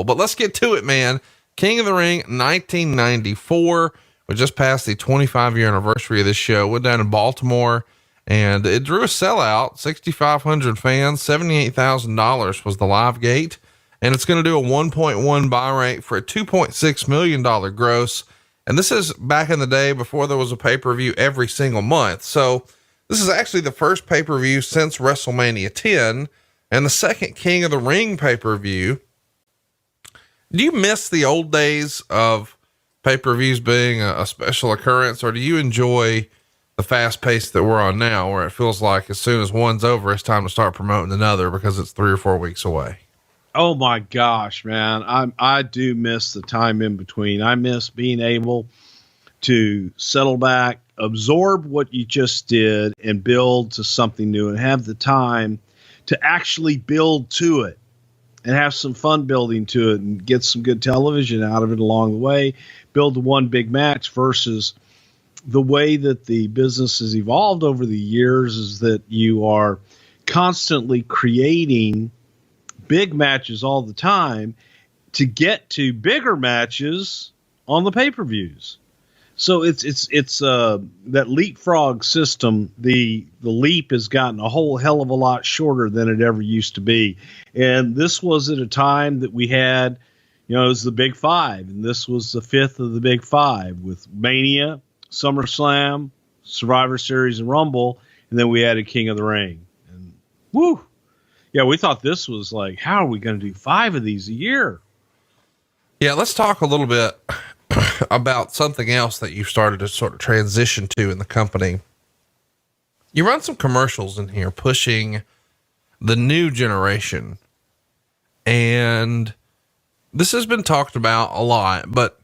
But let's get to it, man. King of the Ring, 1994. We just passed the 25-year anniversary of this show. Went down in Baltimore, and it drew a sellout, 6,500 fans, $78,000 was the live gate. And it's going to do a 1.1 buy rate for a $2.6 million gross. And this is back in the day before there was a pay-per-view every single month. So this is actually the first pay-per-view since WrestleMania 10 and the second King of the Ring pay-per-view. Do you miss the old days of pay-per-views being a special occurrence, or do you enjoy the fast pace that we're on now, where it feels like as soon as one's over, it's time to start promoting another because it's 3 or 4 weeks away? Oh my gosh, man. I do miss the time in between. I miss being able to settle back, absorb what you just did, and build to something new, and have the time to actually build to it and have some fun building to it and get some good television out of it along the way. Build the one big match versus the way that the business has evolved over the years is that you are constantly creating big matches all the time to get to bigger matches on the pay-per-views. So it's that leapfrog system. The leap has gotten a whole hell of a lot shorter than it ever used to be. And this was at a time that we had, it was the Big Five, and this was the fifth of the Big Five with Mania, SummerSlam, Survivor Series, and Rumble. And then we had a King of the Ring, and woo. Yeah, we thought this was like, how are we going to do 5 of these a year? Yeah, let's talk a little bit about something else that you started to sort of transition to in the company. You run some commercials in here pushing the new generation. And this has been talked about a lot, but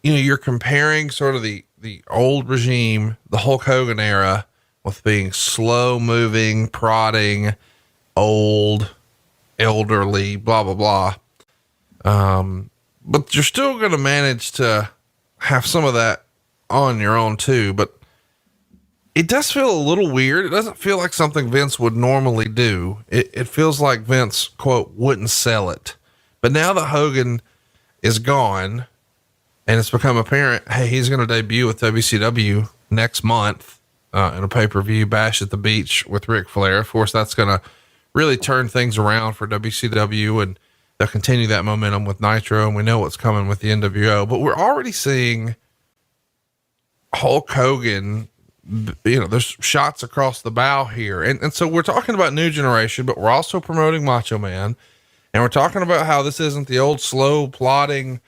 you're comparing sort of the old regime, the Hulk Hogan era, with being slow moving, prodding, old, elderly, blah, blah, blah. But you're still going to manage to have some of that on your own too. But it does feel a little weird. It doesn't feel like something Vince would normally do. It feels like Vince, quote, wouldn't sell it. But now that Hogan is gone and it's become apparent, hey, he's going to debut with WCW next month in a pay-per-view Bash at the Beach with Ric Flair. Of course, that's going to really turn things around for WCW, and they'll continue that momentum with Nitro, and we know what's coming with the NWO, but we're already seeing Hulk Hogan, there's shots across the bow here. And so we're talking about new generation, but we're also promoting Macho Man, and we're talking about how this isn't the old slow plodding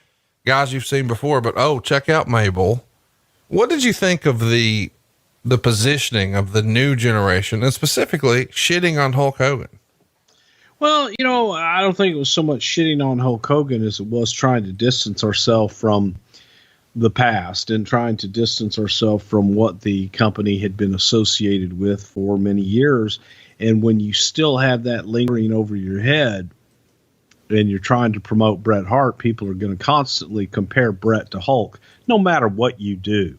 guys you've seen before, but check out Mabel. What did you think of the positioning of the new generation, and specifically shitting on Hulk Hogan? Well, I don't think it was so much shitting on Hulk Hogan as it was trying to distance ourselves from the past and trying to distance ourselves from what the company had been associated with for many years. And when you still have that lingering over your head and you're trying to promote Bret Hart, people are going to constantly compare Bret to Hulk, no matter what you do.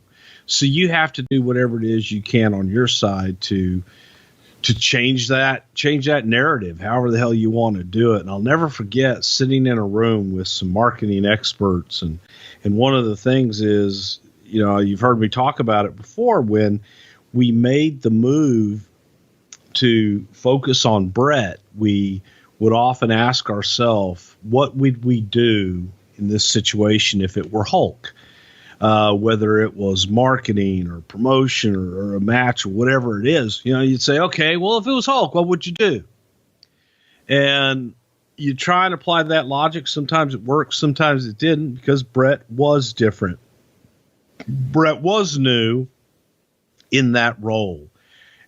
So you have to do whatever it is you can on your side to change that narrative, however the hell you want to do it. And I'll never forget sitting in a room with some marketing experts. And one of the things is, you've heard me talk about it before, when we made the move to focus on Bret, we would often ask ourselves, what would we do in this situation if it were Hulk? Whether it was marketing or promotion or a match or whatever it is, you'd say, okay, well, if it was Hulk, what would you do? And you try and apply that logic. Sometimes it works, sometimes it didn't, because Bret was different. Bret was new in that role.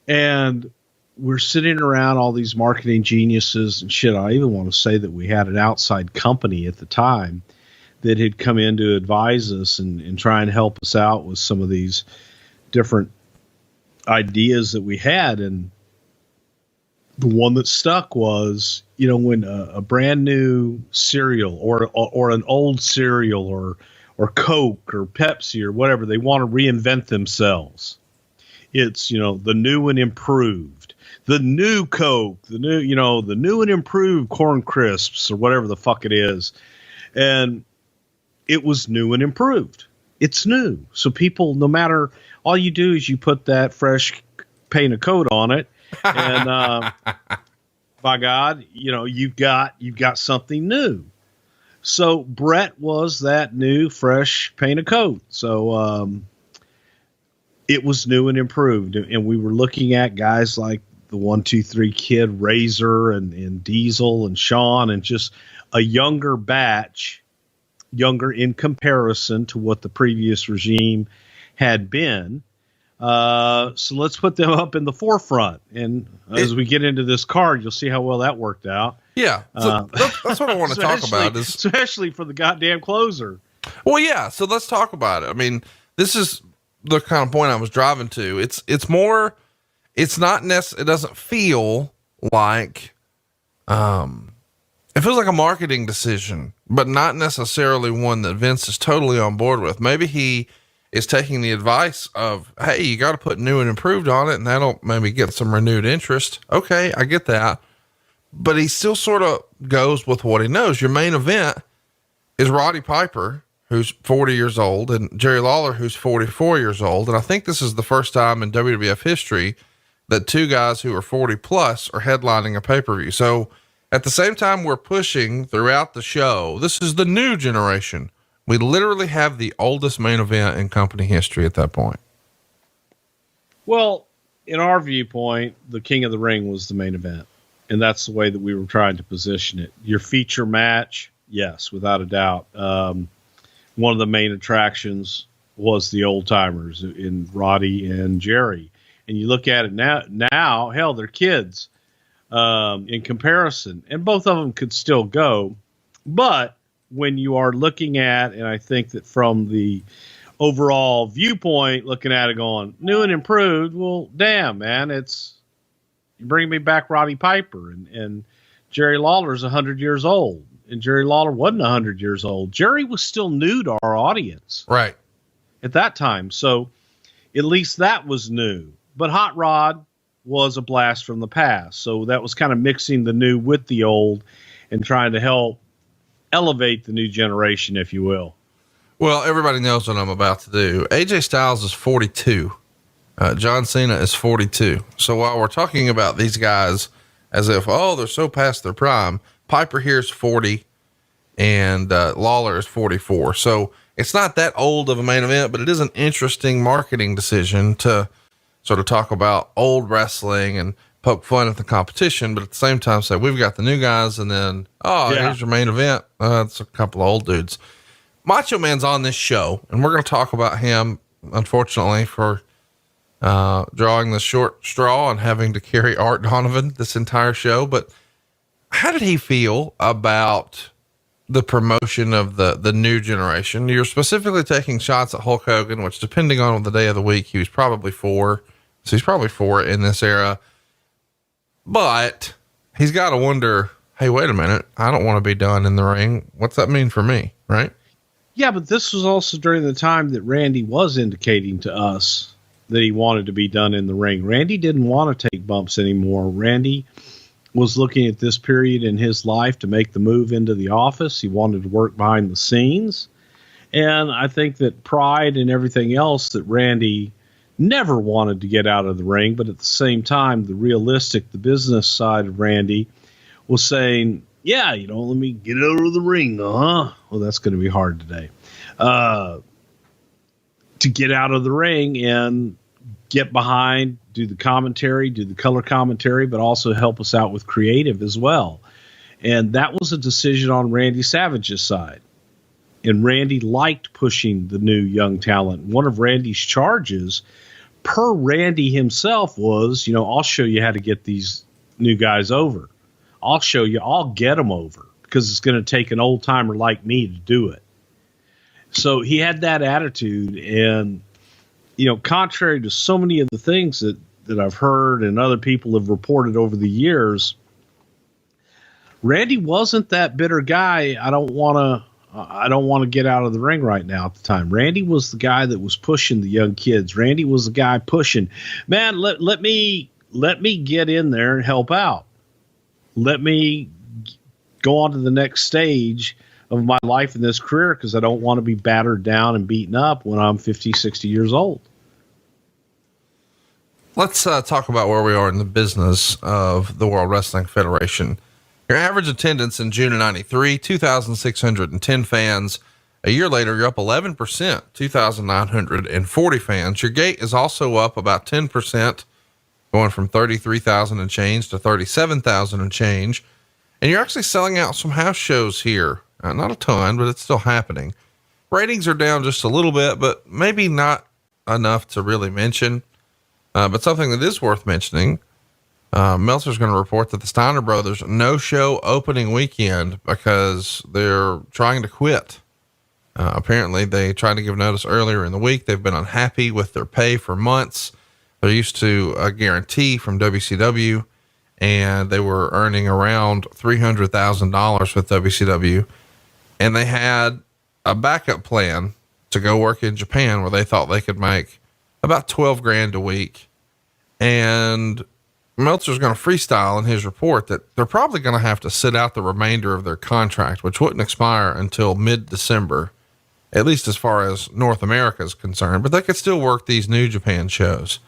And we're sitting around all these marketing geniuses and shit. I even want to say that we had an outside company at the time that had come in to advise us and try and help us out with some of these different ideas that we had. And the one that stuck was, when a brand new cereal or an old cereal or Coke or Pepsi or whatever, they want to reinvent themselves. It's, the new and improved. the new Coke, the new and improved corn crisps or whatever the fuck it is. And it was new and improved. It's new. So people, no matter, all you do is you put that fresh paint of coat on it. And by God, you've got something new. So Brett was that new, fresh paint of coat. So it was new and improved. And we were looking at guys like the 1, 2, 3 Kid, Razor, and Diesel, and Sean, and just a younger batch, younger in comparison to what the previous regime had been. So let's put them up in the forefront. And as we get into this card, you'll see how well that worked out. Yeah. So that's what I want to talk about, especially for the goddamn closer. Well, yeah. So let's talk about it. I mean, this is the kind of point I was driving to. It doesn't feel like, it feels like a marketing decision, but not necessarily one that Vince is totally on board with. Maybe he is taking the advice of, hey, you got to put new and improved on it, and that'll maybe get some renewed interest. Okay, I get that. But he still sort of goes with what he knows. Your main event is Roddy Piper, who's 40 years old, and Jerry Lawler, who's 44 years old. And I think this is the first time in WWF history that two guys who are 40 plus are headlining a pay-per-view. So at the same time we're pushing throughout the show, this is the new generation. We literally have the oldest main event in company history at that point. Well, in our viewpoint, the King of the Ring was the main event. And that's the way that we were trying to position it. Your feature match, yes, without a doubt. One of the main attractions was the old timers in Roddy and Jerry. And you look at it now, hell, they're kids in comparison. And both of them could still go. But when you are looking at, and I think that from the overall viewpoint, looking at it going, new and improved, well, damn, man, you bring me back Roddy Piper, and Jerry Lawler's 100 years old, and Jerry Lawler wasn't 100 years old. Jerry was still new to our audience. Right. At that time. So at least that was new. But Hot Rod was a blast from the past. So that was kind of mixing the new with the old and trying to help elevate the new generation, if you will. Well, everybody knows what I'm about to do. AJ Styles is 42. John Cena is 42. So while we're talking about these guys as if, they're so past their prime, Piper here's 40 and Lawler is 44. So it's not that old of a main event, but it is an interesting marketing decision to sort of talk about old wrestling and poke fun at the competition, but at the same time say, we've got the new guys, and then, here's your main event. It's a couple of old dudes. Macho Man's on this show, and we're going to talk about him, unfortunately, for drawing the short straw and having to carry Art Donovan this entire show. But how did he feel about the promotion of the new generation? You're specifically taking shots at Hulk Hogan, which, depending on the day of the week, he was probably 4. So he's probably 4 in this era. But he's got to wonder, hey, wait a minute. I don't want to be done in the ring. What's that mean for me? Right? Yeah, but this was also during the time that Randy was indicating to us that he wanted to be done in the ring. Randy didn't want to take bumps anymore. Randy was looking at this period in his life to make the move into the office. He wanted to work behind the scenes. And I think that pride and everything else that Randy never wanted to get out of the ring, but at the same time, the business side of Randy was saying, yeah, let me get out of the ring. Well, that's going to be hard today. To get out of the ring and get behind, do the commentary, do the color commentary, but also help us out with creative as well. And that was a decision on Randy Savage's side. And Randy liked pushing the new young talent. One of Randy's charges per Randy himself was, I'll show you how to get these new guys over. I'll get them over, because it's going to take an old timer like me to do it. So he had that attitude. And, contrary to so many of the things that I've heard and other people have reported over the years, Randy wasn't that bitter guy. I don't want to get out of the ring right now at the time. Randy was the guy that was pushing the young kids. Randy was the guy pushing, man, let me let me get in there and help out. Let me go on to the next stage of my life in this career, because I don't want to be battered down and beaten up when I'm 50, 60 years old. Let's talk about where we are in the business of the World Wrestling Federation. Your average attendance in June of 93, 2,610 fans. A year later, you're up 11%, 2,940 fans. Your gate is also up about 10%, going from 33,000 and change to 37,000 and change. And you're actually selling out some house shows here. Not a ton, but it's still happening. Ratings are down just a little bit, but maybe not enough to really mention. But something that is worth mentioning, Meltzer's going to report that the Steiner brothers no-show opening weekend because they're trying to quit. Apparently they tried to give notice earlier in the week. They've been unhappy with their pay for months. They're used to a guarantee from WCW, and they were earning around $300,000 with WCW. And they had a backup plan to go work in Japan where they thought they could make about 12 grand a week. And Meltzer's going to freestyle in his report that they're probably going to have to sit out the remainder of their contract, which wouldn't expire until mid-December, at least as far as North America is concerned, but they could still work these New Japan shows.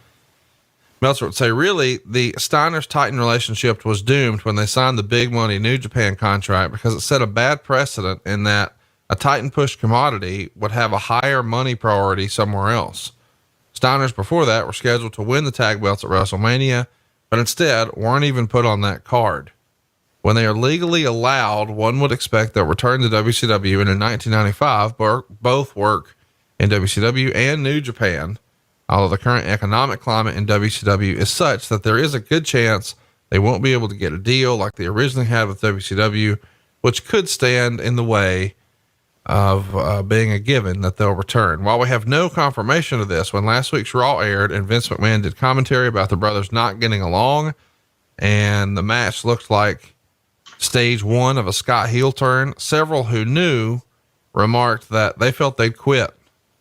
Meltzer would say, really, the Steiners Titan relationship was doomed when they signed the big money New Japan contract, because it set a bad precedent in that a Titan push commodity would have a higher money priority somewhere else. Steiners before that were scheduled to win the tag belts at WrestleMania, but instead weren't even put on that card. When they are legally allowed, one would expect they'll return to WCW, and in 1995, both work in WCW and New Japan, although the current economic climate in WCW is such that there is a good chance they won't be able to get a deal like they originally had with WCW, which could stand in the way of being a given that they'll return. While we have no confirmation of this, when last week's Raw aired and Vince McMahon did commentary about the brothers not getting along, and the match looked like stage one of a Scott heel turn, several who knew remarked that they felt they'd quit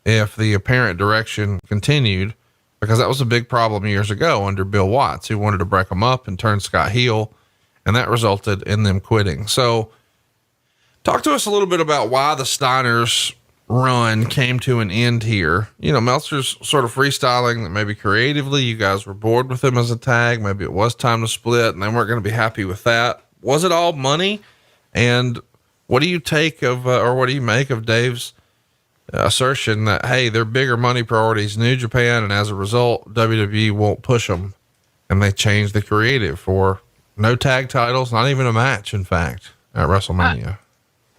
if the apparent direction continued, because that was a big problem years ago under Bill Watts, who wanted to break them up and turn Scott heel, and that resulted in them quitting. So talk to us a little bit about why the Steiners run came to an end here. You know, Meltzer's sort of freestyling that maybe creatively you guys were bored with him as a tag. Maybe it was time to split and they weren't going to be happy with that. Was it all money? And what do you take of, or what do you make of Dave's assertion that, hey, they're bigger money priorities New Japan, and as a result, WWE won't push them, and they changed the creative for no tag titles, not even a match, in fact, at WrestleMania?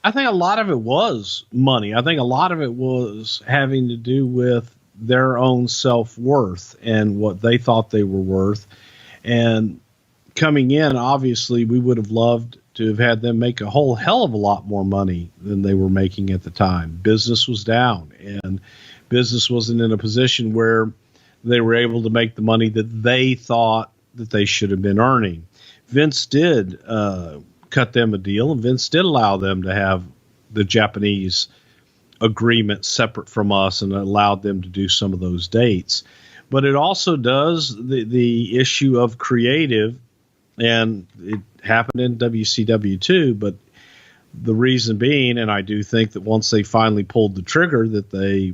I think a lot of it was money. I think a lot of it was having to do with their own self-worth and what they thought they were worth. And coming in, obviously, we would have loved to have had them make a whole hell of a lot more money than they were making at the time. Business was down, and business wasn't in a position where they were able to make the money that they thought that they should have been earning. Vince did cut them a deal, and Vince did allow them to have the Japanese agreement separate from us and allowed them to do some of those dates. But it also does the issue of creative, and it happened in WCW too, but the reason being, and I do think that once they finally pulled the trigger, that they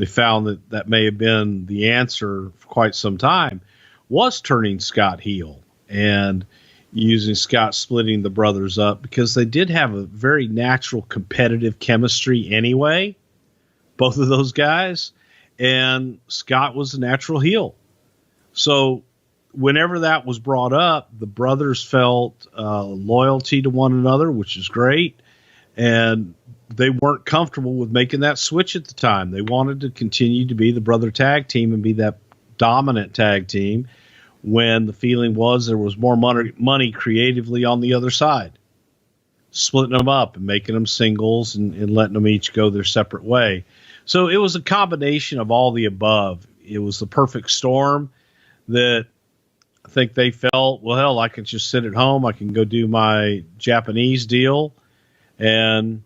found that that may have been the answer for quite some time, was turning Scott heel and using Scott splitting the brothers up, because they did have a very natural competitive chemistry anyway, both of those guys, and Scott was a natural heel. So whenever that was brought up, the brothers felt loyalty to one another, which is great. And they weren't comfortable with making that switch at the time. They wanted to continue to be the brother tag team and be that dominant tag team, when the feeling was there was more money creatively on the other side, splitting them up and making them singles and letting them each go their separate way. So it was a combination of all the above. It was the perfect storm that I think they felt, well, hell, I can just sit at home. I can go do my Japanese deal, and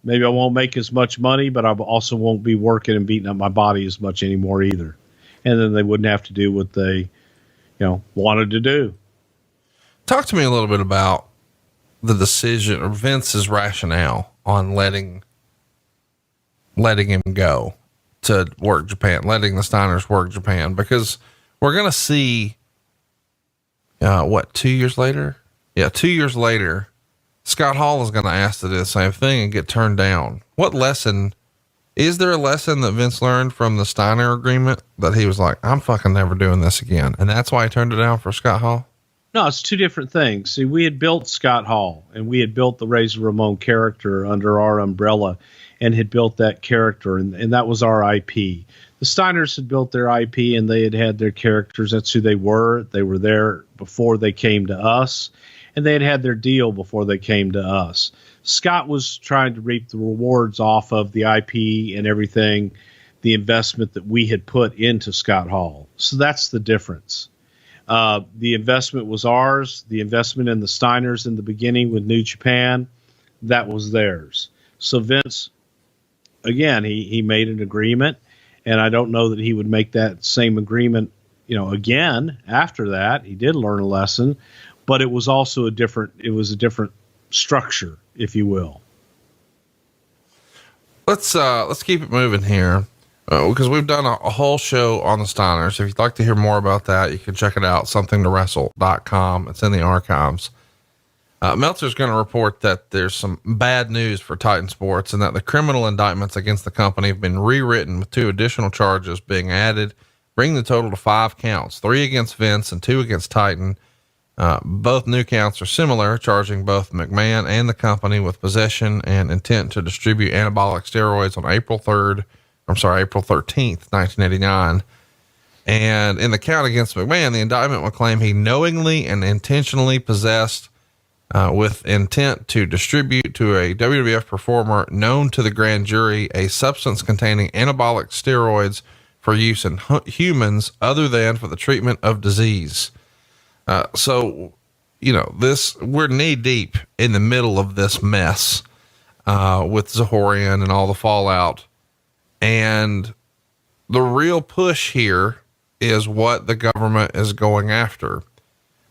maybe I won't make as much money, but I also won't be working and beating up my body as much anymore either. And then they wouldn't have to do what they, wanted to do. Talk to me a little bit about the decision or Vince's rationale on letting him go to work Japan, letting the Steiners work Japan, because we're going to see, 2 years later? Yeah. 2 years later, Scott Hall is going to ask to do the same thing and get turned down. Is there a lesson that Vince learned from the Steiner agreement that he was like, I'm fucking never doing this again? And that's why he turned it down for Scott Hall? No, it's two different things. See, we had built Scott Hall and we had built the Razor Ramon character under our umbrella and had built that character. And that was our IP. The Steiners had built their IP and they had their characters. That's who they were. They were there before they came to us, and they had their deal before they came to us. Scott was trying to reap the rewards off of the IP and everything, the investment that we had put into Scott Hall. So that's the difference. The investment was ours. The investment in the Steiners in the beginning with New Japan, that was theirs. So Vince, again, he made an agreement, and I don't know that he would make that same agreement, again after that. He did learn a lesson, but it was also a different structure, if you will. Let's keep it moving here. Because we've done a whole show on the Steiners. If you'd like to hear more about that, you can check it out, somethingtowrestle.com. It's in the archives. Meltzer's going to report that there's some bad news for Titan Sports and that the criminal indictments against the company have been rewritten with 2 additional charges being added, bringing the total to 5 counts, 3 against Vince and 2 against Titan. Both new counts are similar, charging both McMahon and the company with possession and intent to distribute anabolic steroids on April 13th, 1989. And in the count against McMahon, the indictment will claim he knowingly and intentionally possessed, with intent to distribute to a WWF performer known to the grand jury, a substance containing anabolic steroids for use in humans other than for the treatment of disease. So, we're knee deep in the middle of this mess, with Zahorian and all the fallout. And the real push here is what the government is going after.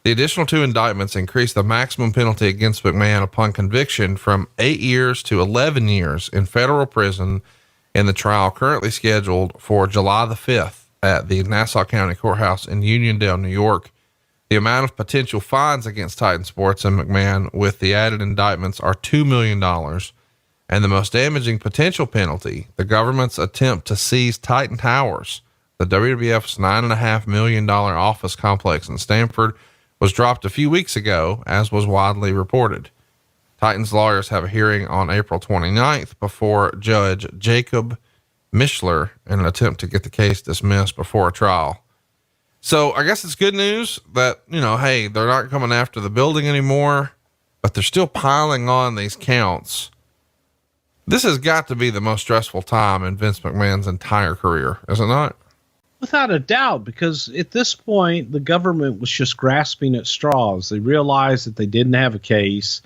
The additional 2 indictments increase the maximum penalty against McMahon upon conviction from 8 years to 11 years in federal prison in the trial currently scheduled for July the 5th at the Nassau County Courthouse in Uniondale, New York. The amount of potential fines against Titan Sports and McMahon with the added indictments are $2 million. And the most damaging potential penalty, the government's attempt to seize Titan Towers, the WWF's $9.5 million office complex in Stamford, was dropped a few weeks ago, as was widely reported. Titan's lawyers have a hearing on April 29th before Judge Jacob Mischler in an attempt to get the case dismissed before a trial. So I guess it's good news that, hey, they're not coming after the building anymore, but they're still piling on these counts. This has got to be the most stressful time in Vince McMahon's entire career, is it not? Without a doubt, because at this point, the government was just grasping at straws. They realized that they didn't have a case.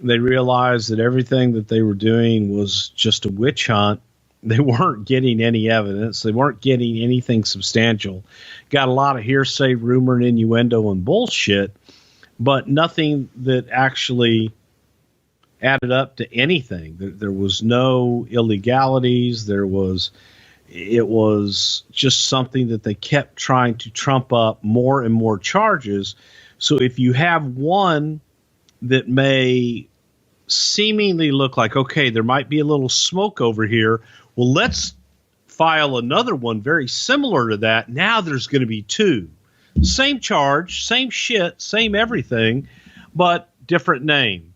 They realized that everything that they were doing was just a witch hunt. They weren't getting any evidence. They weren't getting anything substantial. Got a lot of hearsay, rumor, and innuendo and bullshit, but nothing that actually added up to anything. There was no illegalities. It was just something that they kept trying to trump up more and more charges. So if you have one that may seemingly look like, okay, there might be a little smoke over here, well, let's file another one very similar to that. Now there's going to be 2. Same charge, same shit, same everything, but different name.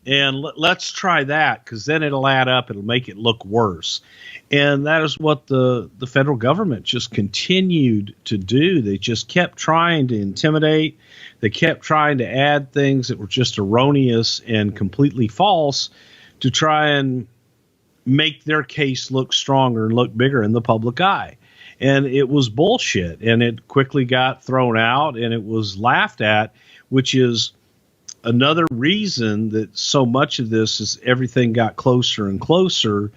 And let's try that, because then it'll add up. It'll make it look worse. And that is what the federal government just continued to do. They just kept trying to intimidate. They kept trying to add things that were just erroneous and completely false to try and make their case look stronger and look bigger in the public eye. And it was bullshit. And it quickly got thrown out and it was laughed at, which is another reason that so much of this is everything got closer and closer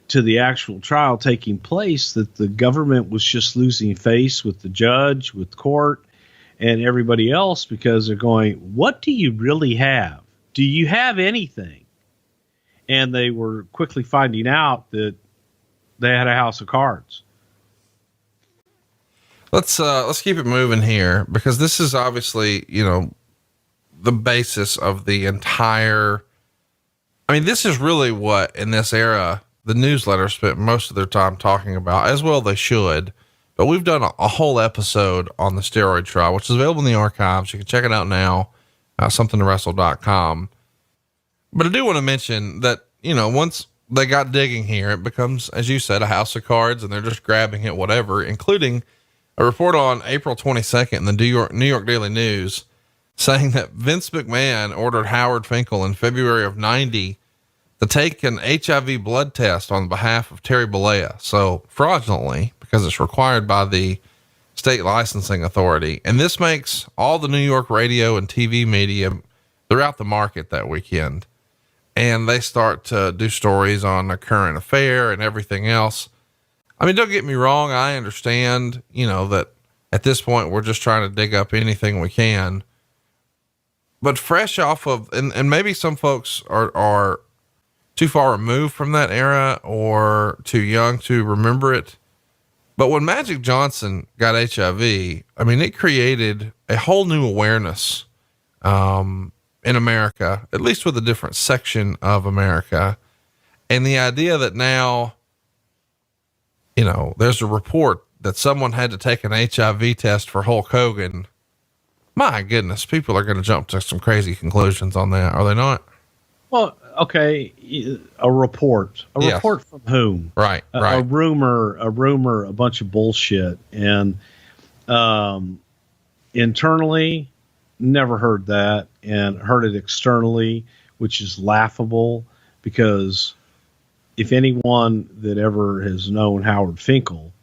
to the actual trial taking place, that the government was just losing face with the judge, with court, and everybody else, because they're going, what do you really have? Do you have anything? And they were quickly finding out that they had a house of cards. Let's keep it moving here, because this is obviously, the basis of the entire, this is really what in this era, the newsletter spent most of their time talking about, as well they should. But we've done a whole episode on the steroid trial, which is available in the archives. You can check it out now, somethingtowrestle.com. But I do want to mention that, once they got digging here, it becomes, as you said, a house of cards, and they're just grabbing at whatever, including a report on April 22nd in the New York Daily News saying that Vince McMahon ordered Howard Finkel in February of 90 to take an HIV blood test on behalf of Terry Bollea. So fraudulently, because it's required by the state licensing authority. And this makes all the New York radio and TV media throughout the market that weekend. And they start to do stories on a current affair and everything else. Don't get me wrong. I understand, that at this point we're just trying to dig up anything we can, but fresh off of, and maybe some folks are too far removed from that era or too young to remember it. But when Magic Johnson got HIV, it created a whole new awareness, in America, at least with a different section of America. And the idea that now, there's a report that someone had to take an HIV test for Hulk Hogan. My goodness, people are going to jump to some crazy conclusions on that. Are they not? Well, okay. A report from whom? Right. A rumor, a bunch of bullshit. And, internally, never heard that, and heard it externally, which is laughable, because if anyone that ever has known Howard Finkel,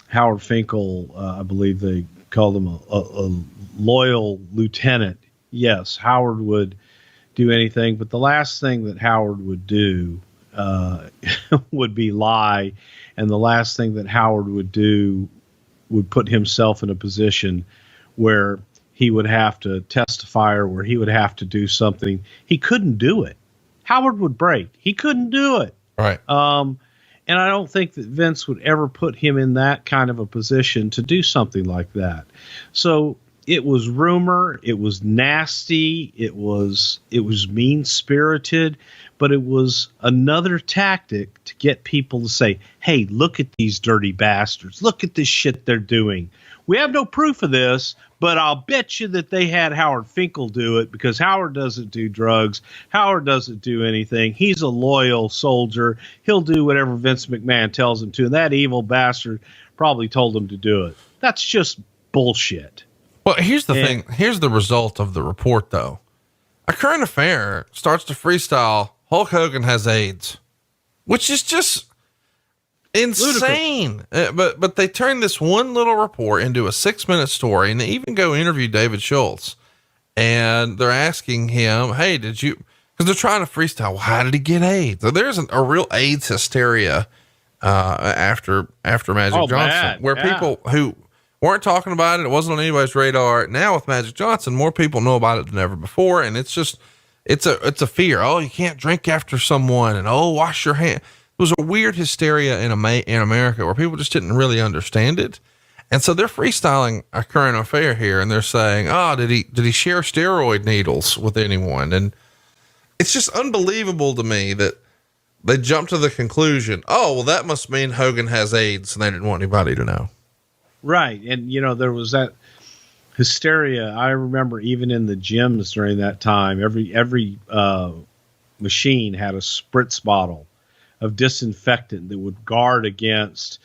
I believe they called him a loyal lieutenant. Yes, Howard would do anything, but the last thing that Howard would do would be lie, and the last thing that Howard would do would put himself in a position where he would have to testify, or where he would have to do something. He couldn't do it. Howard would break. He couldn't do it. Right. And I don't think that Vince would ever put him in that kind of a position to do something like that. So it was rumor. It was nasty. It was mean spirited, but it was another tactic to get people to say, hey, look at these dirty bastards. Look at this shit they're doing. We have no proof of this, but I'll bet you that they had Howard Finkel do it, because Howard doesn't do drugs. Howard doesn't do anything. He's a loyal soldier. He'll do whatever Vince McMahon tells him to. And that evil bastard probably told him to do it. That's just bullshit. Well, here's the thing. Here's the result of the report, though. A current affair starts to freestyle, Hulk Hogan has AIDS, which is just insane. But they turned this one little report into a 6-minute story, and they even go interview David Schultz, and they're asking him, hey, did you, because they're trying to freestyle, well, how did he get AIDS? So there's a real AIDS hysteria after Magic Johnson, where people who weren't talking about it wasn't on anybody's radar. Now with Magic Johnson, more people know about it than ever before, and it's just it's a fear. Oh, you can't drink after someone, and oh, wash your hand. It was a weird hysteria in America where people just didn't really understand it. And so they're freestyling a current affair here, and they're saying, oh, did he share steroid needles with anyone? And it's just unbelievable to me that they jumped to the conclusion, oh, well, that must mean Hogan has AIDS, and they didn't want anybody to know. Right. And, there was that hysteria. I remember even in the gyms during that time, every machine had a spritz bottle of disinfectant that would guard against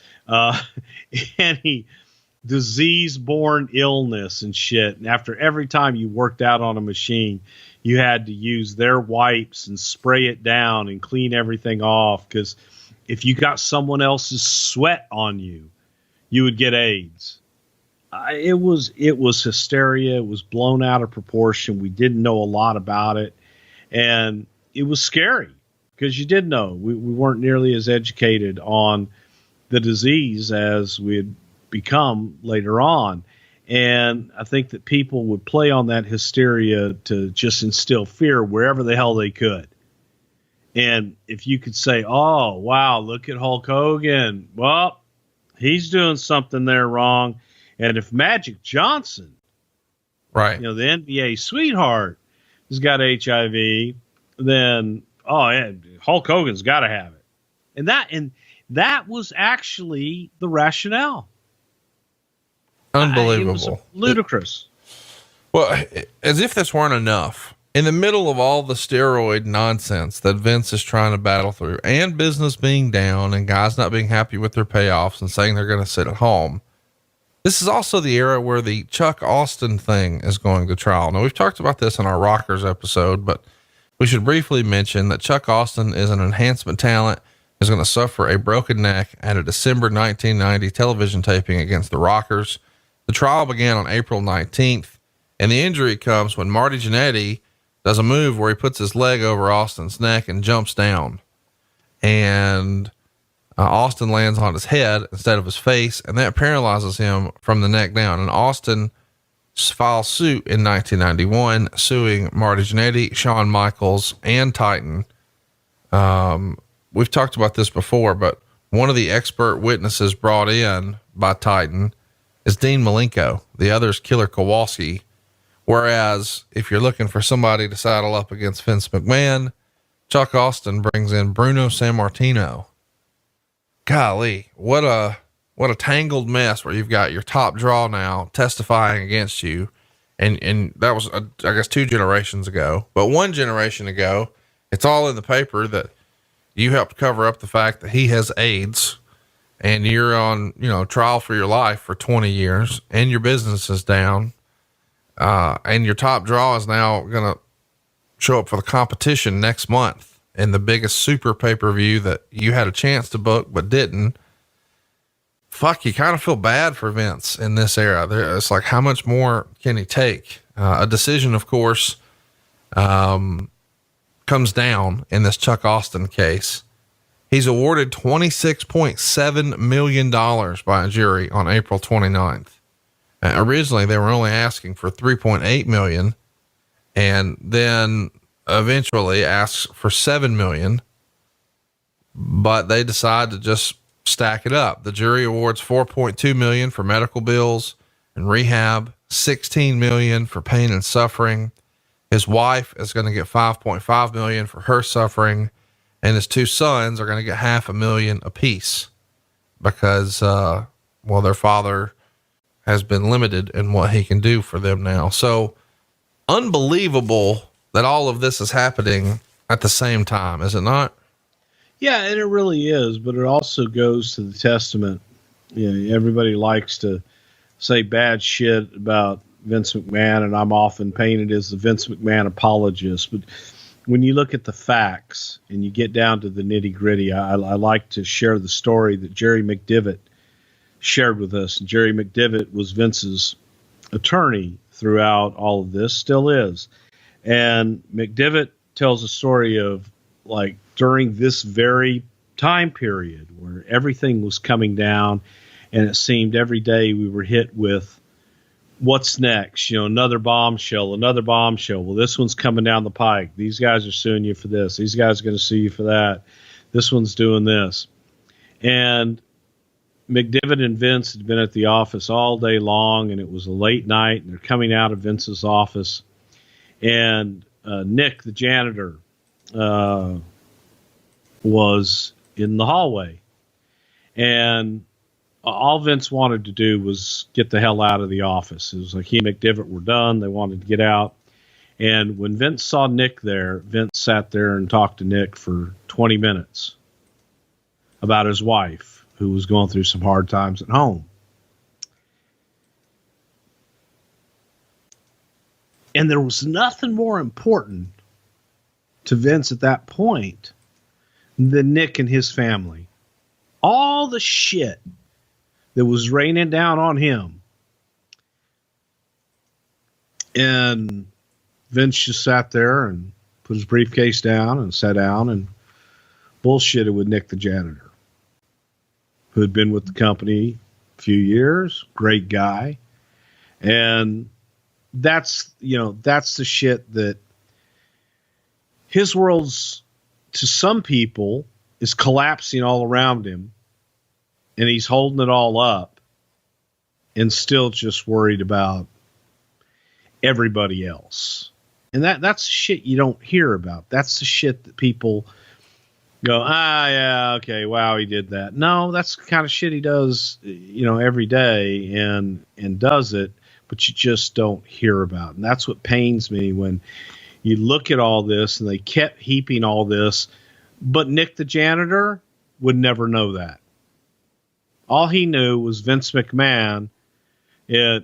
any disease-borne illness and shit. And after every time you worked out on a machine, you had to use their wipes and spray it down and clean everything off, because if you got someone else's sweat on you, you would get AIDS. It was hysteria. It was blown out of proportion. We didn't know a lot about it, and it was scary, because you did know we weren't nearly as educated on the disease as we had become later on. And I think that people would play on that hysteria to just instill fear wherever the hell they could. And if you could say, oh, wow, look at Hulk Hogan. Well, he's doing something there wrong. And if Magic Johnson, Right. the NBA sweetheart, has got HIV, then, oh, yeah, Hulk Hogan's got to have it. And that was actually the rationale. Unbelievable. It was ludicrous. Well, as if this weren't enough, in the middle of all the steroid nonsense that Vince is trying to battle through, and business being down and guys not being happy with their payoffs and saying they're going to sit at home, this is also the era where the Chuck Austin thing is going to trial. Now, we've talked about this in our Rockers episode, but we should briefly mention that Chuck Austin is an enhancement talent, is going to suffer a broken neck at a December 1990 television taping against the Rockers. The trial began on April 19th, and the injury comes when Marty Jannetty does a move where he puts his leg over Austin's neck and jumps down. And Austin lands on his head instead of his face, and that paralyzes him from the neck down. And Austin files suit in 1991, suing Marty Jannetty, Shawn Michaels, and Titan. We've talked about this before, but one of the expert witnesses brought in by Titan is Dean Malenko. The other is Killer Kowalski. Whereas if you're looking for somebody to saddle up against Vince McMahon, Chuck Austin brings in Bruno Sammartino. Golly, what a tangled mess where you've got your top draw now testifying against you. And that was, I guess, 2 generations ago, but 1 generation ago, it's all in the paper that you helped cover up the fact that he has AIDS, and you're on, trial for your life for 20 years, and your business is down. And your top draw is now going to show up for the competition next month in the biggest super pay-per-view that you had a chance to book, but didn't. Fuck, you kind of feel bad for Vince in this era. It's like, how much more can he take? A decision, of course, comes down in this Chuck Austin case. He's awarded $26.7 million by a jury on April 29th. Originally, they were only asking for $3.8 million, and then eventually asked for $7 million, but they decide to just stack it up. The jury awards $4.2 million for medical bills and rehab, $16 million for pain and suffering. His wife is going to get $5.5 million for her suffering, and his 2 sons are going to get $500,000 apiece because, their father has been limited in what he can do for them now. So unbelievable that all of this is happening at the same time, is it not? Yeah, and it really is, but it also goes to the testament. Everybody likes to say bad shit about Vince McMahon, and I'm often painted as the Vince McMahon apologist. But when you look at the facts and you get down to the nitty gritty, I like to share the story that Jerry McDevitt shared with us. And Jerry McDevitt was Vince's attorney throughout all of this, still is. And McDevitt tells a story of, like, during this very time period where everything was coming down, and it seemed every day we were hit with what's next, another bombshell. Well, this one's coming down the pike. These guys are suing you for this. These guys are going to sue you for that. This one's doing this. And McDevitt and Vince had been at the office all day long, and it was a late night, and they're coming out of Vince's office, and Nick, the janitor, was in the hallway, and all Vince wanted to do was get the hell out of the office. It was like he and McDevitt were done. They wanted to get out. And when Vince saw Nick there, Vince sat there and talked to Nick for 20 minutes about his wife, who was going through some hard times at home. And there was nothing more important to Vince at that point than Nick and his family. All the shit that was raining down on him. And Vince just sat there and put his briefcase down and sat down and bullshitted with Nick the janitor, who had been with the company a few years, great guy. And that's the shit that his world's, to some people, is collapsing all around him, and he's holding it all up and still just worried about everybody else. And that's shit you don't hear about. That's the shit that people go, yeah, okay, wow, he did that. No, that's the kind of shit he does, every day and does it, but you just don't hear about. And that's what pains me when you look at all this and they kept heaping all this, but Nick the janitor would never know that. All he knew was Vince McMahon at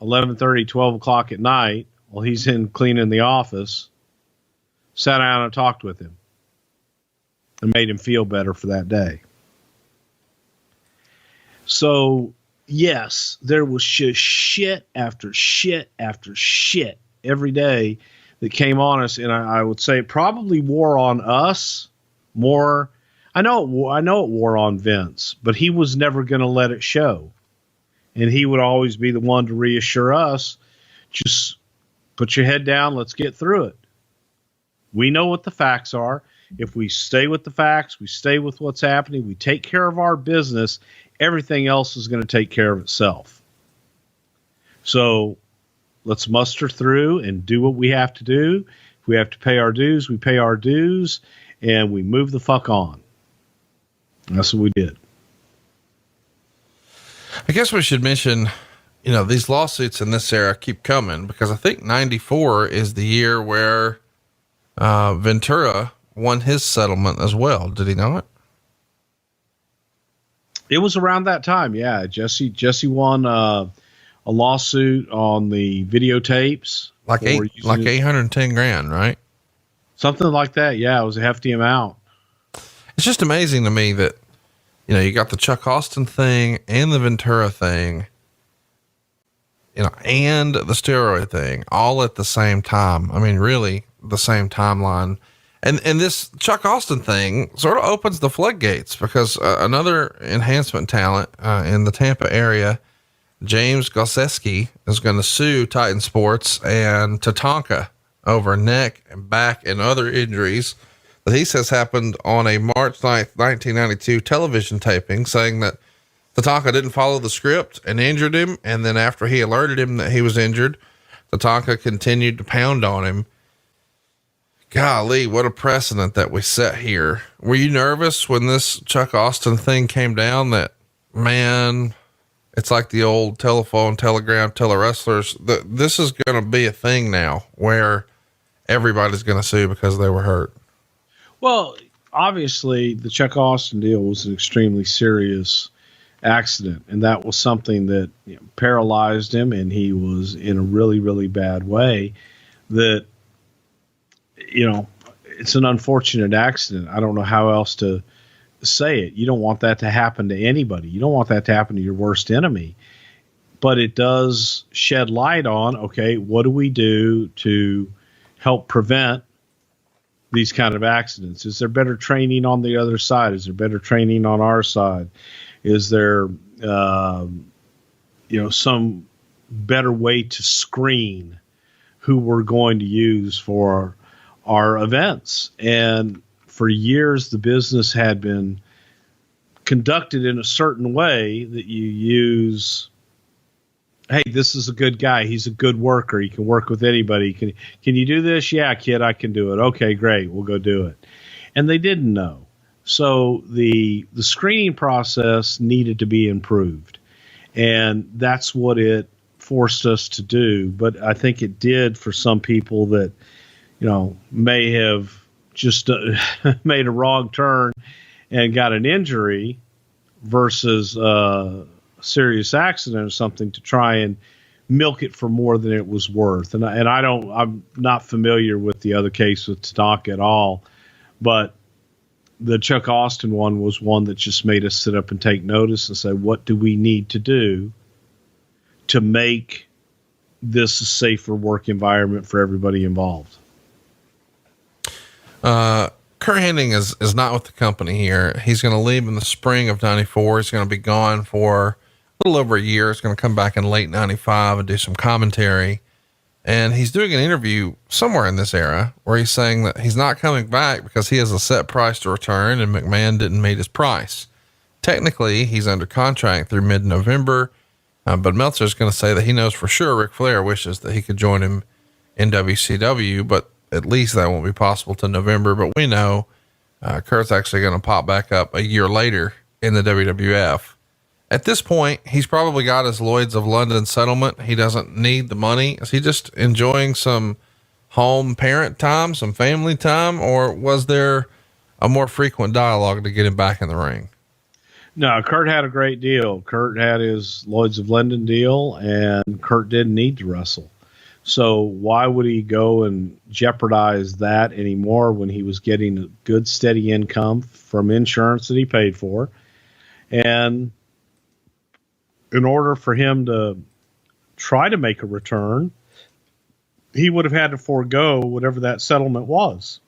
11:30, 12 o'clock at night, while he's in cleaning the office, sat down and talked with him and made him feel better for that day. So, yes, there was just shit after shit after shit every day that came on us, and I would say it probably wore on us more. I know it wore on Vince, but he was never going to let it show. And he would always be the one to reassure us, just put your head down, let's get through it. We know what the facts are. If we stay with the facts, we stay with what's happening, we take care of our business, everything else is going to take care of itself. So let's muster through and do what we have to do. If we have to pay our dues, we pay our dues, and we move the fuck on. That's what we did. I guess we should mention, these lawsuits in this era keep coming, because I think 94 is the year where Ventura won his settlement as well. Did he not? It was around that time. Yeah. Jesse won a lawsuit on the videotapes. Like 810 grand, right? Something like that. Yeah. It was a hefty amount. It's just amazing to me that, you got the Chuck Austin thing and the Ventura thing, and the steroid thing all at the same time. I mean, really the same timeline. And this Chuck Austin thing sort of opens the floodgates, because another enhancement talent in the Tampa area, James Gosseski, is going to sue Titan Sports and Tatanka over neck and back and other injuries that he says happened on a March 9th, 1992 television taping, saying that Tatanka didn't follow the script and injured him. And then after he alerted him that he was injured, Tatanka continued to pound on him. Golly, what a precedent that we set here. Were you nervous when this Chuck Austin thing came down that, man, it's like the old telephone, telegram, telewrestlers, that this is going to be a thing now where everybody's going to sue because they were hurt? Well, obviously the Chuck Austin deal was an extremely serious accident, and that was something that paralyzed him, and he was in a really, really bad way. That, it's an unfortunate accident. I don't know how else to say it. You don't want that to happen to anybody. You don't want that to happen to your worst enemy, but it does shed light on, okay, what do we do to help prevent these kind of accidents? Is there better training on the other side? Is there better training on our side? Is there, some better way to screen who we're going to use for our events? And for years, the business had been conducted in a certain way that you use, hey, this is a good guy. He's a good worker. He can work with anybody. Can you do this? Yeah, kid, I can do it. Okay, great. We'll go do it. And they didn't know. So the screening process needed to be improved. And that's what it forced us to do. But I think it did for some people that, may have just made a wrong turn and got an injury versus serious accident or something, to try and milk it for more than it was worth. And I'm not familiar with the other case with Tatanka at all, but the Chuck Austin one was one that just made us sit up and take notice and say, what do we need to do to make this a safer work environment for everybody involved? Kurt Hennig is not with the company here. He's going to leave in the spring of 94. He's going to be gone for little over a year. He's going to come back in late 95 and do some commentary. And he's doing an interview somewhere in this era where he's saying that he's not coming back because he has a set price to return and McMahon didn't meet his price. Technically, he's under contract through mid-November, but Meltzer's going to say that he knows for sure Ric Flair wishes that he could join him in WCW, but at least that won't be possible till November. But we know Kurt's actually going to pop back up a year later in the WWF. At this point, he's probably got his Lloyd's of London settlement. He doesn't need the money. Is he just enjoying some home parent time, some family time, or was there a more frequent dialogue to get him back in the ring? No, Kurt had a great deal. Kurt had his Lloyd's of London deal, and Kurt didn't need to wrestle. So why would he go and jeopardize that anymore when he was getting a good, steady income from insurance that he paid for? And in order for him to try to make a return, he would have had to forego whatever that settlement was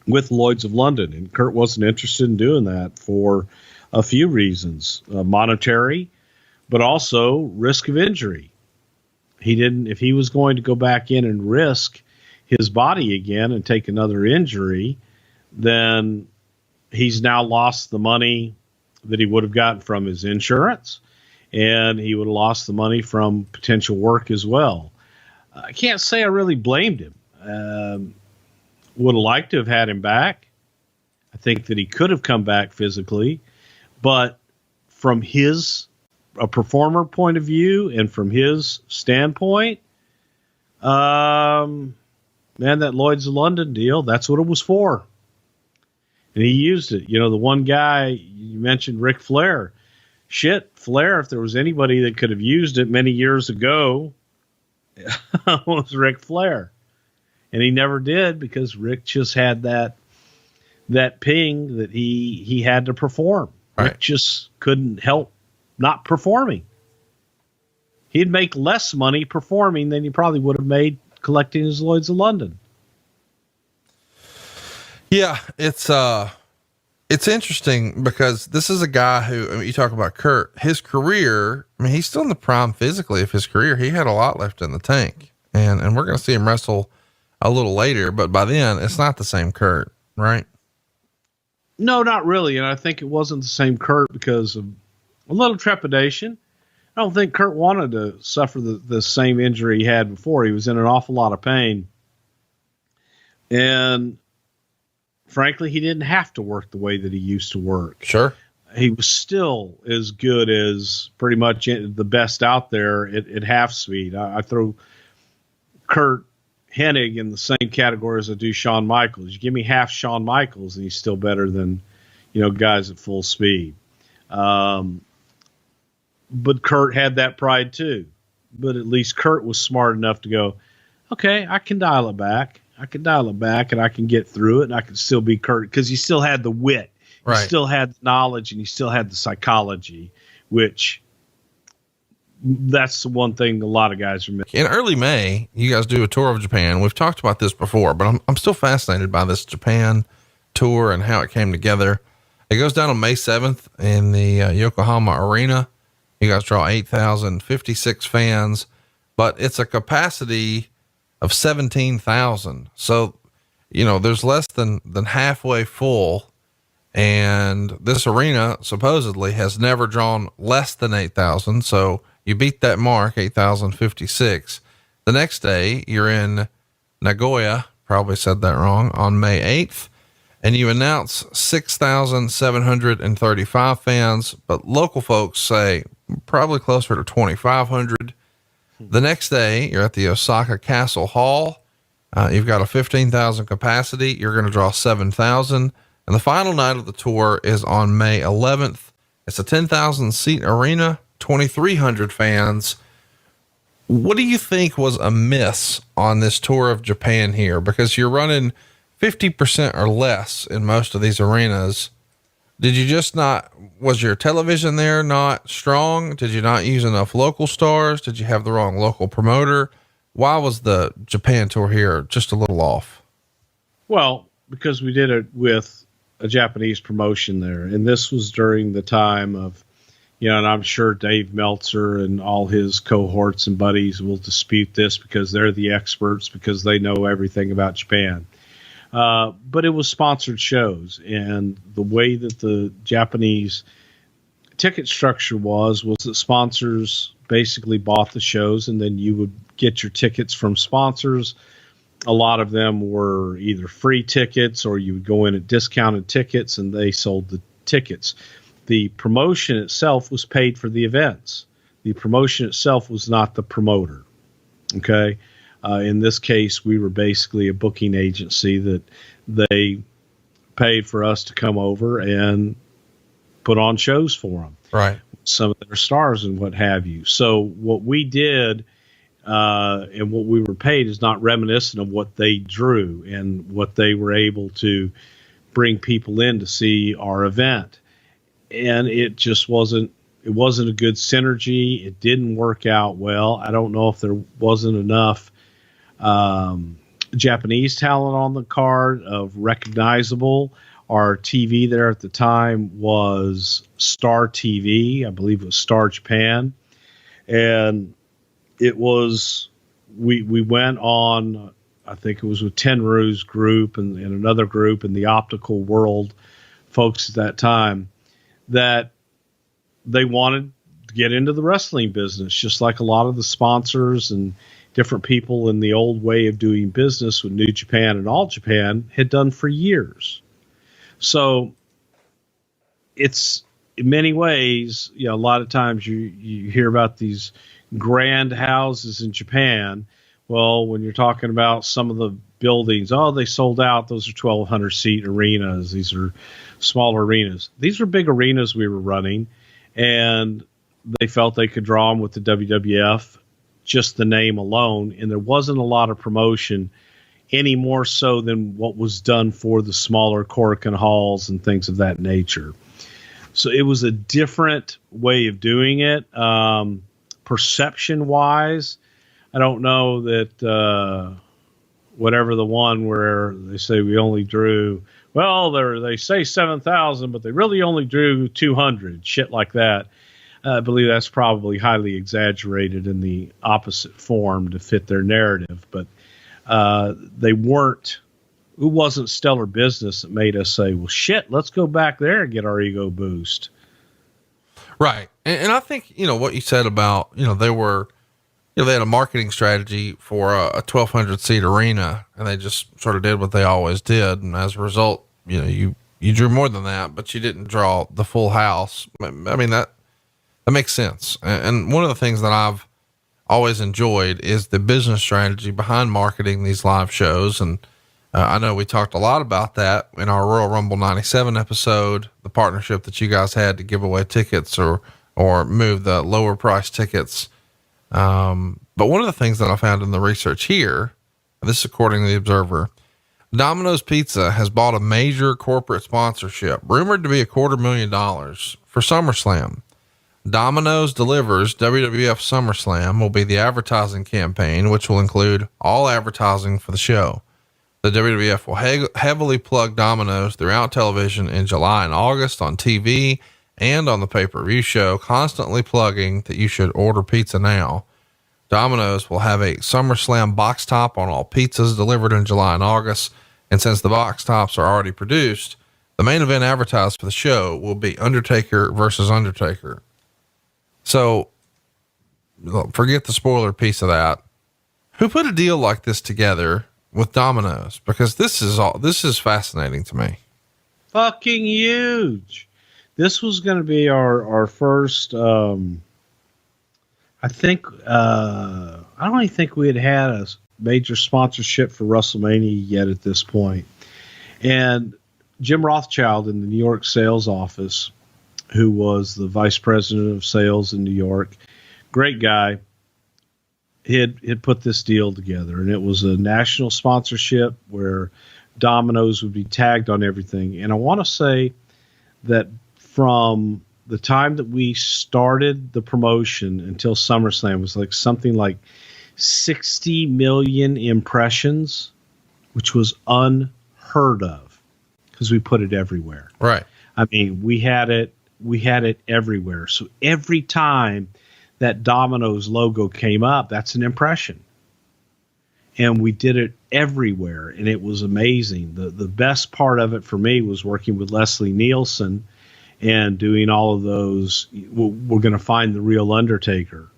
with Lloyd's of London. And Kurt wasn't interested in doing that for a few reasons, monetary, but also risk of injury. He didn't, if he was going to go back in and risk his body again and take another injury, then he's now lost the money that he would have gotten from his insurance, and he would have lost the money from potential work as well. I can't say I really blamed him. Would have liked to have had him back. I think that he could have come back physically, but from a performer point of view and from his standpoint, man, that Lloyd's of London deal, that's what it was for. And he used it. You know, the one guy you mentioned, Ric Flair. Shit, Flair, if there was anybody that could have used it many years ago, was Ric Flair. And he never did because Rick just had that ping that he had to perform. Right. Rick just couldn't help not performing. He'd make less money performing than he probably would have made collecting his Lloyd's of London. Yeah, it's interesting because this is a guy who, I mean, you talk about Kurt, his career, I mean, he's still in the prime physically of his career. He had a lot left in the tank, and we're going to see him wrestle a little later, but by then it's not the same Kurt, right? No, not really. And I think it wasn't the same Kurt because of a little trepidation. I don't think Kurt wanted to suffer the same injury he had before. He was in an awful lot of pain. And frankly, he didn't have to work the way that he used to work. Sure. He was still as good as pretty much the best out there at half speed. I throw Kurt Hennig in the same category as I do Shawn Michaels. You give me half Shawn Michaels and he's still better than, guys at full speed. But Kurt had that pride too. But at least Kurt was smart enough to go, okay, I can dial it back. And I can get through it and I can still be Kurt because he still had the wit. Right. He still had the knowledge and he still had the psychology, which that's the one thing a lot of guys remember. In early May, you guys do a tour of Japan. We've talked about this before, but I'm still fascinated by this Japan tour and how it came together. It goes down on May 7th in the Yokohama Arena. You guys draw 8,056 fans, but it's a capacity of 17,000. So, there's less than halfway full. And this arena supposedly has never drawn less than 8,000. So you beat that mark, 8,056. The next day you're in Nagoya, probably said that wrong, on May 8th. And you announce 6,735 fans, but local folks say probably closer to 2,500. The next day, you're at the Osaka Castle Hall. You've got a 15,000 capacity. You're going to draw 7,000. And the final night of the tour is on May 11th. It's a 10,000 seat arena, 2,300 fans. What do you think was amiss on this tour of Japan here? Because you're running 50% or less in most of these arenas. Did you just was your television there not strong? Did you not use enough local stars? Did you have the wrong local promoter? Why was the Japan tour here just a little off? Well, because we did it with a Japanese promotion there. And this was during the time of, And I'm sure Dave Meltzer and all his cohorts and buddies will dispute this because they're the experts, because they know everything about Japan. But it was sponsored shows, and the way that the Japanese ticket structure was that sponsors basically bought the shows, and then you would get your tickets from sponsors. A lot of them were either free tickets, or you would go in at discounted tickets and they sold the tickets. The promotion itself was paid for the events. The promotion itself was not the promoter. Okay. In this case, we were basically a booking agency that they paid for us to come over and put on shows for them. Right. Some of their stars and what have you. So what we did and what we were paid is not reminiscent of what they drew and what they were able to bring people in to see our event. And it just wasn't a good synergy. It didn't work out well. I don't know if there wasn't enough Japanese talent on the card of recognizable. Our TV there at the time was Star TV. I believe it was Star Japan. And it was, we went on, I think it was with Tenru's group and another group in the optical world folks at that time, that they wanted to get into the wrestling business, just like a lot of the sponsors and different people in the old way of doing business with New Japan and All Japan had done for years. So it's, in many ways, a lot of times you hear about these grand houses in Japan. Well, when you're talking about some of the buildings, they sold out. Those are 1,200 seat arenas. These are smaller arenas. These were big arenas we were running, and they felt they could draw them with the WWF, just the name alone. And there wasn't a lot of promotion, any more so than what was done for the smaller Korakuen halls and things of that nature. So it was a different way of doing it. Perception wise, I don't know that whatever the one where they say we only drew, they say 7,000, but they really only drew 200, shit like that. I believe that's probably highly exaggerated in the opposite form to fit their narrative, but it wasn't stellar business that made us say, well, shit, let's go back there and get our ego boost. Right. And I think, what you said about, they had a marketing strategy for a 1,200 seat arena, and they just sort of did what they always did. And as a result, you drew more than that, but you didn't draw the full house. I mean, that makes sense. And one of the things that I've always enjoyed is the business strategy behind marketing these live shows. And I know we talked a lot about that in our Royal Rumble 97 episode, the partnership that you guys had to give away tickets or move the lower price tickets. But one of the things that I found in the research here, this is according to the Observer, Domino's Pizza has bought a major corporate sponsorship, rumored to be $250,000 for SummerSlam. Domino's delivers WWF SummerSlam will be the advertising campaign, which will include all advertising for the show. The WWF will heavily plug Domino's throughout television in July and August on TV and on the pay-per-view show, constantly plugging that you should order pizza now. Domino's will have a SummerSlam box top on all pizzas delivered in July and August. And since the box tops are already produced, the main event advertised for the show will be Undertaker versus Undertaker. So forget the spoiler piece of that. Who put a deal like this together with Domino's? Because this is fascinating to me. Fucking huge. This was going to be our first, I don't even think we had a major sponsorship for WrestleMania yet at this point. And Jim Rothschild in the New York sales office, who was the vice president of sales in New York, great guy, had put this deal together. And it was a national sponsorship where Domino's would be tagged on everything. And I want to say that from the time that we started the promotion until SummerSlam was like something like 60 million impressions, which was unheard of because we put it everywhere. Right. I mean, we had it we had it everywhere. So every time that Domino's logo came up, that's an impression. And we did it everywhere, and it was amazing. The best part of it for me was working with Leslie Nielsen and doing all of those. We're going to find the real Undertaker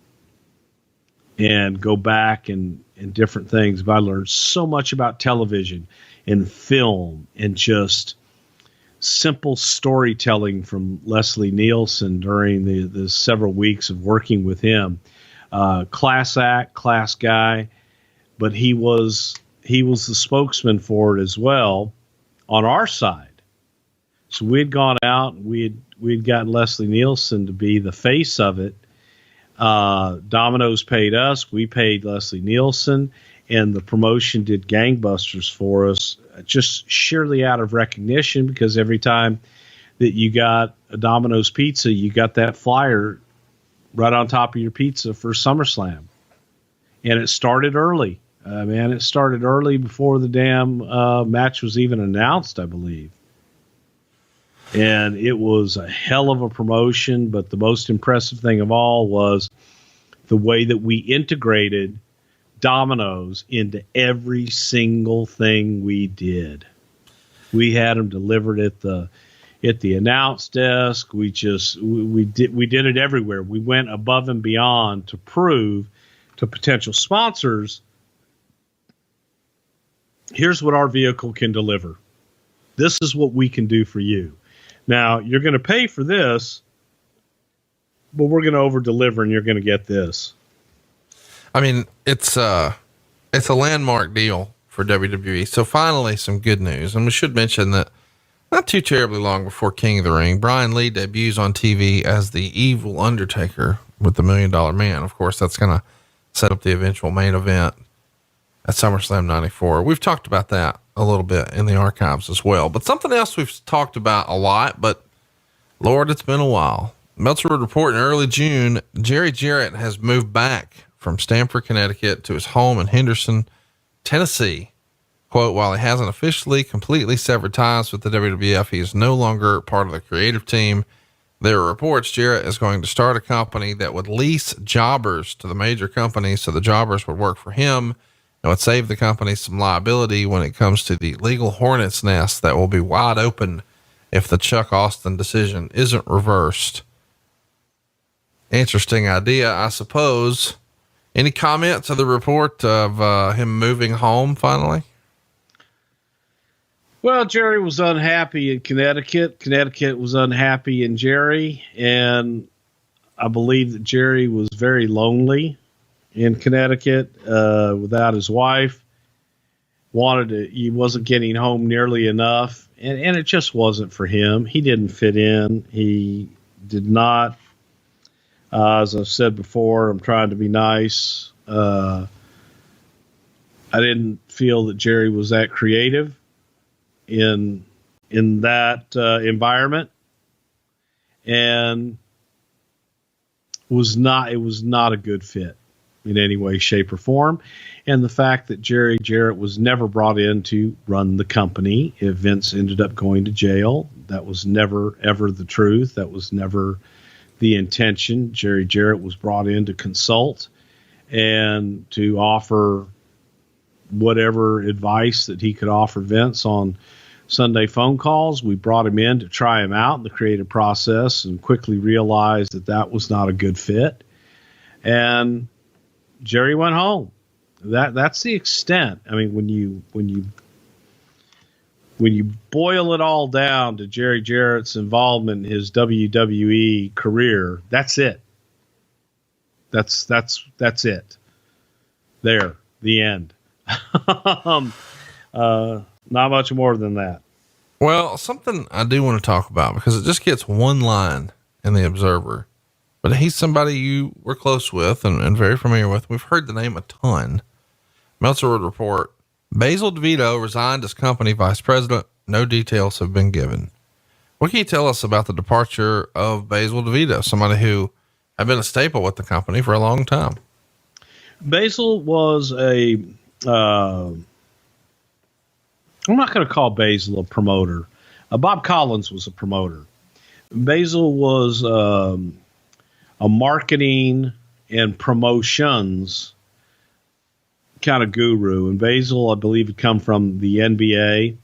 and go back and different things. But I learned so much about television and film and just simple storytelling from Leslie Nielsen during the several weeks of working with him. Class act, class guy. But he was the spokesman for it as well on our side. So we had gone out and we'd gotten Leslie Nielsen to be the face of it. Domino's paid us, we paid Leslie Nielsen, and the promotion did gangbusters for us, just sheerly out of recognition, because every time that you got a Domino's pizza, you got that flyer right on top of your pizza for SummerSlam. And it started early. It started early before the damn match was even announced, I believe. And it was a hell of a promotion, but the most impressive thing of all was the way that we integrated Domino's into every single thing we did. We had them delivered at the announce desk. We did it everywhere. We went above and beyond to prove to potential sponsors, here's what our vehicle can deliver. This is what we can do for you. Now, you're going to pay for this, but we're going to over deliver and you're going to get this. I mean, it's a landmark deal for WWE. So finally some good news. And we should mention that not too terribly long before King of the Ring, Bryan Lee debuts on TV as the evil Undertaker with the $1 Million Man. Of course, that's going to set up the eventual main event at SummerSlam 94. We've talked about that a little bit in the archives as well, but something else we've talked about a lot, but Lord, it's been a while. Meltzer would report in early June, Jerry Jarrett has moved back from Stamford, Connecticut to his home in Henderson, Tennessee. Quote, while he hasn't officially completely severed ties with the WWF, he is no longer part of the creative team. There are reports Jarrett is going to start a company that would lease jobbers to the major companies, so the jobbers would work for him and would save the company some liability when it comes to the legal hornet's nest that will be wide open if the Chuck Austin decision isn't reversed. Interesting idea, I suppose. Any comment to the report of him moving home finally? Well, Jerry was unhappy in Connecticut. Connecticut was unhappy in Jerry. And I believe that Jerry was very lonely in Connecticut without his wife. He wasn't getting home nearly enough. And it just wasn't for him. He didn't fit in. He did not. As I've said before, I'm trying to be nice. I didn't feel that Jerry was that creative in that environment, and it was not a good fit in any way, shape, or form. And the fact that Jerry Jarrett was never brought in to run the company, if Vince ended up going to jail, that was never ever the truth. That was never the intention. Jerry Jarrett was brought in to consult and to offer whatever advice that he could offer Vince on Sunday phone calls. We brought him in to try him out in the creative process and quickly realized that that was not a good fit. And Jerry went home. That's the extent. I mean, when you boil it all down to Jerry Jarrett's involvement in his WWE career, that's it. That's it. There, the end. Not much more than that. Well, something I do want to talk about, because it just gets one line in the Observer, but he's somebody you were close with and very familiar with. We've heard the name a ton. Meltzer would report, Basil DeVito resigned as company vice president. No details have been given. What can you tell us about the departure of Basil DeVito, somebody who had been a staple with the company for a long time? Basil was I'm not going to call Basil a promoter. Bob Collins was a promoter. Basil was a marketing and promotions kind of guru. And Basil, I believe, had come from the NBA.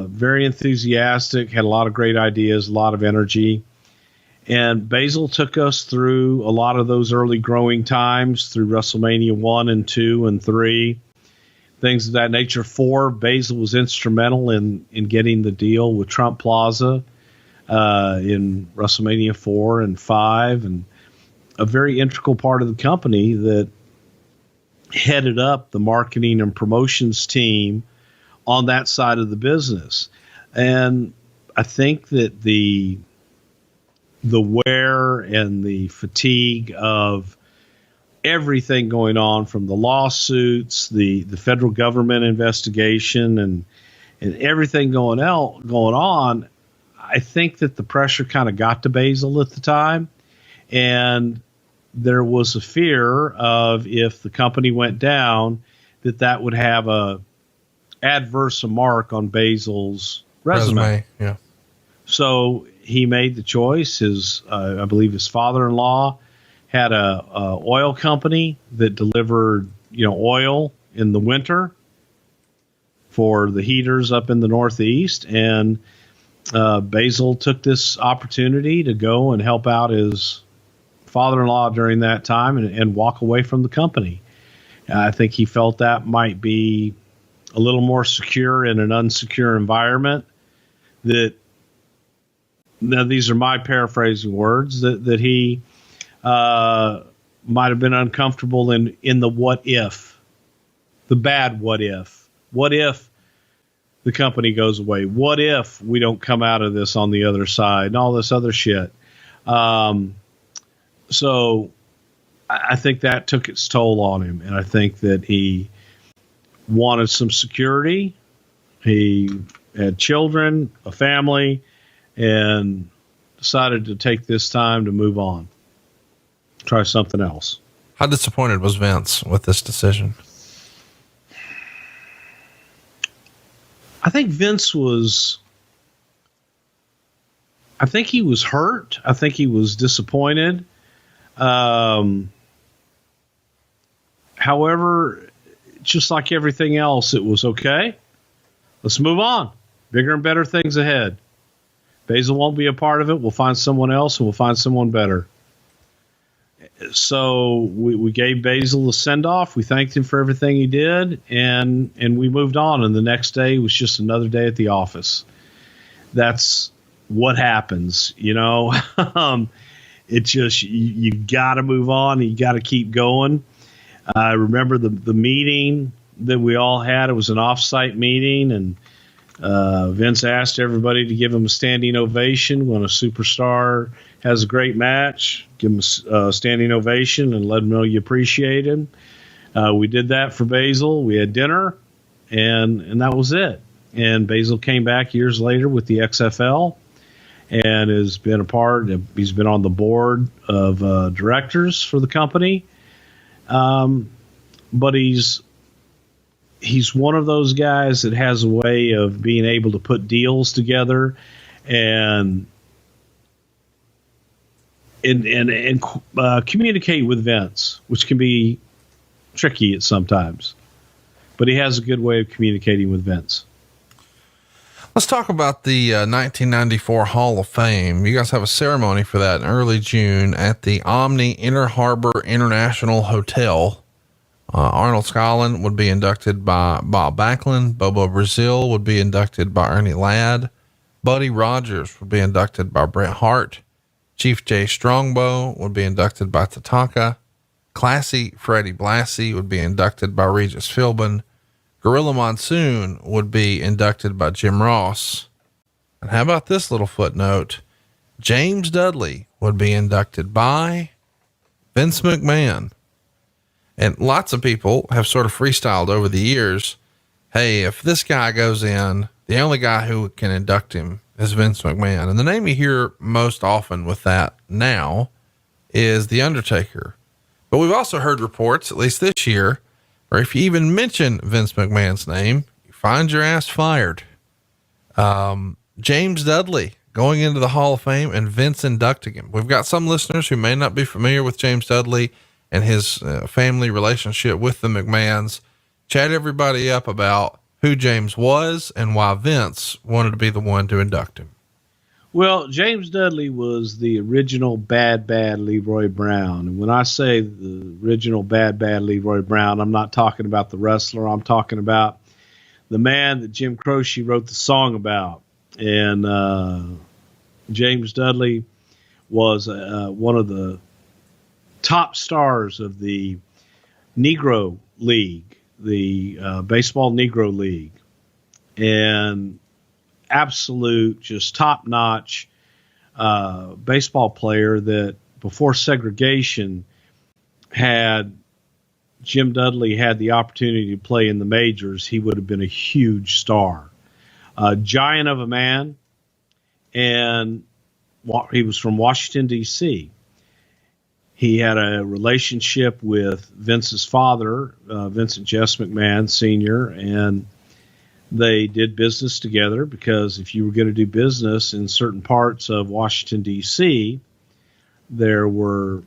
Very enthusiastic, had a lot of great ideas, a lot of energy. And Basil took us through a lot of those early growing times through WrestleMania 1 and 2 and 3, things of that nature. 4, Basil was instrumental in getting the deal with Trump Plaza in WrestleMania 4 and 5, and a very integral part of the company that headed up the marketing and promotions team on that side of the business. And I think that the wear and the fatigue of everything going on, from the lawsuits, the federal government investigation, and everything going on, I think that the pressure kind of got to Basil at the time, and there was a fear of, if the company went down, that would have a adverse mark on Basil's resume. Yeah. So he made the choice. I believe his father-in-law had a oil company that delivered, oil in the winter for the heaters up in the Northeast. And Basil took this opportunity to go and help out his father-in-law during that time and walk away from the company. I think he felt that might be a little more secure in an unsecure environment. Now, these are my paraphrasing words, that he might have been uncomfortable in the what if, the bad what if. What if the company goes away? What if we don't come out of this on the other side, and all this other shit? So I think that took its toll on him, and I think that he wanted some security. He had children, a family, and decided to take this time to move on, try something else. How disappointed was Vince with this decision? I think he was hurt. I think he was disappointed. However, just like everything else, it was okay. Let's move on. Bigger and better things ahead. Basil won't be a part of it. We'll find someone else, and we'll find someone better. So we gave Basil a send-off. We thanked him for everything he did, and we moved on. And the next day was just another day at the office. That's what happens, It just, you got to move on. You got to keep going. I remember the meeting that we all had. It was an off-site meeting, and Vince asked everybody to give him a standing ovation when a superstar has a great match. Give him a standing ovation and let him know you appreciate him. We did that for Basil. We had dinner, and that was it. And Basil came back years later with the XFL and has been he's been on the board of directors for the company. But he's one of those guys that has a way of being able to put deals together and communicate with Vince, which can be tricky at sometimes. But he has a good way of communicating with Vince. Let's talk about the 1994 Hall of Fame. You guys have a ceremony for that in early June at the Omni Inner Harbor International Hotel. Arnold Scotland would be inducted by Bob Backlund. Bobo Brazil would be inducted by Ernie Ladd. Buddy Rogers would be inducted by Bret Hart. Chief Jay Strongbow would be inducted by Tatanka. Classy Freddie Blassie would be inducted by Regis Philbin. Gorilla Monsoon would be inducted by Jim Ross. And how about this little footnote? James Dudley would be inducted by Vince McMahon. And lots of people have sort of freestyled over the years. Hey, if this guy goes in, the only guy who can induct him is Vince McMahon. And the name you hear most often with that now is The Undertaker. But we've also heard reports, at least this year, or if you even mention Vince McMahon's name, you find your ass fired. James Dudley going into the Hall of Fame and Vince inducting him. We've got some listeners who may not be familiar with James Dudley and his family relationship with the McMahons. Chat everybody up about who James was and why Vince wanted to be the one to induct him. Well, James Dudley was the original bad Leroy Brown. And when I say the original bad Leroy Brown, I'm not talking about the wrestler. I'm talking about the man that Jim Croce wrote the song about. And James Dudley was one of the top stars of the Negro League, the Baseball Negro League. And absolute, just top-notch baseball player that before segregation Jim Dudley had the opportunity to play in the majors, he would have been a huge star. A giant of a man, and he was from Washington, D.C. He had a relationship with Vince's father, Vincent Jess McMahon Sr., and they did business together because if you were going to do business in certain parts of Washington, D.C., there were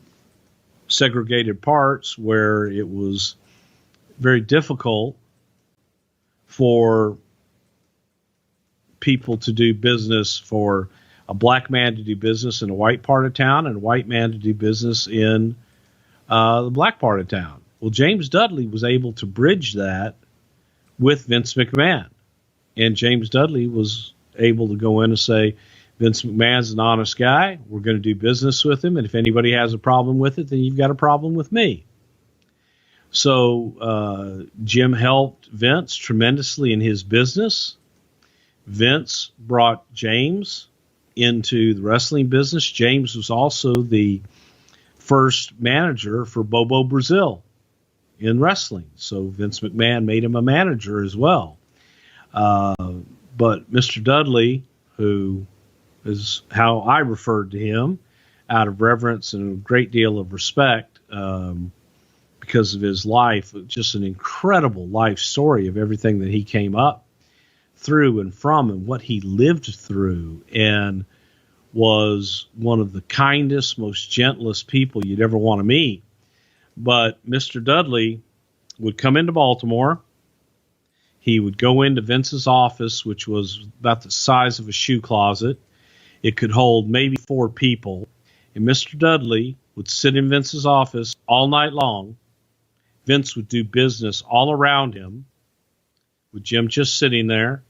segregated parts where it was very difficult for people to do business, for a black man to do business in a white part of town and a white man to do business in the black part of town. Well, James Dudley was able to bridge that with Vince McMahon. And James Dudley was able to go in and say, Vince McMahon's an honest guy. We're going to do business with him. And if anybody has a problem with it, then you've got a problem with me. So Jim helped Vince tremendously in his business. Vince brought James into the wrestling business. James was also the first manager for Bobo Brazil in wrestling. So Vince McMahon made him a manager as well. But Mr. Dudley, who is how I referred to him out of reverence and a great deal of respect, because of his life, just an incredible life story of everything that he came up through and from and what he lived through, and was one of the kindest, most gentlest people you'd ever want to meet. But Mr. Dudley would come into Baltimore. He would go into Vince's office, which was about the size of a shoe closet. It could hold maybe 4 people. And Mr. Dudley would sit in Vince's office all night long. Vince would do business all around him, with Jim just sitting there.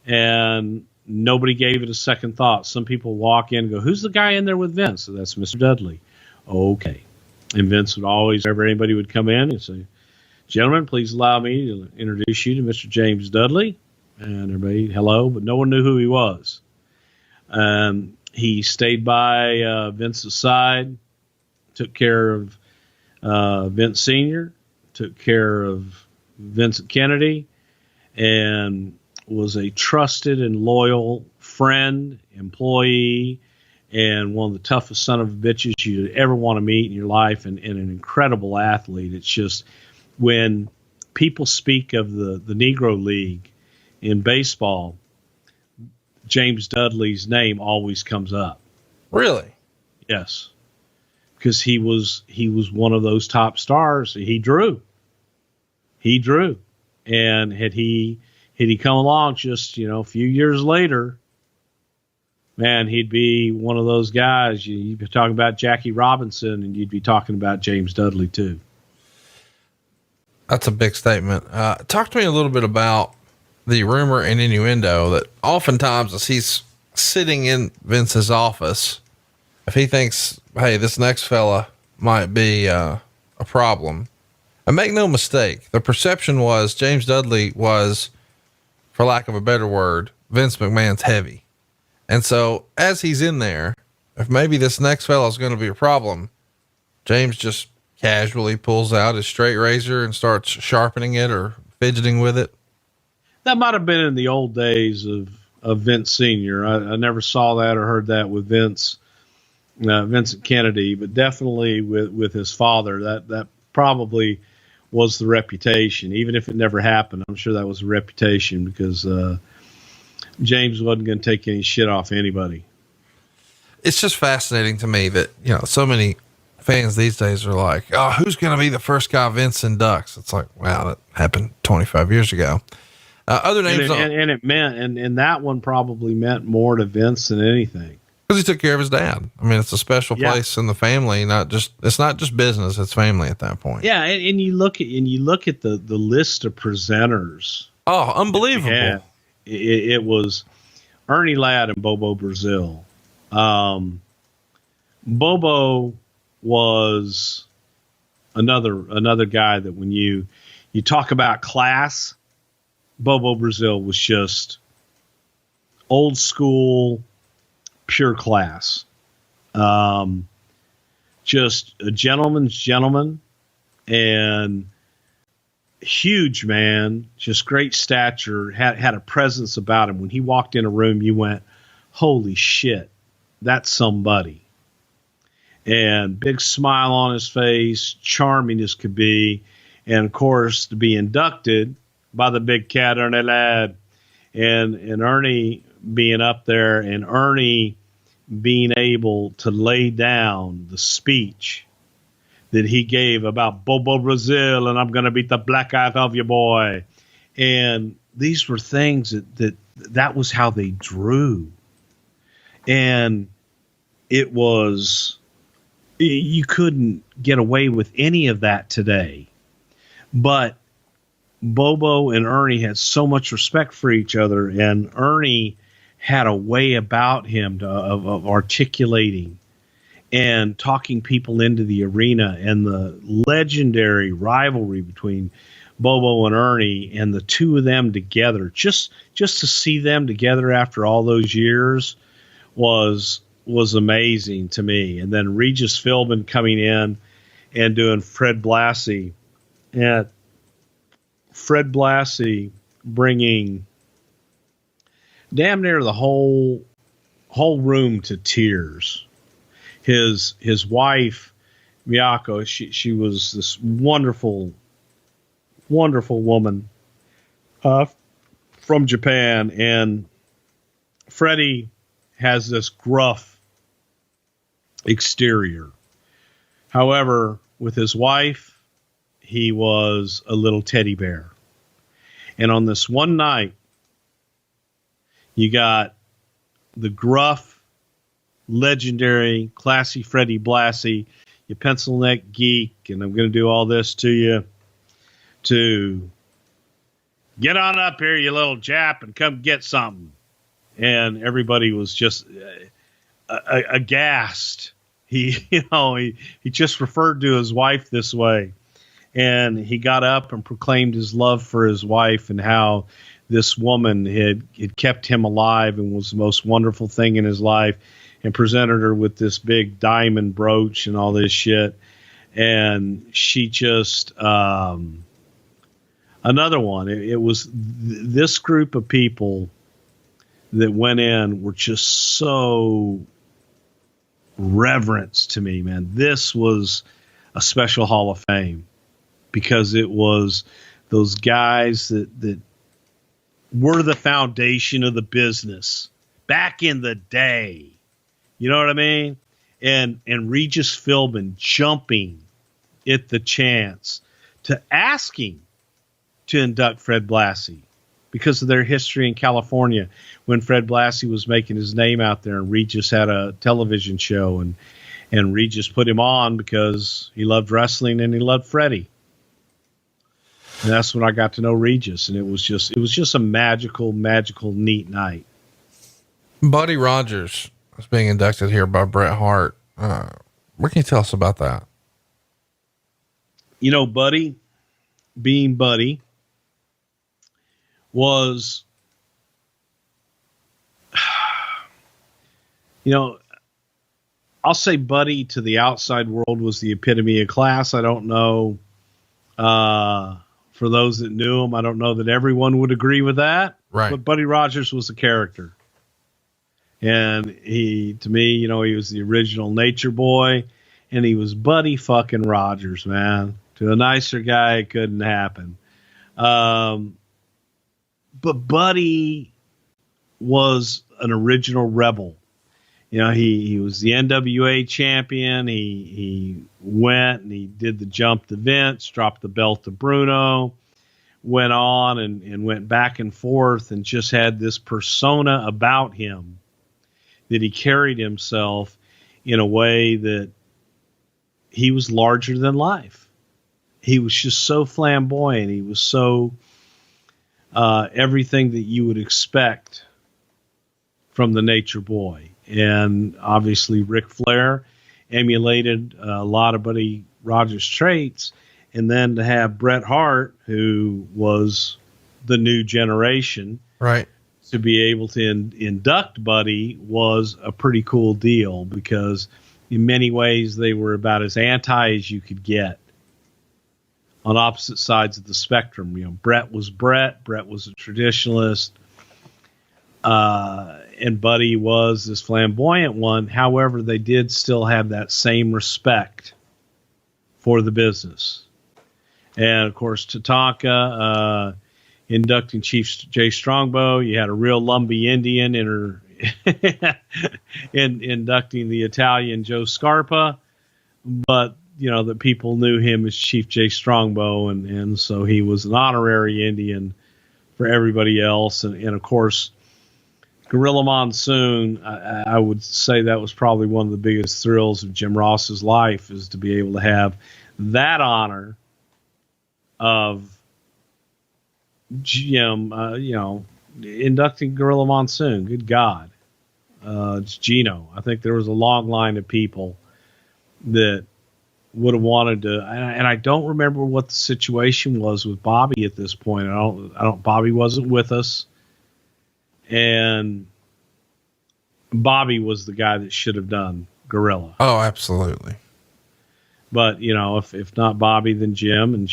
And nobody gave it a second thought. Some people walk in and go, who's the guy in there with Vince? So that's Mr. Dudley. Okay. And Vince would always, whenever anybody would come in and say, gentlemen, please allow me to introduce you to Mr. James Dudley. And everybody, hello, but no one knew who he was. He stayed by Vince's side, took care of Vince Sr., took care of Vincent Kennedy, and was a trusted and loyal friend, employee, and one of the toughest son of bitches you'd ever want to meet in your life, and an incredible athlete. It's just, when people speak of the Negro League in baseball, James Dudley's name always comes up. Really? Yes. Because he was one of those top stars. He drew. And had he come along just, a few years later, man, he'd be one of those guys. You'd be talking about Jackie Robinson, and you'd be talking about James Dudley too. That's a big statement. Talk to me a little bit about the rumor and innuendo that oftentimes as he's sitting in Vince's office, if he thinks, hey, this next fella might be a problem, and make no mistake, the perception was James Dudley was, for lack of a better word, Vince McMahon's heavy. And so as he's in there, if maybe this next fella is going to be a problem, James just casually pulls out his straight razor and starts sharpening it or fidgeting with it. That might have been in the old days of Vince Sr. I never saw that or heard that with Vincent Kennedy, but definitely with his father, that probably was the reputation. Even if it never happened, I'm sure that was a reputation, because James wasn't going to take any shit off anybody. It's just fascinating to me that, so many fans these days are like, oh, who's going to be the first guy Vince inducts? It's like, wow, that happened 25 years ago. Other names. And it meant, and that one probably meant more to Vince than anything. Because he took care of his dad. I mean, it's a special place in the family, it's not just business, it's family at that point. Yeah. And you look at the list of presenters. Oh, unbelievable. It was Ernie Ladd and Bobo Brazil. Bobo was another guy that when you talk about class, Bobo Brazil was just old school, pure class. Just a gentleman's gentleman and huge man, just great stature, had a presence about him. When he walked in a room, you went, holy shit, that's somebody. And big smile on his face, charming as could be. And of course, to be inducted by the big cat, Ernie Ladd, and Ernie being up there, and Ernie being able to lay down the speech that he gave about Bobo Brazil and I'm going to beat the black out of you, boy. And these were things that was how they drew. And it was, you couldn't get away with any of that today. But Bobo and Ernie had so much respect for each other, and Ernie had a way about him of articulating and talking people into the arena, and the legendary rivalry between Bobo and Ernie, and the two of them together, just to see them together after all those years was amazing to me. And then Regis Philbin coming in and doing Fred Blassie, and Fred Blassie bringing damn near the whole room to tears. His wife, Miyako, she was this wonderful, wonderful woman from Japan. And Freddie has this gruff exterior. However, with his wife, he was a little teddy bear. And on this one night, you got the gruff, legendary, classy Freddie Blassie, you pencil neck geek, and I'm going to do all this to you, to get on up here, you little Jap, and come get something. And everybody was just aghast. He just referred to his wife this way. And he got up and proclaimed his love for his wife and how this woman had kept him alive and was the most wonderful thing in his life, and presented her with this big diamond brooch and all this shit. And she just, another one. It was this group of people that went in were just so reverence to me, man. This was a special Hall of Fame, because it was those guys that were the foundation of the business back in the day. You know what I mean? And Regis Philbin jumping at the chance to asking to induct Fred Blassie because of their history in California when Fred Blassie was making his name out there, and Regis had a television show, and Regis put him on because he loved wrestling and he loved Freddie. And that's when I got to know Regis, and it was just a magical, neat night. Buddy Rogers is being inducted here by Bret Hart. What can you tell us about that? Buddy, being Buddy, was, I'll say Buddy to the outside world was the epitome of class. I don't know, for those that knew him, I don't know that everyone would agree with that. Right. But Buddy Rogers was a character. And to me, he was the original Nature Boy, and he was Buddy fucking Rogers, man. To a nicer guy, it couldn't happen. But Buddy was an original rebel. You know, he was the NWA champion. He went and he did the jump to Vince, dropped the belt to Bruno, went on and went back and forth and just had this persona about him that he carried himself in a way that he was larger than life. He was just so flamboyant. He was so everything that you would expect from the Nature Boy. And obviously Ric Flair emulated a lot of Buddy Rogers' traits. And then to have Bret Hart, who was the new generation, right, to be able to induct Buddy was a pretty cool deal, because in many ways they were about as anti as you could get on opposite sides of the spectrum. You know, Bret was Bret was a traditionalist, and Buddy was this flamboyant one. However, they did still have that same respect for the business. And of course, Tatanka, inducting Chief Jay Strongbow. You had a real Lumbee Indian inducting the Italian Joe Scarpa, but you know that people knew him as Chief Jay Strongbow, and so he was an honorary Indian for everybody else. And of course, Gorilla Monsoon, I would say that was probably one of the biggest thrills of Jim Ross's life, is to be able to have that honor of Jim, inducting Gorilla Monsoon. Good God. It's Gino. I think there was a long line of people that would have wanted to, and I don't remember what the situation was with Bobby at this point. Bobby wasn't with us, and Bobby was the guy that should have done Gorilla. Oh, absolutely. But, you know, if not Bobby, then Jim, and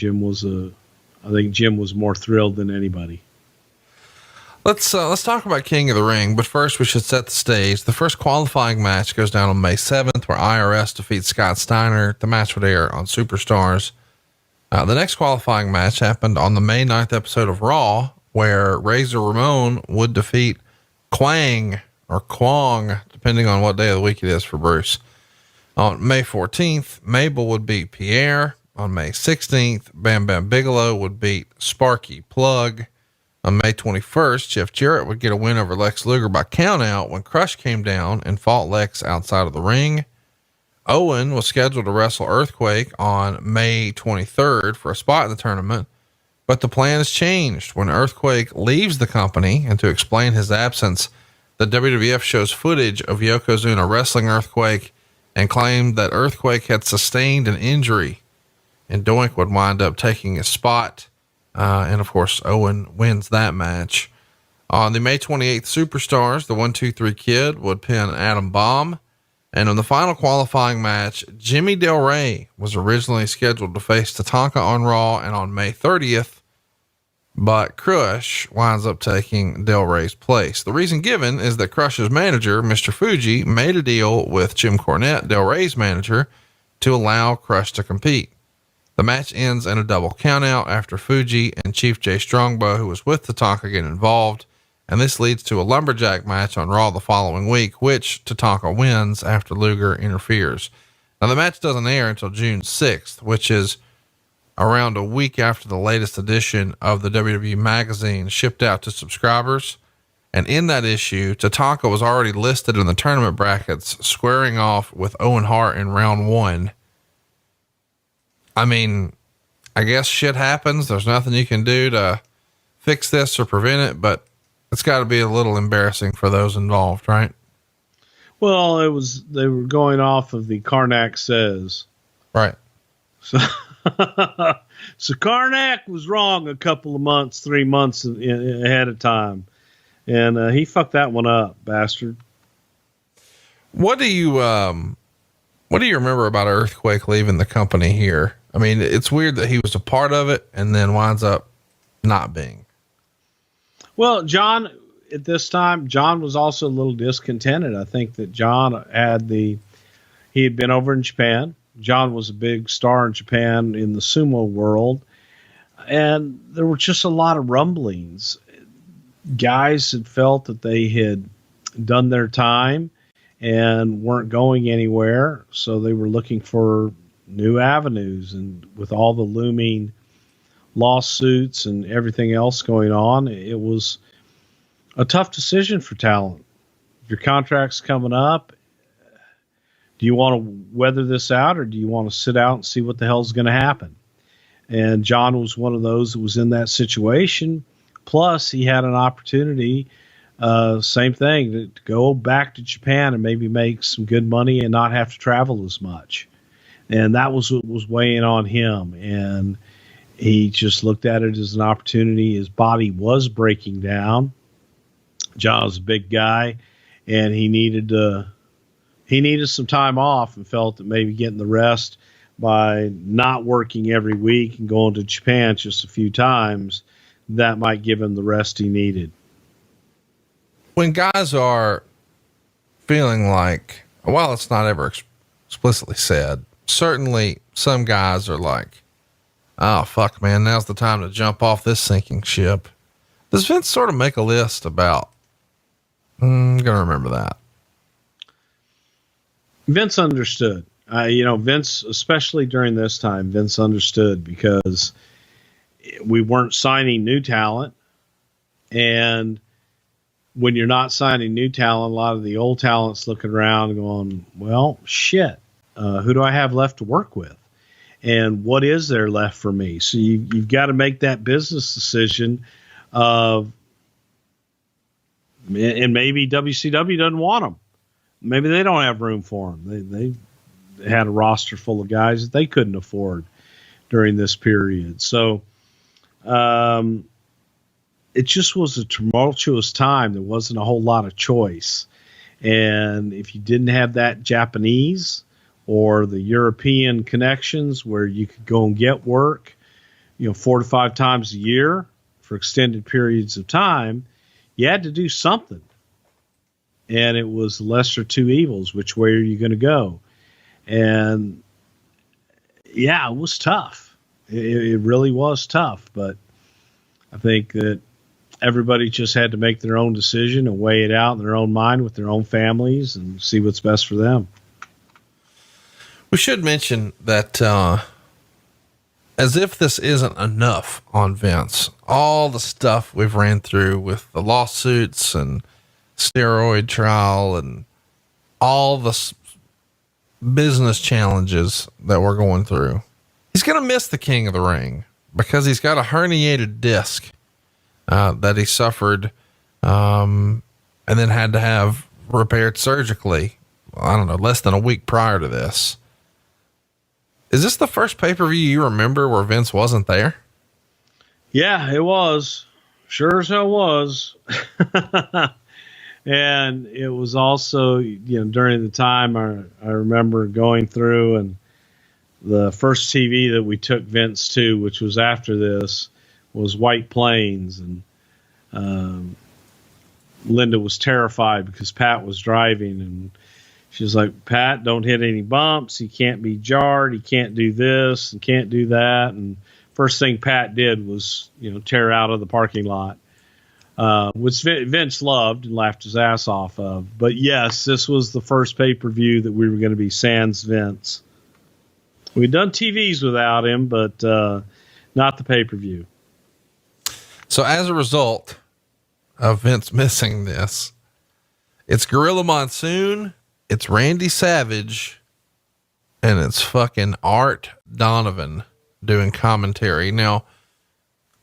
I think Jim was more thrilled than anybody. Let's talk about King of the Ring, but first we should set the stage. The first qualifying match goes down on May 7th, where IRS defeats Scott Steiner. The match would air on Superstars. The next qualifying match happened on the May 9th episode of Raw, where Razor Ramon would defeat Kwang or Kwong, depending on what day of the week it is for Bruce. On May 14th, Mabel would beat Pierre. On May 16th, Bam Bam Bigelow would beat Sparky Plug. On May 21st, Jeff Jarrett would get a win over Lex Luger by countout when Crush came down and fought Lex outside of the ring. Owen was scheduled to wrestle Earthquake on May 23rd for a spot in the tournament, but the plan has changed when Earthquake leaves the company, and to explain his absence, the WWF shows footage of Yokozuna wrestling Earthquake and claimed that Earthquake had sustained an injury, and Doink would wind up taking his spot. And of course, Owen wins that match. On the May 28th Superstars, the 1-2-3 Kid would pin Adam Bomb. And in the final qualifying match, Jimmy Del Rey was originally scheduled to face Tatanka on Raw and on May 30th, but Crush winds up taking Del Rey's place. The reason given is that Crush's manager, Mr. Fuji, made a deal with Jim Cornette, Del Rey's manager, to allow Crush to compete. The match ends in a double countout after Fuji and Chief Jay Strongbow, who was with Tatanka, get involved, and this leads to a lumberjack match on Raw the following week, which Tatanka wins after Luger interferes. Now, the match doesn't air until June 6th, which is around a week after the latest edition of the WWE magazine shipped out to subscribers. And in that issue, Tatanka was already listed in the tournament brackets, squaring off with Owen Hart in round 1. I mean, I guess shit happens. There's nothing you can do to fix this or prevent it, but it's got to be a little embarrassing for those involved, right? Well, they were going off of the Karnak says. Right. So, so Karnak was wrong a couple of months, 3 months ahead of time. And he fucked that one up, bastard. What do you remember about Earthquake leaving the company here? I mean, it's weird that he was a part of it and then winds up not being. Well, John, at this time, John was also a little discontented. I think that John he had been over in Japan. John was a big star in Japan in the sumo world. And there were just a lot of rumblings. guys had felt that they had done their time and weren't going anywhere, so they were looking for new avenues. And with all the looming lawsuits and everything else going on, it was a tough decision for talent. If your contract's coming up, do you want to weather this out, or do you want to sit out and see what the hell's going to happen? And John was one of those that was in that situation. Plus, he had an opportunity, same thing, to go back to Japan and maybe make some good money and not have to travel as much. And that was what was weighing on him. And he just looked at it as an opportunity. His body was breaking down. John was a big guy, and he needed some time off, and felt that maybe getting the rest by not working every week and going to Japan just a few times, that might give him the rest he needed. When guys are feeling like, while it's not ever explicitly said, certainly some guys are like, oh, fuck, man, now's the time to jump off this sinking ship. Does Vince sort of make a list about, I'm going to remember that? Vince understood. Vince, especially during this time, Vince understood, because we weren't signing new talent. And when you're not signing new talent, a lot of the old talent's looking around going, well, shit, who do I have left to work with? And what is there left for me? So you've got to make that business decision of, and maybe WCW doesn't want them. Maybe they don't have room for them. They had a roster full of guys that they couldn't afford during this period. So it just was a tumultuous time. There wasn't a whole lot of choice. And if you didn't have that Japanese or the European connections where you could go and get work, 4 to 5 times a year for extended periods of time, you had to do something. And it was lesser two evils. Which way are you going to go? And yeah, it was tough. It really was tough. But I think that everybody just had to make their own decision and weigh it out in their own mind with their own families and see what's best for them. We should mention that, as if this isn't enough on Vince, all the stuff we've ran through with the lawsuits and steroid trial and all the business challenges that we're going through, he's going to miss the King of the Ring, because he's got a herniated disc that he suffered, and then had to have repaired surgically. I don't know, less than a week prior to this. Is this the first pay-per-view you remember where Vince wasn't there? Yeah, it was. Sure as hell was. And it was also, during the time I remember going through, and the first TV that we took Vince to, which was after this, was White Plains. And Linda was terrified because Pat was driving, and she was like, Pat, don't hit any bumps. He can't be jarred. He can't do this and can't do that. And first thing Pat did was, tear out of the parking lot. Which Vince loved and laughed his ass off of. But yes, this was the first pay-per-view that we were going to be sans Vince. We'd done TVs without him, but not the pay-per-view. So as a result of Vince missing this, it's Gorilla Monsoon, it's Randy Savage, and it's fucking Art Donovan doing commentary. Now,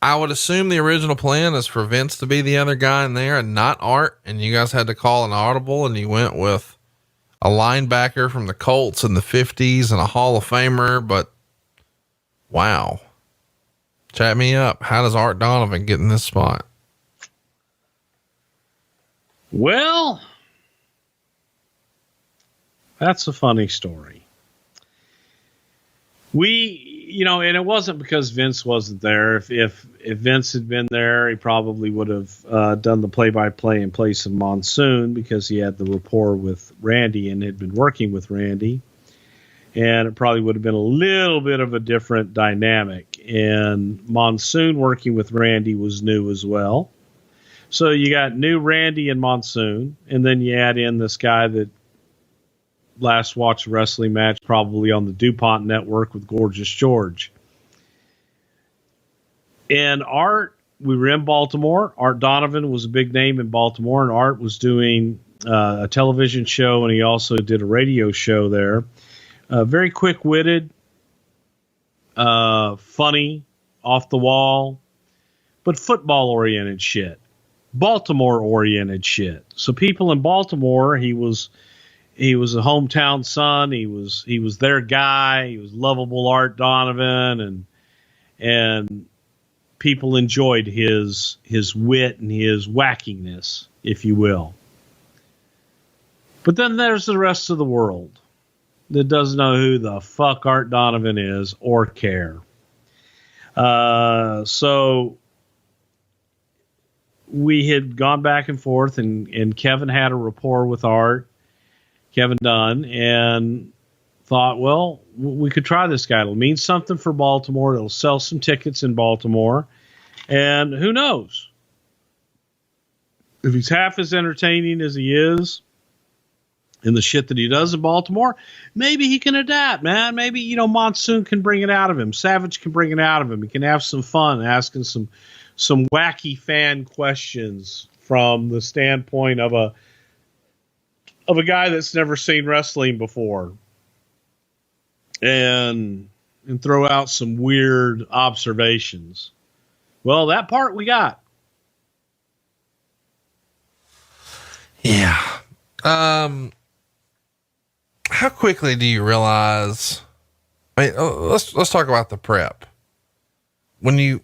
I would assume the original plan is for Vince to be the other guy in there and not Art, and you guys had to call an audible, and you went with a linebacker from the Colts in the 50s and a Hall of Famer. But wow, chat me up. How does Art Donovan get in this spot? Well, that's a funny story. And it wasn't because Vince wasn't there. If Vince had been there, he probably would have done the play-by-play in place of Monsoon, because he had the rapport with Randy and had been working with Randy. And it probably would have been a little bit of a different dynamic. And Monsoon working with Randy was new as well. So you got new Randy and Monsoon, and then you add in this guy that last watched a wrestling match probably on the DuPont network with Gorgeous George. And Art, we were in Baltimore. Art Donovan was a big name in Baltimore, and Art was doing a television show, and he also did a radio show there. Very quick-witted, funny, off the wall, but football-oriented shit. Baltimore-oriented shit. So people in Baltimore, he was a hometown son. He was their guy. He was lovable Art Donovan, and people enjoyed his wit and his wackiness, if you will. But then there's the rest of the world that doesn't know who the fuck Art Donovan is or care. So we had gone back and forth, and Kevin had a rapport with Art, Kevin Dunn, and thought, well, we could try this guy. It'll mean something for Baltimore. It'll sell some tickets in Baltimore. And who knows? If he's half as entertaining as he is in the shit that he does in Baltimore, maybe he can adapt, man. Maybe, Monsoon can bring it out of him. Savage can bring it out of him. He can have some fun asking some wacky fan questions from the standpoint of a guy that's never seen wrestling before, and throw out some weird observations. Well, that part we got. Yeah. How quickly do you realize, let's talk about the prep. When you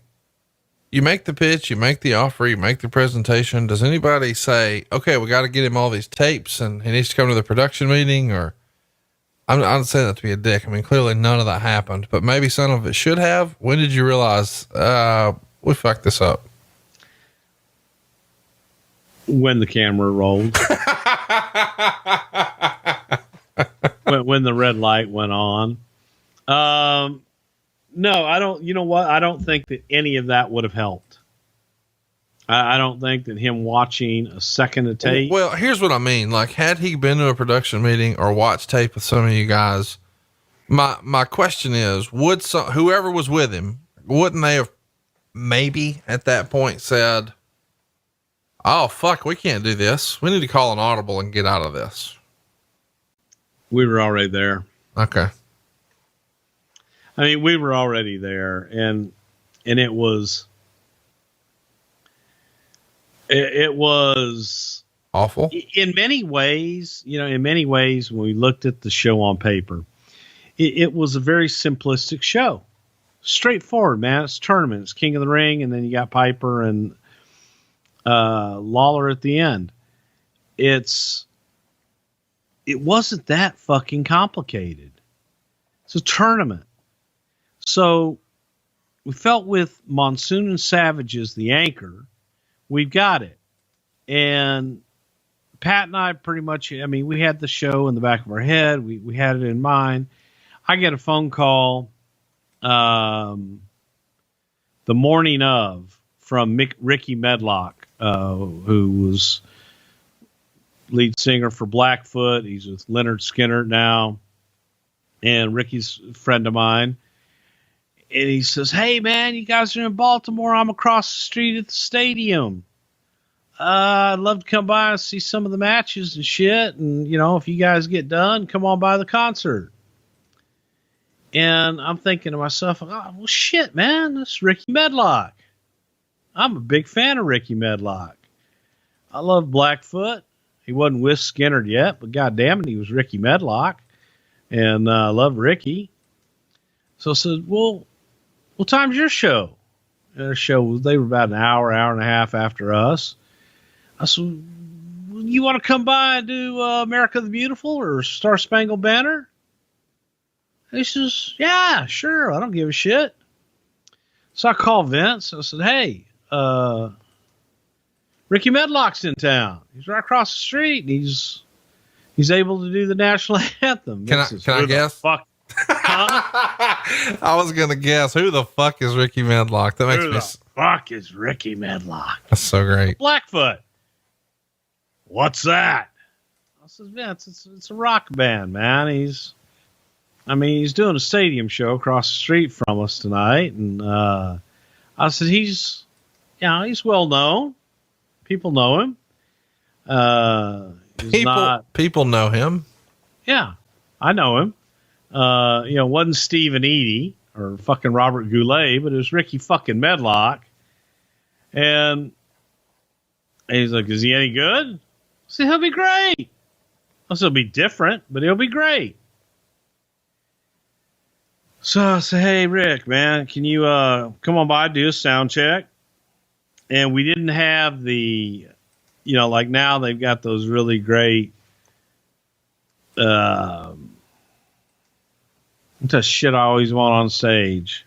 make the pitch, you make the offer, you make the presentation, does anybody say, okay, we got to get him all these tapes and he needs to come to the production meeting? Or I'm not saying that to be a dick. I mean, clearly none of that happened, but maybe some of it should have. When did you realize, we fucked this up? When the camera rolled. when the red light went on. No, I don't. You know what? I don't think that any of that would have helped. I don't think that him watching a second of tape. Well, here's what I mean. Like, had he been to a production meeting or watched tape with some of you guys, my question is, would whoever was with him, wouldn't they have maybe at that point said, oh, fuck, we can't do this. We need to call an audible and get out of this. We were already there. Okay. I mean, we were already there, and it was awful in many ways. When we looked at the show on paper, it was a very simplistic show, straightforward, man. It's a tournament. It's King of the Ring, and then you got Piper and Lawler at the end. It wasn't that fucking complicated. It's a tournament. So we felt with Monsoon and Savage as the anchor, we've got it. And Pat and I pretty much, we had the show in the back of our head. We had it in mind. I get a phone call the morning of from Ricky Medlock, who was lead singer for Blackfoot. He's with Leonard Skinner now. And Ricky's a friend of mine. And he says, hey, man, you guys are in Baltimore. I'm across the street at the stadium. I'd love to come by and see some of the matches and shit. And, if you guys get done, come on by the concert. And I'm thinking to myself, oh, well, shit, man, that's Ricky Medlock. I'm a big fan of Ricky Medlock. I love Blackfoot. He wasn't with Skinner yet, but goddamn it, he was Ricky Medlock. And I love Ricky. So I said, well, what time's your show? And their show, they were about an hour and a half after us. I said, well, you want to come by and do America the Beautiful or Star Spangled Banner? And he says, yeah, sure. I don't give a shit. So I called Vince. I said, hey, Ricky Medlock's in town. He's right across the street. And he's able to do the national anthem. Can I guess? Fuck. I was going to guess who the fuck is Ricky Medlock. That makes Who me. the fuck is Ricky Medlock? That's so great. Blackfoot. What's that? I said, Vince, it's a rock band, man. He's doing a stadium show across the street from us tonight. And I said, he's well known. People know him. People know him. Yeah, I know him. It wasn't Steve and Edie or fucking Robert Goulet, but it was Ricky fucking Medlock. And he's like, is he any good? I said, he'll be great. I said, he'll be different, but he'll be great. So I said, hey, Rick, man, can you come on by, do a sound check? And we didn't have the, like now they've got those really great, what's that shit I always want on stage?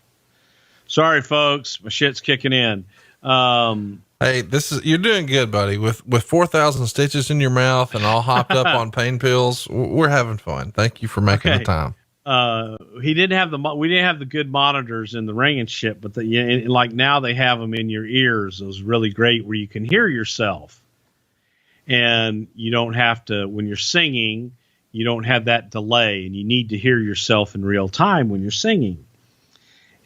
Sorry, folks, my shit's kicking in. Hey, you're doing good, buddy. With 4,000 stitches in your mouth and all hopped up on pain pills, we're having fun. Thank you for making the time. We didn't have the good monitors in the ring and shit, but like now they have them in your ears. Those really great where you can hear yourself, and you don't have to when you're singing. You don't have that delay, and you need to hear yourself in real time when you're singing.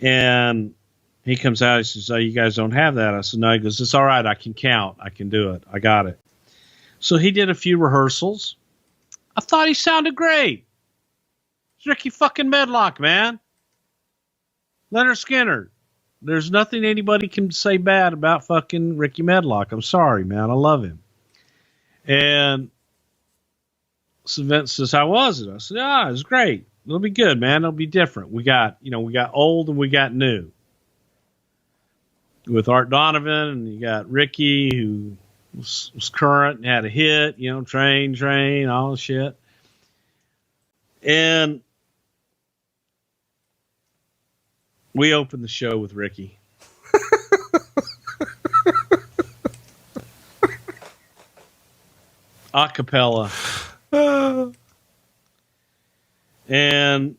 And he comes out, he says, oh, you guys don't have that. I said, no. He goes, it's all right. I can count. I can do it. I got it. So he did a few rehearsals. I thought he sounded great. It's Ricky fucking Medlock, man. Leonard Skinner. There's nothing anybody can say bad about fucking Ricky Medlock. I'm sorry, man. I love him. And so Vince says, how was it? I said, it was great. It'll be good, man. It'll be different. We got old and we got new. With Art Donovan, and you got Ricky, who was current and had a hit, train, all the shit. And we opened the show with Ricky. A cappella. And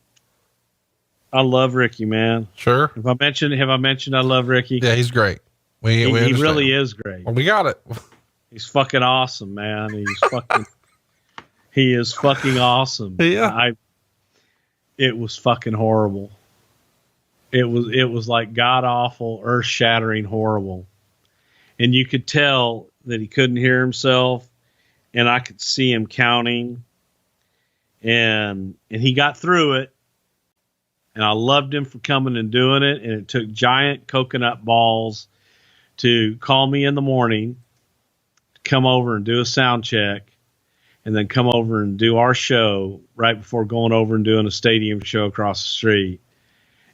I love Ricky, man. Sure. Have I mentioned I love Ricky? Yeah, he's great. He really is great. Well, we got it. He's fucking awesome, man. He is fucking awesome. Yeah. It was fucking horrible. It was like god awful, earth shattering horrible. And you could tell that he couldn't hear himself, and I could see him counting, and he got through it. And I loved him for coming and doing it. And it took giant coconut balls to call me in the morning, to come over and do a sound check, and then come over and do our show right before going over and doing a stadium show across the street.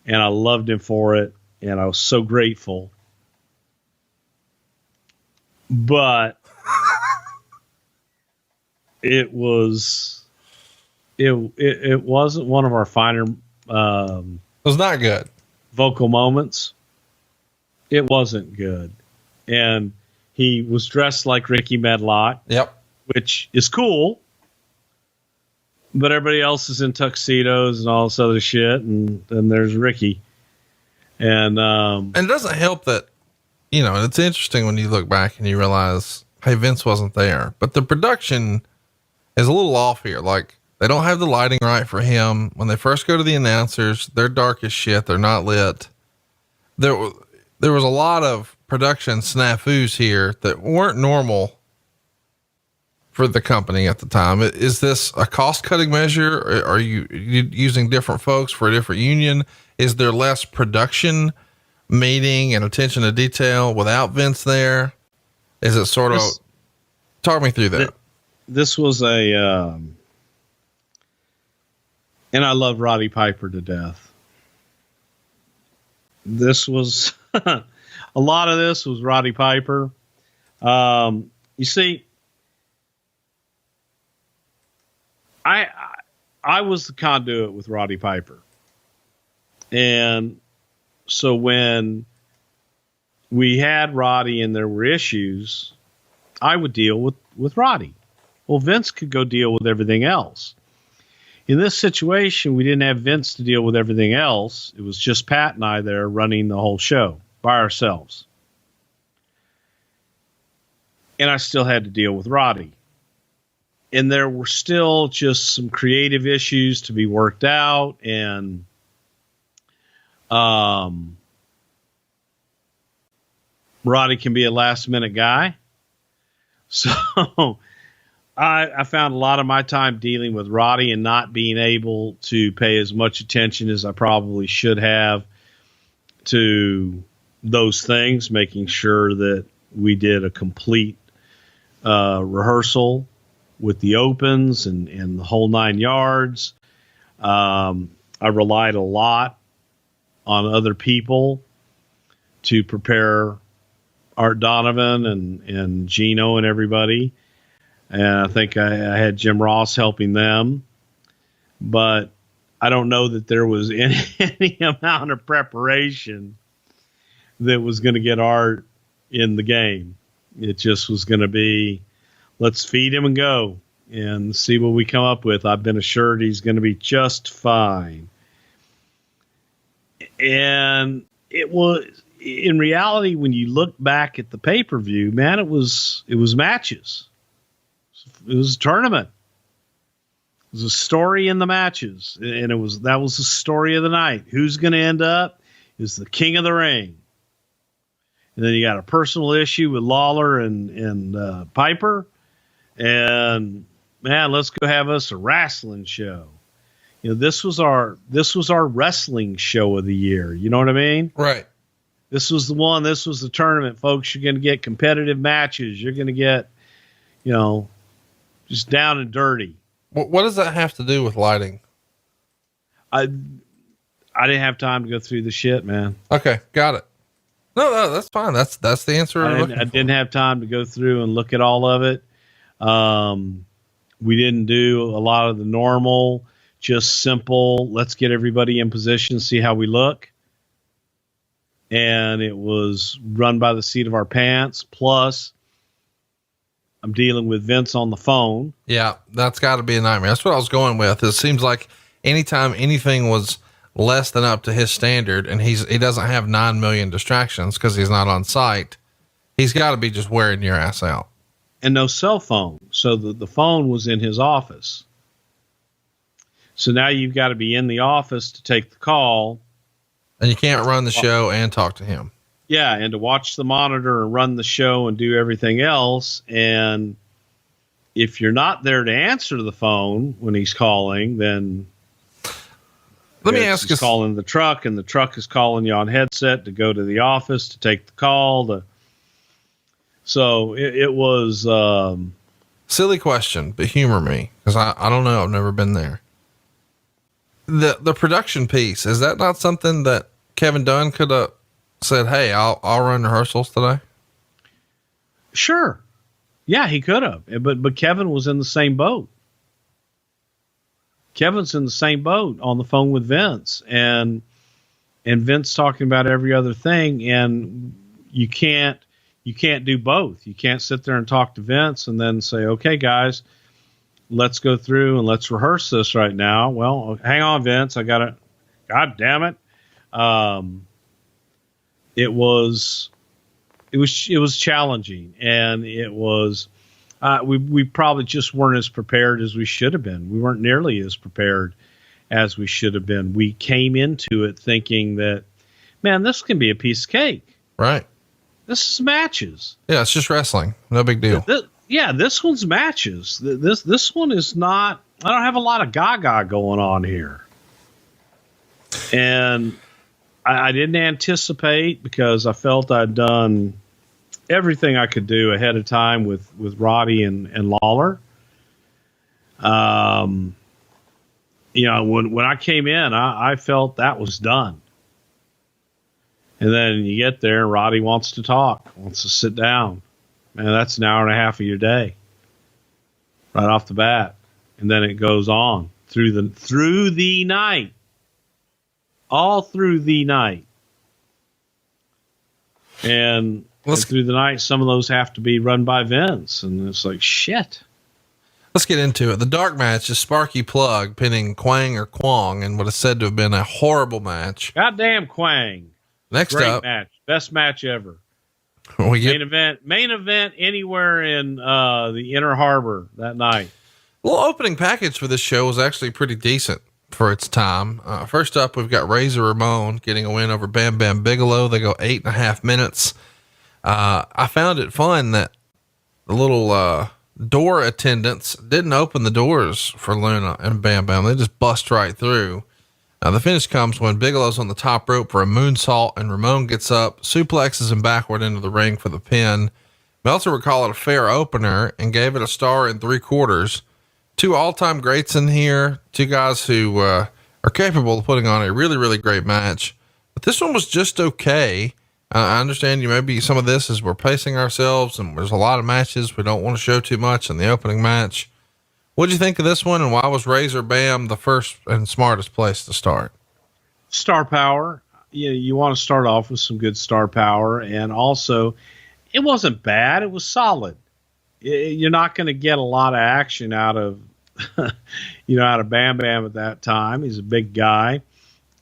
And I loved him for it. And I was so grateful. But it wasn't one of our finer, it was not good. Vocal moments. It wasn't good. And he was dressed like Ricky Medlock. Yep. Which is cool. But everybody else is in tuxedos and all this other shit. And then there's Ricky. And it doesn't help that, it's interesting when you look back and you realize, hey, Vince wasn't there. But the production is a little off here. Like, they don't have the lighting right for him. When they first go to the announcers, they're dark as shit. They're not lit. There was a lot of production snafus here that weren't normal for the company at the time. Is this a cost cutting measure? Are you using different folks for a different union? Is there less production meeting and attention to detail without Vince there? Is it sort of, talk me through that. This was and I love Roddy Piper to death. This was, a lot of this was Roddy Piper. You see, I was the conduit with Roddy Piper. And so when we had Roddy and there were issues, I would deal with Roddy. Well, Vince could go deal with everything else. In this situation, we didn't have Vince to deal with everything else. It was just Pat and I there running the whole show by ourselves. And I still had to deal with Roddy. And there were still just some creative issues to be worked out. And Roddy can be a last-minute guy. So I found a lot of my time dealing with Roddy and not being able to pay as much attention as I probably should have to those things, making sure that we did a complete rehearsal with the opens and the whole 9 yards. I relied a lot on other people to prepare Art Donovan and Gino and everybody. And I think I had Jim Ross helping them. But I don't know that there was any amount of preparation that was going to get Art in the game. It just was going to be, let's feed him and go and see what we come up with. I've been assured he's going to be just fine. And it was, in reality, when you look back at the pay-per-view, man, it was matches. It was a tournament. It was a story in the matches. And that was the story of the night. Who's going to end up is the king of the ring. And then you got a personal issue with Lawler and Piper. And man, let's go have us a wrestling show. You know, this was our wrestling show of the year. You know what I mean? Right. This was the one. This was the tournament, folks. You're going to get competitive matches. You're going to get, you know, just down and dirty. What does that have to do with lighting? I didn't have time to go through the shit, man. Okay, got it. No, that's fine. That's the answer. I didn't have time to go through and look at all of it. We didn't do a lot of the normal, just simple, let's get everybody in position, see how we look. And it was run by the seat of our pants. Plus, I'm dealing with Vince on the phone. Yeah, that's got to be a nightmare. That's what I was going with. It seems like anytime anything was less than up to his standard and he doesn't have 9 million distractions because he's not on site, he's got to be just wearing your ass out. And no cell phone. So the phone was in his office. So now you've got to be in the office to take the call. And you can't run the show and talk to him. Yeah, and to watch the monitor and run the show and do everything else. And if you're not there to answer the phone when he's calling, then let me ask you, he's calling the truck, and the truck is calling you on headset to go to the office to take the call. So it was silly question, but humor me because I don't know. I've never been there. The production piece, is that not something that Kevin Dunn could have said, hey, I'll run rehearsals today? Sure. Yeah, he could have, but Kevin was in the same boat. Kevin's in the same boat on the phone with Vince and Vince talking about every other thing. And you can't do both. You can't sit there and talk to Vince and then say, okay, guys, let's go through and let's rehearse this right now. Well, hang on, Vince. God damn it. It was challenging, and it was, we probably just weren't as prepared as we should have been. We weren't nearly as prepared as we should have been. We came into it thinking that, man, this can be a piece of cake. Right. This is matches. Yeah. It's just wrestling. No big deal. This one's matches. This one is not, I don't have a lot of gaga going on here. And I didn't anticipate, because I felt I'd done everything I could do ahead of time with Roddy and Lawler. You know, when I came in, I felt that was done. And then you get there and Roddy wants to talk, wants to sit down. Man, that's an hour and a half of your day right off the bat. And then it goes on through the night, all through the night. And through the night, some of those have to be run by Vince. And it's like, shit. Let's get into it. The dark match is Sparky Plug pinning Quang or Kwong in what is said to have been a horrible match. Goddamn Quang. Next Great up, match. Best match ever. we get Main event anywhere in the Inner Harbor that night. a little opening package for this show was actually pretty decent for its time. First up, we've got Razor Ramon getting a win over Bam Bam Bigelow. They go 8.5 minutes. I found it fun that the little door attendants didn't open the doors for Luna and Bam Bam. They just bust right through. The finish comes when Bigelow's on the top rope for a moonsault and Ramon gets up, suplexes him backward into the ring for the pin. Meltzer would call it a fair opener and gave it a star and 3/4. Two all-time greats in here, two guys who are capable of putting on a really, really great match. But this one was just okay. I understand maybe some of this is we're pacing ourselves and there's a lot of matches. We don't want to show too much in the opening match. What'd you think of this one? And why was Razor Bam the first and smartest place to start? Star power. You want to start off with some good star power. And also it wasn't bad. It was solid. You're not going to get a lot of action out of, out of Bam Bam at that time. He's a big guy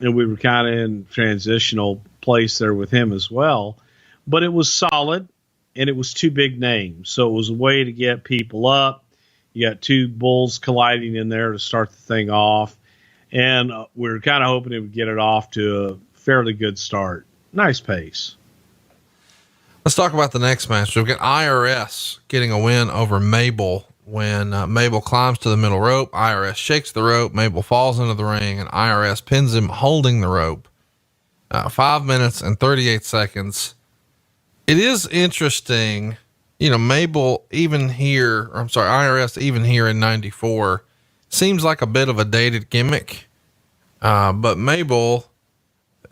and we were kind of in transitional place there with him as well, but it was solid and it was two big names. So it was a way to get people up. You got two bulls colliding in there to start the thing off. And we were kind of hoping it would get it off to a fairly good start. Nice pace. Let's talk about the next match. We've got IRS getting a win over Mabel when Mabel climbs to the middle rope. IRS shakes the rope. Mabel falls into the ring and IRS pins him holding the rope. 5 minutes and 38 seconds. It is interesting, Mabel IRS even here in 94 seems like a bit of a dated gimmick. But Mabel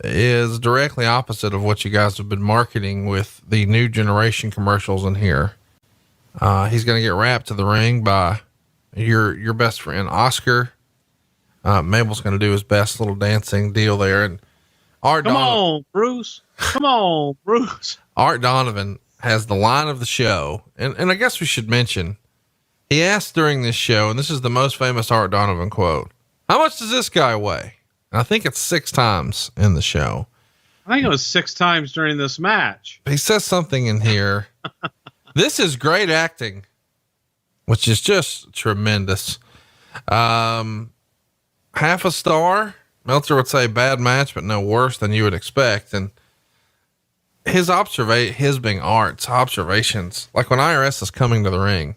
is directly opposite of what you guys have been marketing with the new generation commercials in here. He's going to get wrapped to the ring by your best friend, Oscar. Mabel's going to do his best little dancing deal there. And Come on, Bruce. Art Donovan has the line of the show. And I guess we should mention, he asked during this show, and this is the most famous Art Donovan quote, how much does this guy weigh? And I think it's 6 times in the show. I think it was 6 times during this match. He says something in here. This is great acting, which is just tremendous. Half a star. Meltzer would say bad match, but no worse than you would expect. And his being Art's observations, like when IRS is coming to the ring,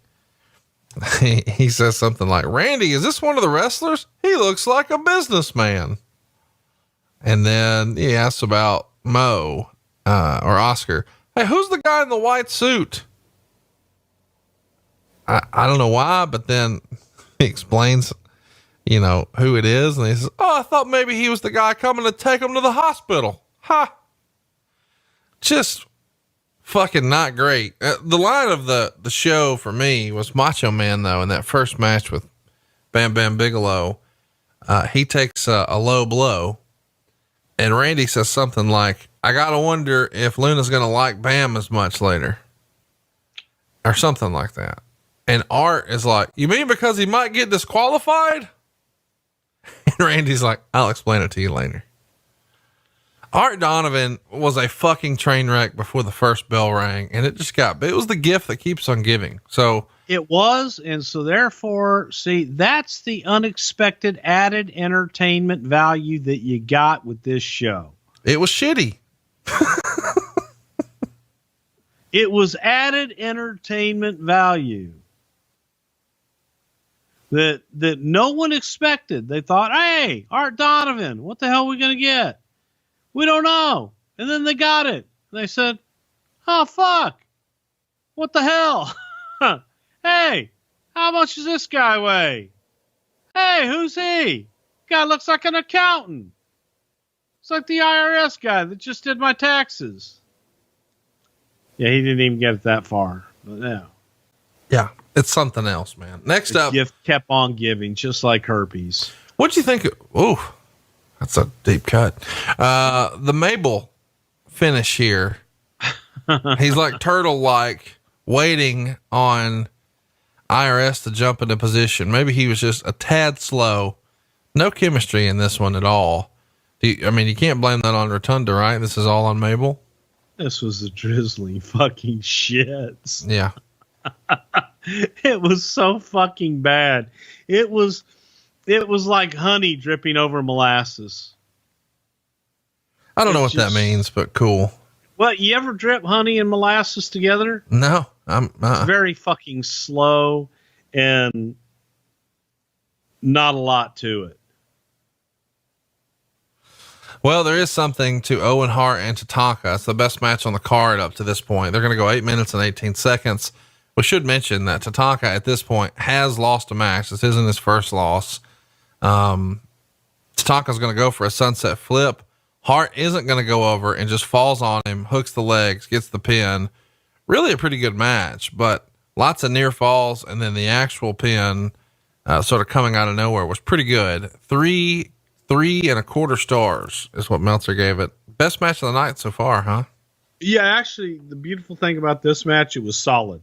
he says something like, Randy, is this one of the wrestlers? He looks like a businessman. And then he asks about Mo, or Oscar. Hey, who's the guy in the white suit? I don't know why, but then he explains, who it is. And he says, oh, I thought maybe he was the guy coming to take him to the hospital. Ha! Just fucking not great. The line of the show for me was Macho Man, though, in that first match with Bam Bam Bigelow. He takes a low blow and Randy says something like, I got to wonder if Luna's going to like Bam as much later or something like that. And Art is like, you mean because he might get disqualified? And Randy's like, I'll explain it to you later. Art Donovan was a fucking train wreck before the first bell rang, and it was the gift that keeps on giving. So it was. And so therefore, see, that's the unexpected added entertainment value that you got with this show. It was shitty. It was added entertainment value that no one expected. They thought, hey, Art Donovan, what the hell are we going to get? We don't know. And then they got it. They said, oh, fuck. What the hell? Hey, how much does this guy weigh? Hey, who's he? Guy looks like an accountant. It's like the IRS guy that just did my taxes. Yeah, he didn't even get it that far. But yeah. Yeah, it's something else, man. Next up. Gift kept on giving, just like herpes. What'd you think? Oh, that's a deep cut. The Mabel finish here. He's like turtle-like waiting on IRS to jump into position. Maybe he was just a tad slow. No chemistry in this one at all. You can't blame that on Rotunda, right? This is all on Mabel. This was a drizzling fucking shits. Yeah. It was so fucking bad. It was like honey dripping over molasses. I don't know what that means, but cool. Well, you ever drip honey and molasses together? No, Very fucking slow and not a lot to it. Well, there is something to Owen Hart and Tatanka. It's the best match on the card up to this point. They're going to go 8 minutes and 18 seconds. We should mention that Tatanka at this point has lost a match. This isn't his first loss. Tatanka's going to go for a sunset flip. Hart isn't going to go over and just falls on him, hooks the legs, gets the pin. Really a pretty good match, but lots of near falls. And then the actual pin, sort of coming out of nowhere was pretty good. 3.25 stars is what Meltzer gave it. Best match of the night so far, huh? Yeah, actually, the beautiful thing about this match, it was solid.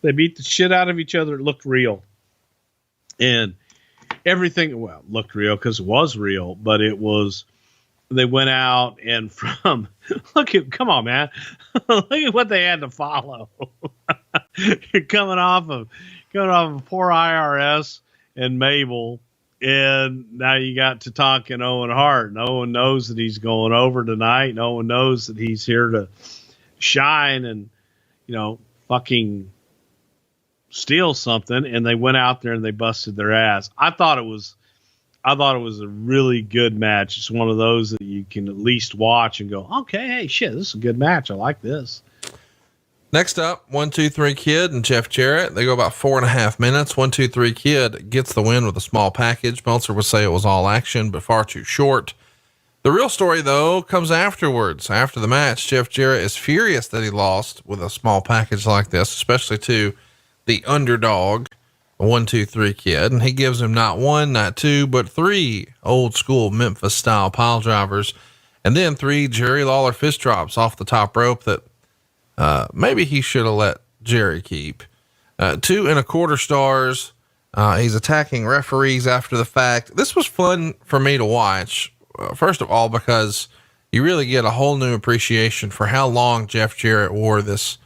They beat the shit out of each other. It looked real. And everything, well, looked real because it was real, but it was, they went out and come on, man. Look at what they had to follow. You're coming off of poor IRS and Mabel. And now you got Tatanka and Owen Hart. No one knows that he's going over tonight. No one knows that he's here to shine and, fucking steal something. And they went out there and they busted their ass. I thought it was a really good match. It's one of those that you can at least watch and go, okay, hey, shit, this is a good match. I like this. Next up, 1, 2, 3 Kid and Jeff Jarrett. They go about 4.5 minutes. 1, 2, 3 Kid gets the win with a small package. Meltzer would say it was all action, but far too short. The real story, though, comes afterwards. After the match, Jeff Jarrett is furious that he lost with a small package like this, especially to the underdog, 1, 2, 3 Kid. And he gives him not 1, not 2, but 3 old school Memphis style pile drivers. And then 3 Jerry Lawler fist drops off the top rope that, maybe he should have let Jerry keep. 2.25 stars. He's attacking referees after the fact. This was fun for me to watch. First of all, because you really get a whole new appreciation for how long Jeff Jarrett wore this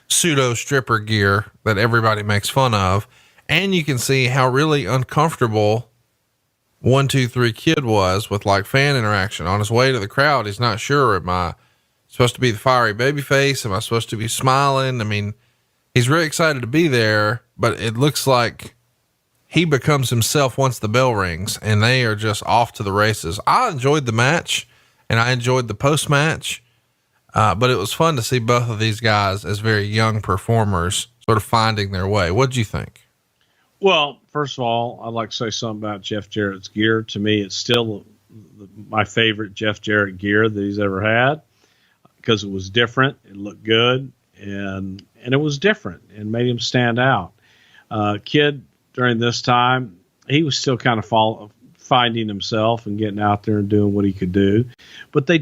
pseudo stripper gear that everybody makes fun of. And you can see how really uncomfortable 1, 2, 3 Kid was with like fan interaction on his way to the crowd. He's not sure. Am I supposed to be the fiery baby face? Am I supposed to be smiling? I mean, he's really excited to be there, but it looks like he becomes himself once the bell rings and they are just off to the races. I enjoyed the match and I enjoyed the post match. But it was fun to see both of these guys as very young performers sort of finding their way. What'd you think? Well, first of all, I'd like to say something about Jeff Jarrett's gear. To me, it's still my favorite Jeff Jarrett gear that he's ever had, because it was different. It looked good and it was different and made him stand out. Kid during this time, he was still kind of finding himself and getting out there and doing what he could do, but they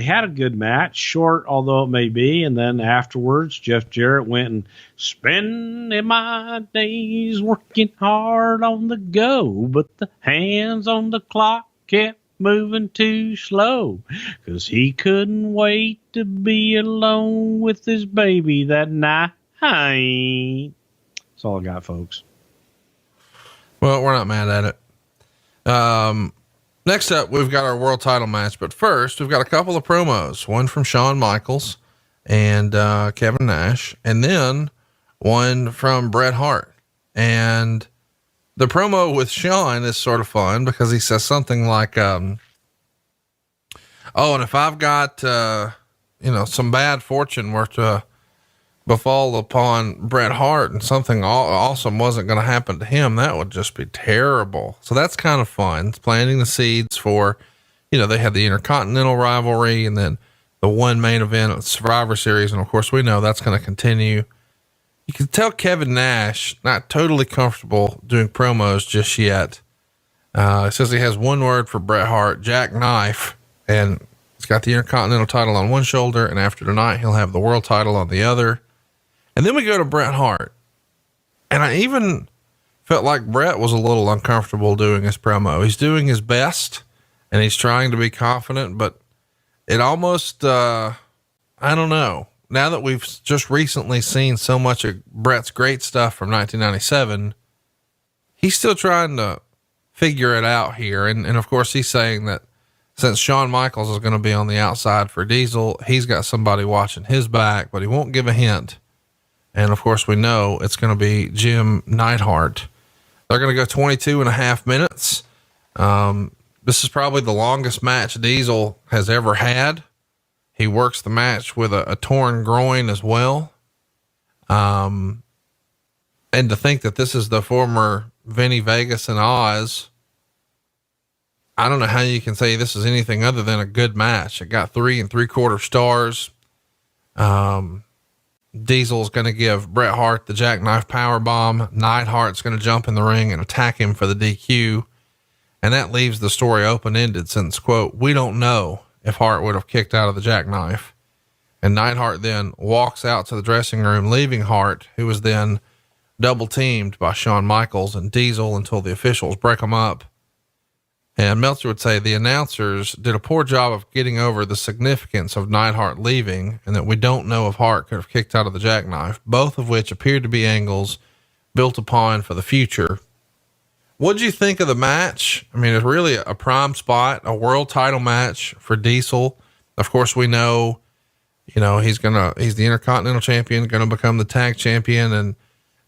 had a good match, short, although it may be. And then afterwards, Jeff Jarrett went and spending my days working hard on the go, but the hands on the clock kept moving too slow, 'cause he couldn't wait to be alone with his baby that night. That's all I got, folks. Well, we're not mad at it. Next up, we've got our world title match, but first we've got a couple of promos, one from Shawn Michaels and, Kevin Nash, and then one from Bret Hart. And the promo with Shawn is sort of fun because he says something like, oh, and if I've got, some bad fortune were to befall upon Bret Hart and something awesome wasn't going to happen to him, that would just be terrible. So that's kind of fun. It's planting the seeds for, they had the Intercontinental rivalry and then the one main event of the Survivor Series. And of course we know that's going to continue. You can tell Kevin Nash not totally comfortable doing promos just yet. It says he has one word for Bret Hart, jackknife, and he's got the Intercontinental title on one shoulder. And after tonight, he'll have the world title on the other. And then we go to Bret Hart. And I even felt like Brett was a little uncomfortable doing his promo. He's doing his best and he's trying to be confident, but it almost, I don't know. Now that we've just recently seen so much of Brett's great stuff from 1997, he's still trying to figure it out here. And of course he's saying that since Shawn Michaels is going to be on the outside for Diesel, he's got somebody watching his back, but he won't give a hint. And of course we know it's going to be Jim Neidhart. They're going to go 22 and a half minutes. This is probably the longest match Diesel has ever had. He works the match with a torn groin as well. And to think that this is the former Vinny Vegas and Oz, I don't know how you can say this is anything other than a good match. It got 3 3/4 stars. Diesel's going to give Bret Hart the jackknife power bomb. Neidhart's going to jump in the ring and attack him for the DQ. And that leaves the story open-ended since, quote, we don't know if Hart would have kicked out of the jackknife. And Neidhart then walks out to the dressing room, leaving Hart, who was then double teamed by Shawn Michaels and Diesel until the officials break them up. And Meltzer would say the announcers did a poor job of getting over the significance of Neidhart leaving and that we don't know if Hart could have kicked out of the jackknife, both of which appeared to be angles built upon for the future. What'd you think of the match? I mean, it's really a prime spot, a world title match for Diesel. Of course, we know, he's the Intercontinental Champion, going to become the tag champion. And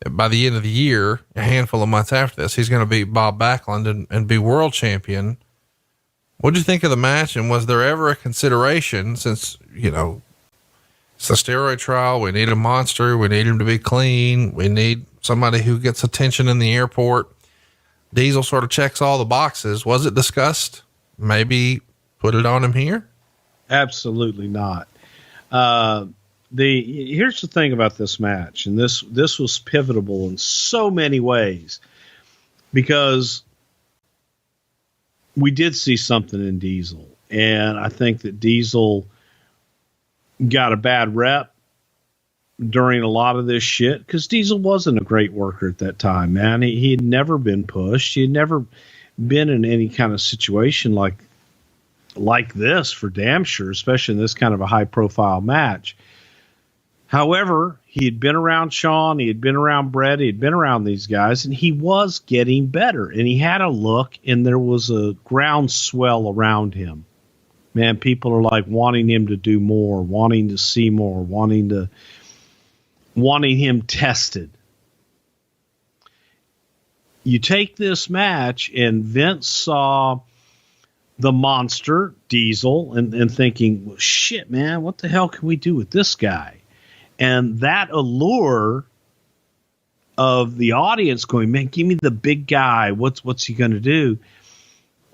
by the end of the year, a handful of months after this, he's going to beat Bob Backlund and be world champion. What'd you think of the match? And was there ever a consideration since, it's a steroid trial. We need a monster. We need him to be clean. We need somebody who gets attention in the airport. Diesel sort of checks all the boxes. Was it discussed? Maybe put it on him here? Absolutely not. Here's the thing about this match, and this was pivotal in so many ways because we did see something in Diesel, and I think that Diesel got a bad rep during a lot of this shit because Diesel wasn't a great worker at that time, man. He had never been pushed. He had never been in any kind of situation like this for damn sure, especially in this kind of a high profile match. However, he had been around Shawn, he had been around Bret, he had been around these guys, and he was getting better. And he had a look, and there was a groundswell around him. Man, people are like wanting him to do more, wanting to see more, wanting him tested. You take this match, and Vince saw the monster, Diesel, and thinking, well, shit, man, what the hell can we do with this guy? And that allure of the audience going, man, give me the big guy. What's he going to do?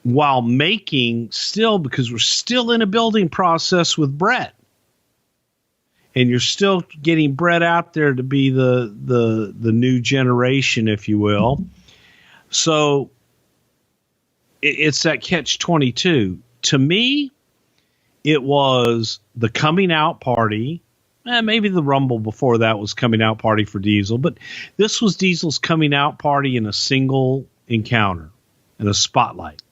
While making still, because we're still in a building process with Bret. And you're still getting Bret out there to be the new generation, if you will. So it's that catch-22. To me, it was the coming out party. Maybe the Rumble before that was coming out party for Diesel, but this was Diesel's coming out party in a single encounter, in a spotlight.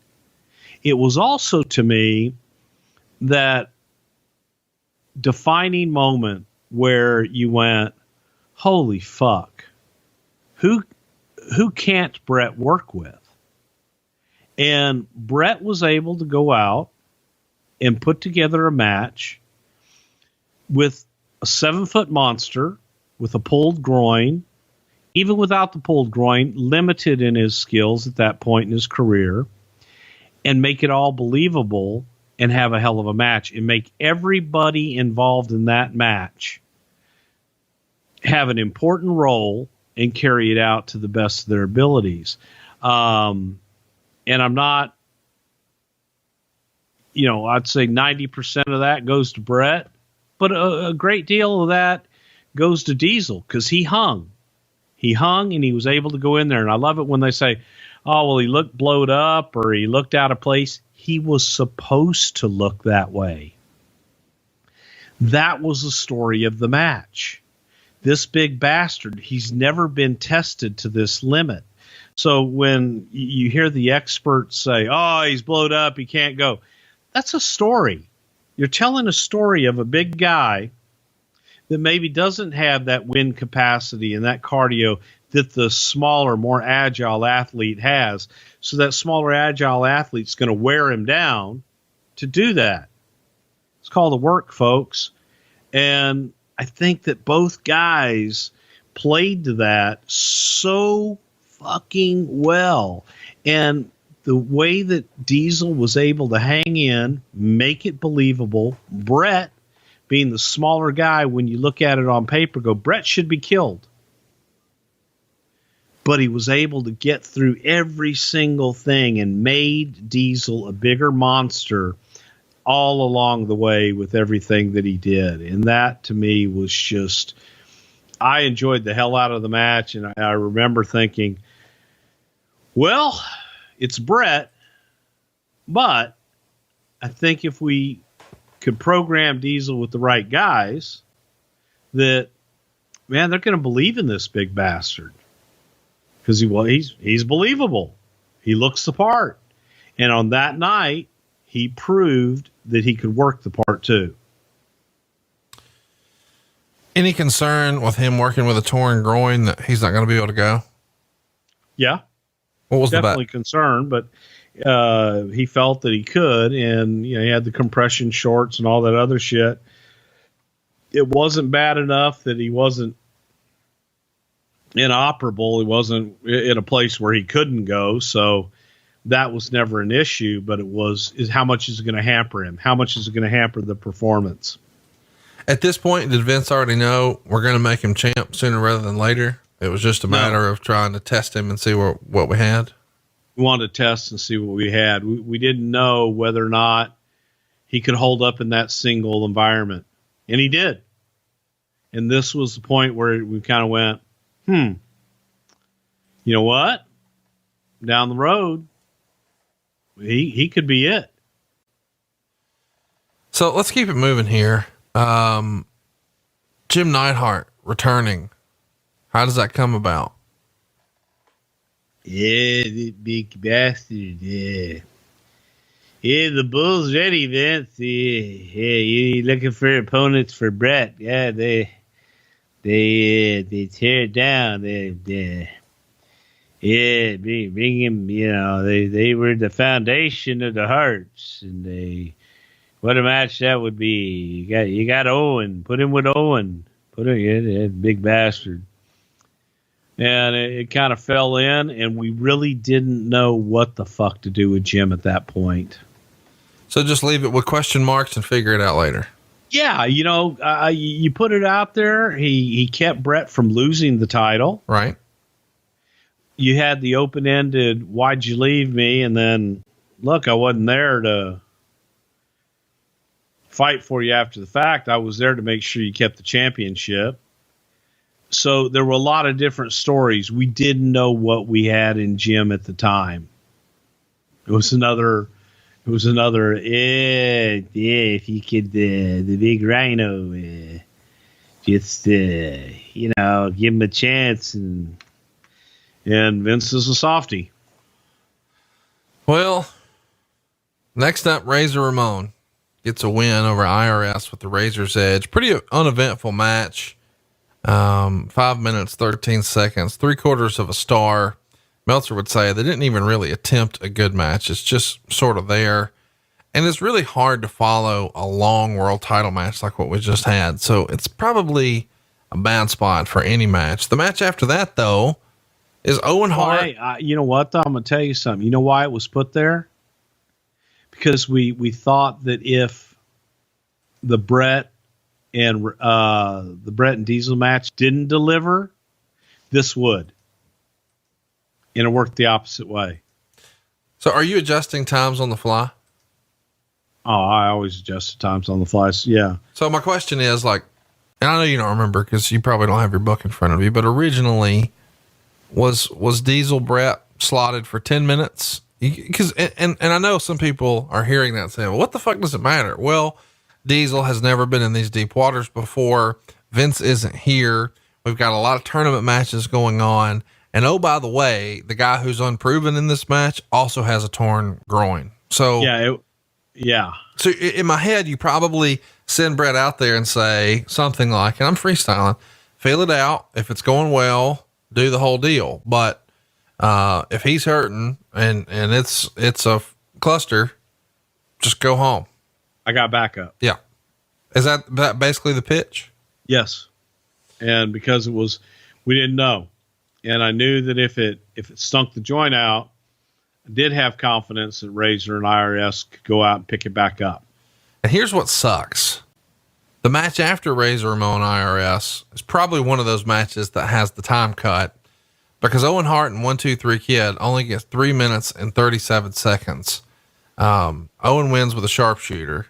It was also, to me, that defining moment where you went, holy fuck, who can't Bret work with? And Bret was able to go out and put together a match with a 7-foot monster with a pulled groin, even without the pulled groin, limited in his skills at that point in his career, and make it all believable and have a hell of a match and make everybody involved in that match have an important role and carry it out to the best of their abilities. And I'm not, I'd say 90% of that goes to Bret. But a great deal of that goes to Diesel because he hung and he was able to go in there. And I love it when they say, oh, well, he looked blowed up or he looked out of place. He was supposed to look that way. That was the story of the match. This big bastard, he's never been tested to this limit. So when you hear the experts say, oh, he's blowed up, he can't go, that's a story. You're telling a story of a big guy that maybe doesn't have that wind capacity and that cardio that the smaller, more agile athlete has. So that smaller, agile athlete's going to wear him down to do that. It's called the work, folks. And I think that both guys played to that so fucking well. And the way that Diesel was able to hang in, make it believable, Brett, being the smaller guy, when you look at it on paper, go, Brett should be killed. But he was able to get through every single thing and made Diesel a bigger monster all along the way with everything that he did. And that, to me, was just, I enjoyed the hell out of the match. And I remember thinking, well, it's Brett, but I think if we could program Diesel with the right guys, that, man, they're going to believe in this big bastard. Because he's believable. He looks the part. And on that night, he proved that he could work the part too. Any concern with him working with a torn groin that he's not going to be able to go? Yeah. What was definitely concerned, but he felt that he could, and he had the compression shorts and all that other shit. It wasn't bad enough that he wasn't inoperable. He wasn't in a place where he couldn't go, so that was never an issue. But is how much is it going to hamper him? How much is it going to hamper the performance? At this point, did Vince already know we're going to make him champ sooner rather than later? It was just a matter of trying to test him and see what we had. We wanted to test and see what we had. We didn't know whether or not he could hold up in that single environment, and he did. And this was the point where we kind of went, you know what? Down the road, he could be it. So let's keep it moving here. Jim Neidhart returning. How does that come about? Yeah, the big bastard. Yeah. Yeah, the bull's ready, Vince. Yeah, you looking for opponents for Brett. Yeah, they tear it down. Bring him, they were the foundation of the Hearts, and what a match that would be. You got Owen, put him with Owen, that big bastard. And it kind of fell in, and we really didn't know what the fuck to do with Jim at that point. So just leave it with question marks and figure it out later. Yeah, you put it out there. He kept Brett from losing the title. Right. You had the open-ended, why'd you leave me? And then, look, I wasn't there to fight for you after the fact. I was there to make sure you kept the championship. So there were a lot of different stories. We didn't know what we had in Jim at the time. It was another, if you could, the big rhino, just, give him a chance. And Vince is a softie. Well, next up, Razor Ramon gets a win over IRS with the Razor's Edge. Pretty uneventful match. 5 minutes, 13 seconds, 3/4 of a star. Meltzer would say they didn't even really attempt a good match. It's just sort of there. And it's really hard to follow a long world title match like what we just had. So it's probably a bad spot for any match. The match after that, though, is Owen Hart. You know what, though? I'm going to tell you something. You know why it was put there? Because we thought that if the Brett and Diesel match didn't deliver, this would. And it worked the opposite way. So are you adjusting times on the fly? Oh, I always adjust the times on the fly. Yeah. So my question is, and I know you don't remember because you probably don't have your book in front of you, but originally was Diesel Brett slotted for 10 minutes? Because, and I know some people are hearing that saying, well, what the fuck does it matter? Well, Diesel has never been in these deep waters before. Vince isn't here. We've got a lot of tournament matches going on. And oh, by the way, the guy who's unproven in this match also has a torn groin. So yeah. So in my head, you probably send Brett out there and say something like, and I'm freestyling, feel it out. If it's going well, do the whole deal. But, if he's hurting and it's a cluster, just go home. I got backup. Yeah. Is that basically the pitch? Yes. And because we didn't know. And I knew that if it stunk the joint out, I did have confidence that Razor and IRS could go out and pick it back up. And here's what sucks. The match after Razor Ramon IRS is probably one of those matches that has the time cut because Owen Hart and 1-2-3 Kid only gets 3 minutes and 37 seconds. Owen wins with a sharpshooter.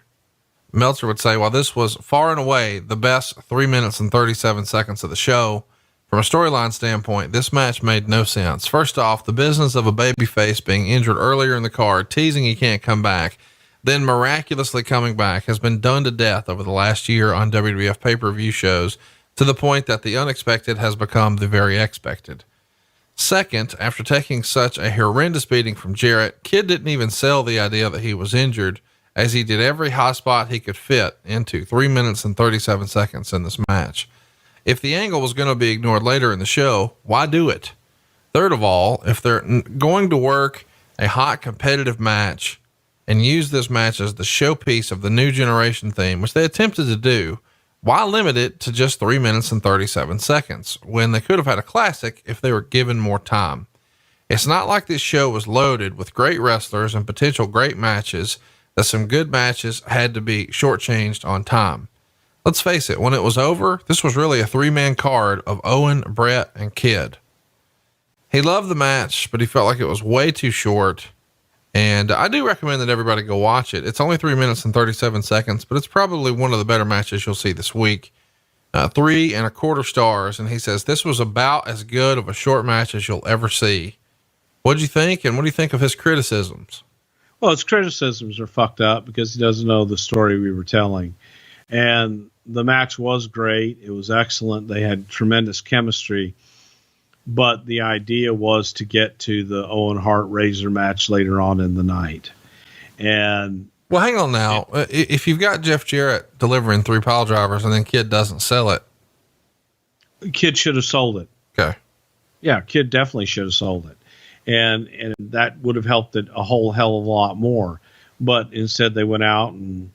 Meltzer would say, while this was far and away the best 3 minutes and 37 seconds of the show, from a storyline standpoint, this match made no sense. First off, the business of a babyface being injured earlier in the card, teasing he can't come back, then miraculously coming back, has been done to death over the last year on WWF pay-per-view shows, to the point that the unexpected has become the very expected. Second, after taking such a horrendous beating from Jarrett, Kid didn't even sell the idea that he was injured, as he did every hot spot he could fit into 3 minutes and 37 seconds in this match. If the angle was going to be ignored later in the show, why do it? Third of all, if they're going to work a hot competitive match and use this match as the showpiece of the new generation theme, which they attempted to do, why limit it to just 3 minutes and 37 seconds when they could have had a classic if they were given more time? It's not like this show was loaded with great wrestlers and potential great matches that some good matches had to be shortchanged on time. Let's face it, when it was over, this was really a 3-man card of Owen, Brett, and Kid. He loved the match, but he felt like it was way too short. And I do recommend that everybody go watch it. It's only 3 minutes and 37 seconds, but it's probably one of the better matches you'll see this week. 3.25 stars. And he says, this was about as good of a short match as you'll ever see. What'd you think? And what do you think of his criticisms? Well, his criticisms are fucked up because he doesn't know the story we were telling. And the match was great. It was excellent. They had tremendous chemistry, but the idea was to get to the Owen Hart Razor match later on in the night. And well, hang on now. If you've got Jeff Jarrett delivering 3 pile drivers and then Kid doesn't sell it, Kid should have sold it. Okay. Yeah. Kid definitely should have sold it. And that would have helped it a whole hell of a lot more. But instead they went out and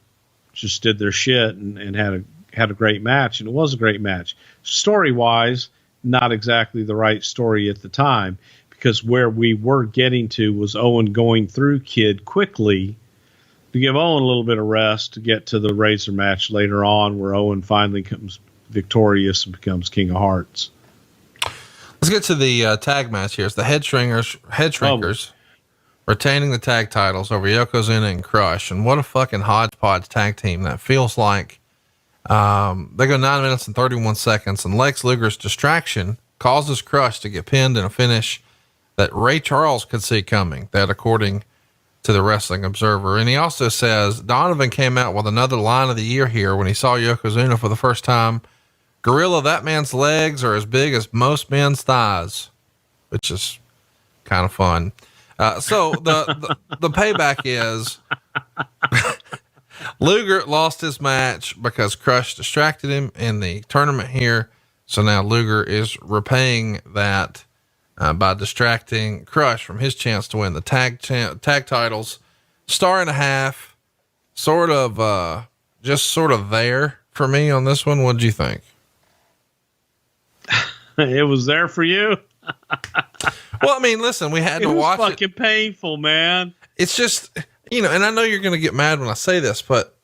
just did their shit and had a great match. And it was a great match. Story wise, not exactly the right story at the time, because where we were getting to was Owen going through Kid quickly to give Owen a little bit of rest to get to the Razor match later on, where Owen finally comes victorious and becomes King of Hearts. Let's get to the tag match here. It's the Head Shrinkers retaining the tag titles over Yokozuna and Crush. And what a fucking hodgepodge tag team that feels like. They go 9 minutes and 31 seconds, and Lex Luger's distraction causes Crush to get pinned in a finish that Ray Charles could see coming, that according to the Wrestling Observer. And he also says Donovan came out with another line of the year here when he saw Yokozuna for the first time. Gorilla, that man's legs are as big as most men's thighs, which is kind of fun. So the payback is Luger lost his match because Crush distracted him in the tournament here. So now Luger is repaying that by distracting Crush from his chance to win the tag titles. 1.5 stars, sort of there for me on this one. What'd you think? It was there for you. Well, I mean, listen, we had to watch it. It was fucking painful, man. It's just, and I know you're going to get mad when I say this, but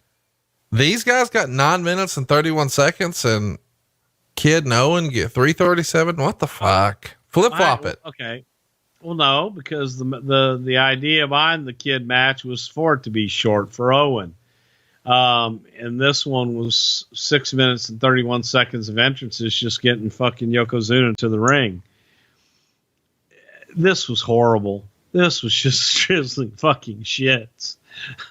these guys got 9 minutes and 31 seconds and Kid and Owen get 3:37. What the fuck? Flip flop it. Okay. Well, no, because the idea behind the Kid match was for it to be short for Owen. And this one was 6 minutes and 31 seconds of entrances, just getting fucking Yokozuna to the ring. This was horrible. This was just drizzling fucking shits.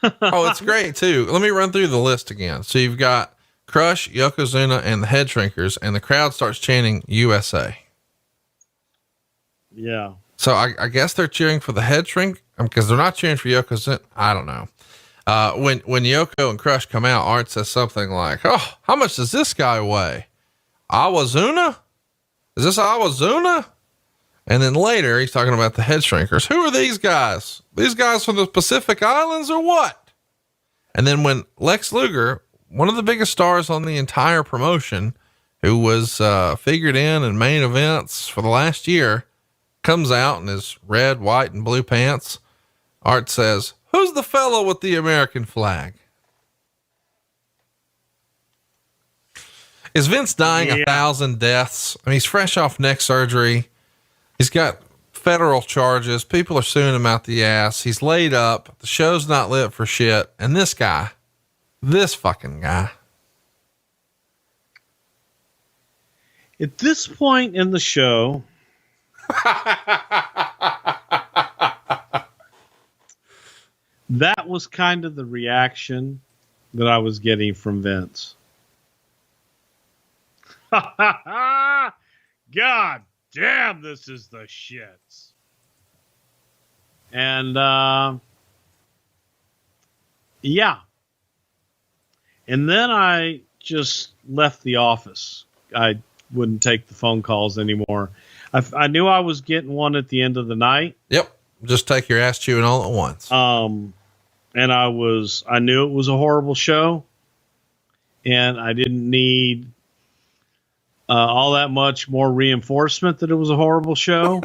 Oh, it's great too. Let me run through the list again. So you've got Crush, Yokozuna, and the Head Shrinkers, and the crowd starts chanting USA. Yeah. So I guess they're cheering for the Head Shrink because they're not cheering for Yokozuna. I don't know. When Yoko and Crush come out, Art says something like, "Oh, how much does this guy weigh? Awazuna? Is this Awazuna?" And then later he's talking about the Head Shrinkers. Who are these guys? These guys from the Pacific Islands or what? And then when Lex Luger, one of the biggest stars on the entire promotion, who was figured in main events for the last year, comes out in his red, white, and blue pants, Art says, "Who's the fellow with the American flag?" Is Vince dying 1,000 deaths? I mean, he's fresh off neck surgery. He's got federal charges. People are suing him out the ass. He's laid up. The show's not lit for shit. And this fucking guy. At this point in the show, that was kind of the reaction that I was getting from Vince. God damn, this is the shits. And, yeah. And then I just left the office. I wouldn't take the phone calls anymore. I knew I was getting one at the end of the night. Yep. Just take your ass chewing all at once. And I knew it was a horrible show, and I didn't need all that much more reinforcement that it was a horrible show.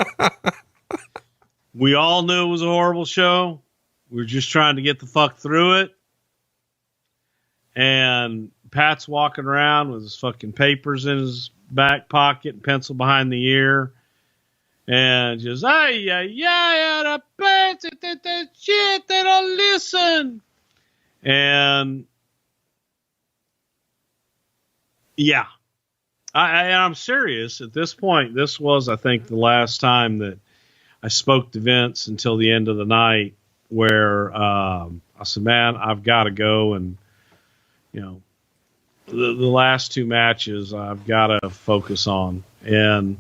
We all knew it was a horrible show. We were just trying to get the fuck through it. And Pat's walking around with his fucking papers in his back pocket and pencil behind the ear. And just, the shit, they don't listen. And yeah, I'm serious at this point. This was, I think, the last time that I spoke to Vince until the end of the night, where I said, man, I've got to go. And, you know, the last two matches I've got to focus on. And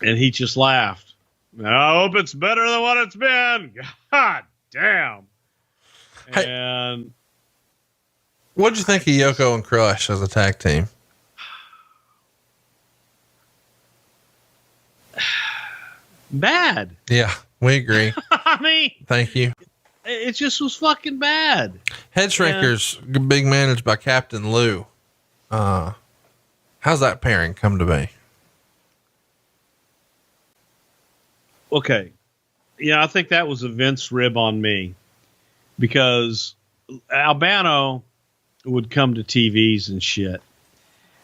he just laughed. I hope it's better than what it's been. God damn. Hey, and what'd you think of Yoko and Crush as a tag team? Bad. Yeah, we agree. I mean, thank you. It just was fucking bad. Head Shrinkers, being managed by Captain Lou. How's that pairing come to be? Okay. Yeah, I think that was a Vince rib on me, because Albano would come to TVs and shit,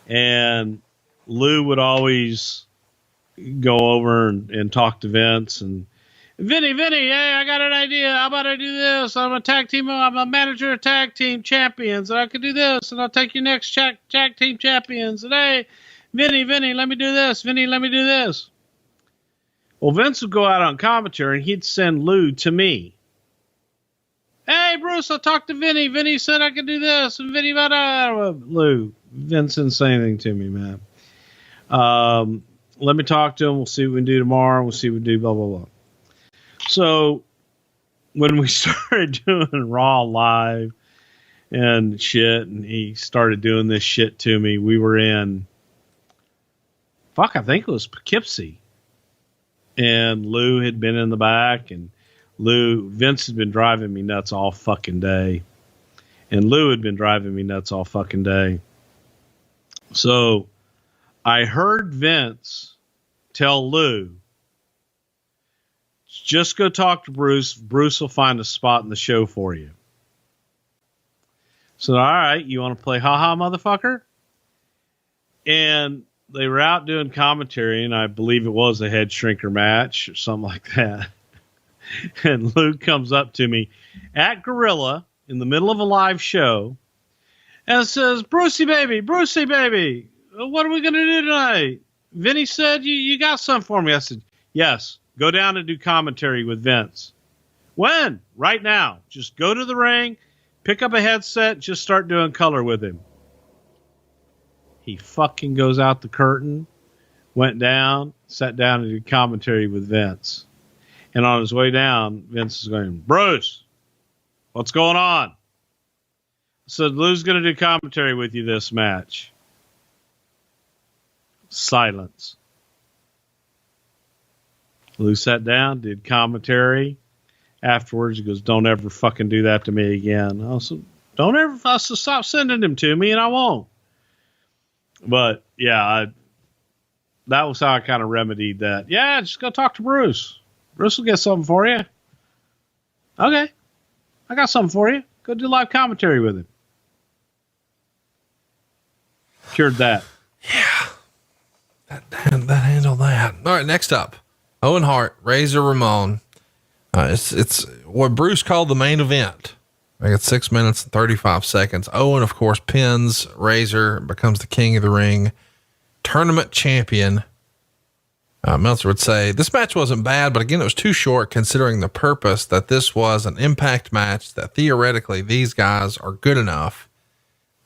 and Lou would always go over and talk to Vince, and Vinny, hey, I got an idea. How about I do this? I'm a manager of tag team champions, and I could do this, and I'll take you next tag team champions. And hey, Vinny, let me do this. Vinny, let me do this. Well, Vince would go out on commentary, and he'd send Lou to me. Hey, Bruce, I talked to Vinny. Vinny said I could do this. And Vinny, Lou, Vince didn't say anything to me, man. Let me talk to him. We'll see what we can do tomorrow. We'll see what we do, blah, blah, blah. So when we started doing Raw Live and shit, and he started doing this shit to me, we were in, I think it was Poughkeepsie. And Lou had been in the back, and Vince had been driving me nuts all fucking day. And Lou had been driving me nuts all fucking day. So I heard Vince tell Lou, just go talk to Bruce. Bruce will find a spot in the show for you. So, all right, you want to play haha, motherfucker? And they were out doing commentary, and I believe it was a head shrinker match or something like that. And Luke comes up to me at Gorilla in the middle of a live show and says, Brucey baby, what are we going to do tonight? Vinny said, you got something for me. I said, yes, go down and do commentary with Vince. When? Right now. Just go to the ring, pick up a headset, just start doing color with him. He fucking goes out the curtain, went down, sat down and did commentary with Vince. And on his way down, Vince is going, Bruce, what's going on? I said, Lou's going to do commentary with you this match. Silence. Lou sat down, did commentary. Afterwards, he goes, don't ever fucking do that to me again. I said, don't ever, I said, stop sending him to me and I won't. But yeah, that was how I kind of remedied that. Yeah, just go talk to Bruce. Bruce will get something for you. Okay. I got something for you. Go do live commentary with him. Cured that. Yeah. That handled that. All right. Next up, Owen Hart, Razor Ramon. It's what Bruce called the main event. I got 6 minutes and 35 seconds. Owen, of course, pins Razor, becomes the king of the ring, tournament champion. Meltzer would say this match wasn't bad, but again, it was too short considering the purpose that this was an impact match, that theoretically these guys are good enough.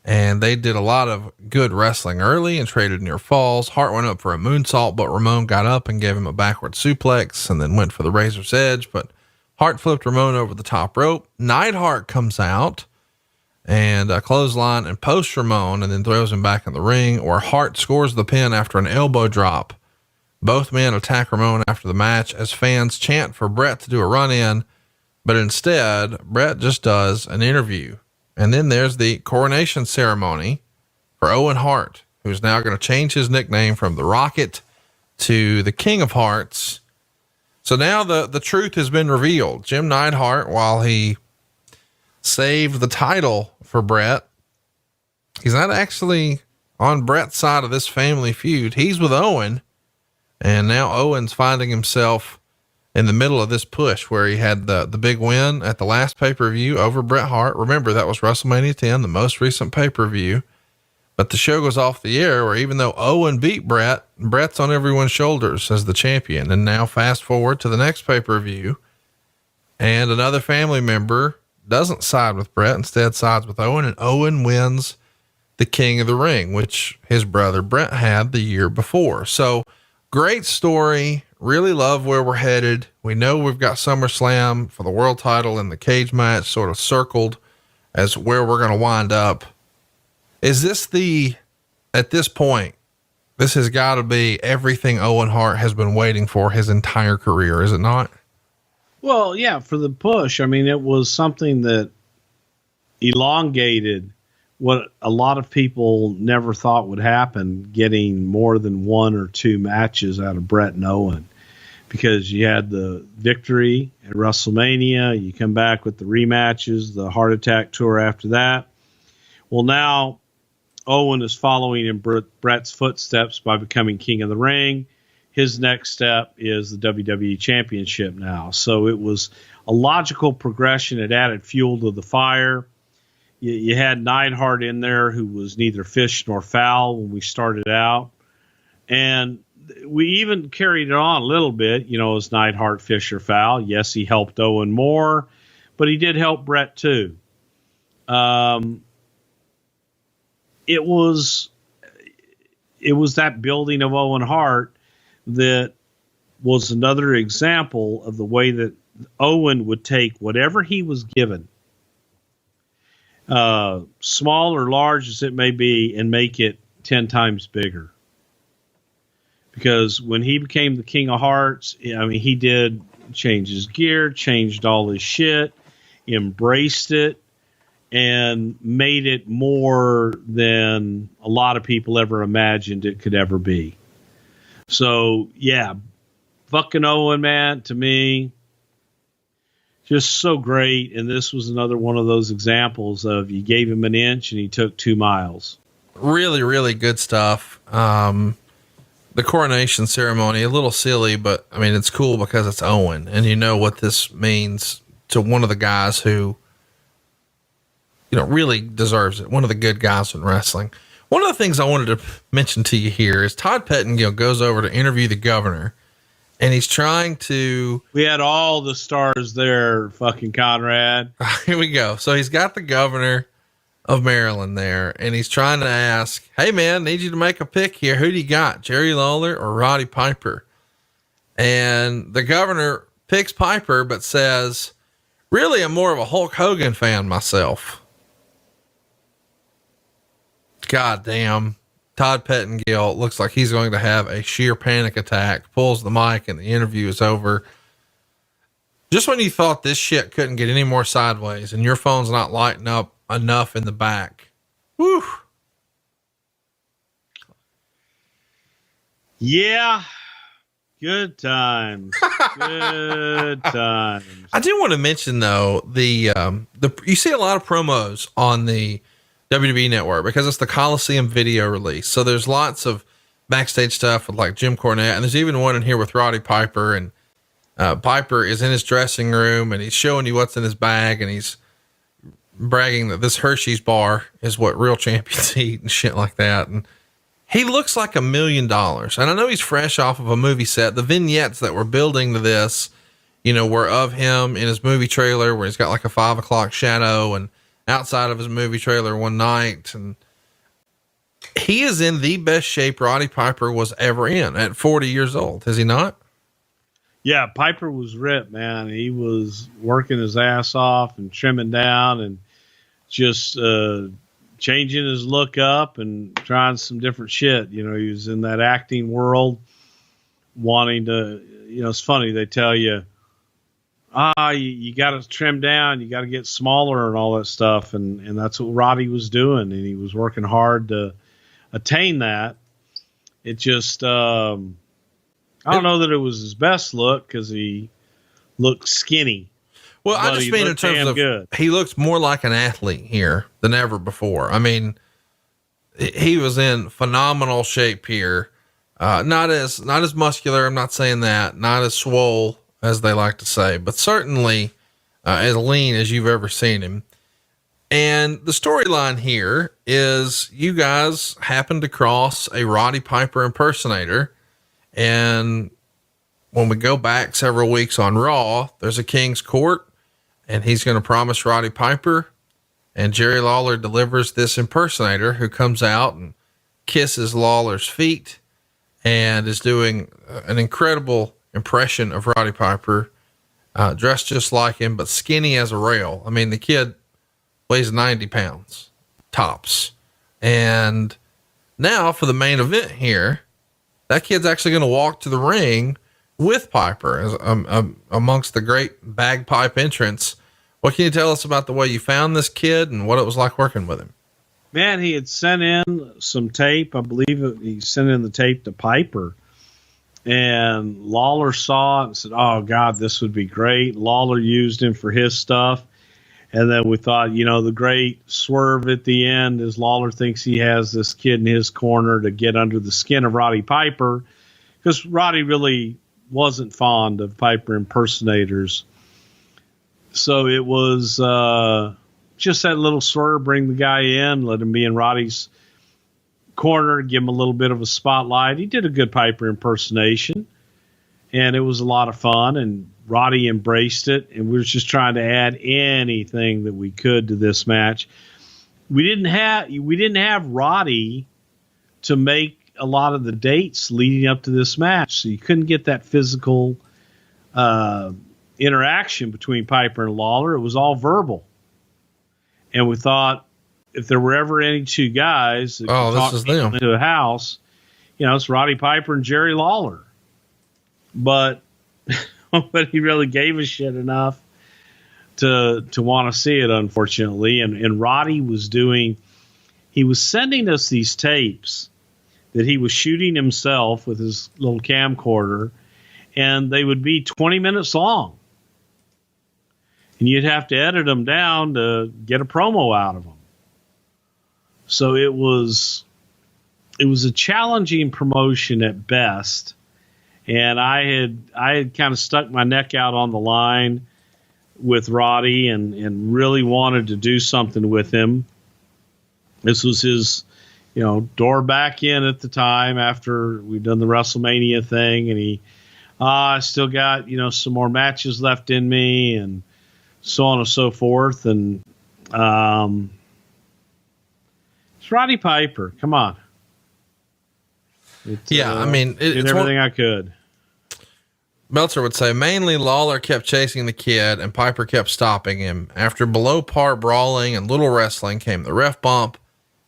And they did a lot of good wrestling early and traded near falls. Hart went up for a moonsault, but Ramon got up and gave him a backward suplex and then went for the Razor's edge, but Hart flipped Ramon over the top rope. Neidhart comes out and clothesline and posts Ramon and then throws him back in the ring, where Hart scores the pin after an elbow drop. Both men attack Ramon after the match as fans chant for Brett to do a run in, but instead Brett just does an interview. And then there's the coronation ceremony for Owen Hart, who's now going to change his nickname from the Rocket to the King of Hearts. So now the truth has been revealed. Jim Neidhart, while he saved the title for Brett, he's not actually on Brett's side of this family feud. He's with Owen. And now Owen's finding himself in the middle of this push where he had the big win at the last pay-per-view over Bret Hart. Remember, that was WrestleMania 10, the most recent pay-per-view. But the show goes off the air where even though Owen beat Bret, Bret's on everyone's shoulders as the champion. And now fast forward to the next pay-per-view, and another family member doesn't side with Bret, instead sides with Owen, and Owen wins the King of the Ring, which his brother Bret had the year before. So great story. Really love where we're headed. We know we've got SummerSlam for the world title and the cage match sort of circled as where we're going to wind up. Is this at this point, this has got to be everything Owen Hart has been waiting for his entire career, is it not? Well, yeah, for the push. I mean, it was something that elongated what a lot of people never thought would happen, getting more than one or two matches out of Bret and Owen, because you had the victory at WrestleMania. You come back with the rematches, the Heart Attack tour after that. Well, now Owen is following in Bret's footsteps by becoming King of the Ring. His next step is the WWE Championship now. So it was a logical progression. It added fuel to the fire. You had Neidhart in there, who was neither fish nor fowl when we started out. And we even carried it on a little bit, as Neidhart, fish or fowl. Yes, he helped Owen more, but he did help Bret too. It was that building of Owen Hart that was another example of the way that Owen would take whatever he was given, small or large as it may be, and make it 10 times bigger. Because when he became the King of Hearts, I mean, he did change his gear, changed all his shit, embraced it, and made it more than a lot of people ever imagined it could ever be. So, yeah, fucking Owen, man, to me, just so great. And this was another one of those examples of you gave him an inch and he took 2 miles. Really, really good stuff. The coronation ceremony, a little silly, but I mean, it's cool because it's Owen, and you know what this means to one of the guys who, really deserves it. One of the good guys in wrestling. One of the things I wanted to mention to you here is Todd Pettengill goes over to interview the governor, and he's trying to. We had all the stars there, fucking Conrad. Here we go. So he's got the governor of Maryland there, and he's trying to ask, "Hey man, need you to make a pick here. Who do you got, Jerry Lawler or Roddy Piper?" And the governor picks Piper, but says, "Really, I'm more of a Hulk Hogan fan myself." God damn. Todd Pettengill looks like he's going to have a sheer panic attack, pulls the mic, and the interview is over. Just when you thought this shit couldn't get any more sideways and your phone's not lighting up enough in the back. Whew. Yeah. Good times. Good times. I do want to mention though, you see a lot of promos on the WWE Network because it's the Coliseum video release. So there's lots of backstage stuff with like Jim Cornette, and there's even one in here with Roddy Piper, and Piper is in his dressing room and he's showing you what's in his bag, and he's bragging that this Hershey's bar is what real champions eat and shit like that. And he looks like $1 million. And I know he's fresh off of a movie set. The vignettes that were building to this, were of him in his movie trailer where he's got like a 5 o'clock shadow, and outside of his movie trailer one night. And he is in the best shape Roddy Piper was ever in at 40 years old. Is he not? Yeah. Piper was ripped, man. He was working his ass off and trimming down and just, changing his look up and trying some different shit. He was in that acting world wanting to, it's funny. They tell you, you got to trim down, you got to get smaller and all that stuff. And that's what Roddy was doing. And he was working hard to attain that. It just, I don't know that it was his best look because he looked skinny. Well, I just mean in terms of good. He looks more like an athlete here than ever before. I mean, he was in phenomenal shape here. Not as muscular. I'm not saying that, not as swole as they like to say, but certainly as lean as you've ever seen him. And the storyline here is you guys happen to cross a Roddy Piper impersonator. And when we go back several weeks on Raw, there's a King's Court, and he's going to promise Roddy Piper, and Jerry Lawler delivers this impersonator who comes out and kisses Lawler's feet and is doing an incredible impression of Roddy Piper, dressed just like him, but skinny as a rail. I mean, the kid weighs 90 pounds tops. And now for the main event here, that kid's actually going to walk to the ring with Piper as, amongst the great bagpipe entrants. What can you tell us about the way you found this kid and what it was like working with him? Man, he had sent in some tape. I believe he sent in the tape to Piper, and Lawler saw it and said, "Oh God, this would be great." Lawler used him for his stuff. And then we thought, the great swerve at the end is Lawler thinks he has this kid in his corner to get under the skin of Roddy Piper, because Roddy really wasn't fond of Piper impersonators. So it was just that little swerve, bring the guy in, let him be in Roddy's corner, give him a little bit of a spotlight. He did a good Piper impersonation, and it was a lot of fun, and Roddy embraced it, and we were just trying to add anything that we could to this match. We didn't have Roddy to make a lot of the dates leading up to this match, so you couldn't get that physical interaction between Piper and Lawler. It was all verbal, and we thought if there were ever any two guys that could talk people into a house, it's Roddy Piper and Jerry Lawler. But nobody really gave a shit enough to want to see it, unfortunately. And Roddy he was sending us these tapes that he was shooting himself with his little camcorder, and they would be 20 minutes long. And you'd have to edit them down to get a promo out of them. So it was a challenging promotion at best. And I had kind of stuck my neck out on the line with Roddy and really wanted to do something with him. This was his, door back in at the time after we'd done the WrestleMania thing. And he I still got, some more matches left in me and so on and so forth. And it's Roddy Piper. Come on. Did everything I could. Meltzer would say mainly Lawler kept chasing the kid and Piper kept stopping him. After below par brawling and little wrestling came the ref bump.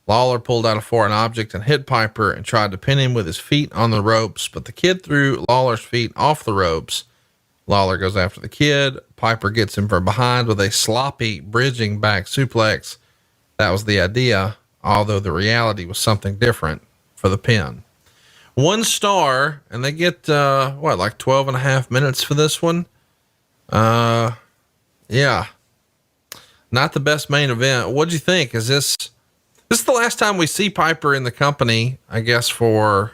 Lawler pulled out a foreign object and hit Piper and tried to pin him with his feet on the ropes, but the kid threw Lawler's feet off the ropes. Lawler goes after the kid. Piper gets him from behind with a sloppy bridging back suplex. That was the idea, although the reality was something different for the pin. 1 star, and they get, like 12 and a half minutes for this one. Yeah. Not the best main event. What'd you think? Is this the last time we see Piper in the company, I guess, for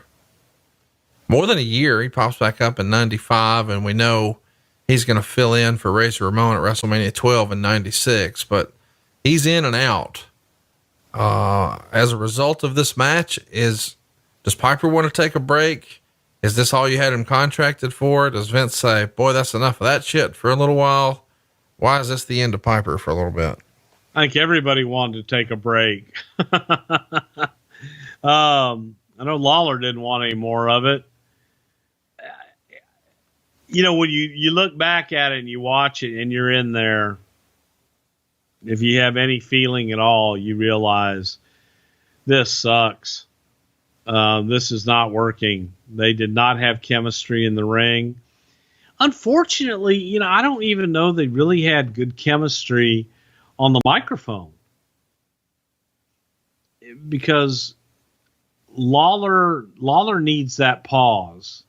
more than a year? He pops back up in 95, and we know he's going to fill in for Razor Ramon at WrestleMania 12 in 96, but he's in and out. As a result of this match, does Piper want to take a break? Is this all you had him contracted for? Does Vince say, boy, that's enough of that shit for a little while? Why is this the end of Piper for a little bit? I think everybody wanted to take a break. I know Lawler didn't want any more of it. When you look back at it and you watch it and you're in there, if you have any feeling at all, you realize this sucks. This is not working. They did not have chemistry in the ring. Unfortunately, I don't even know they really had good chemistry on the microphone, because Lawler needs that pause.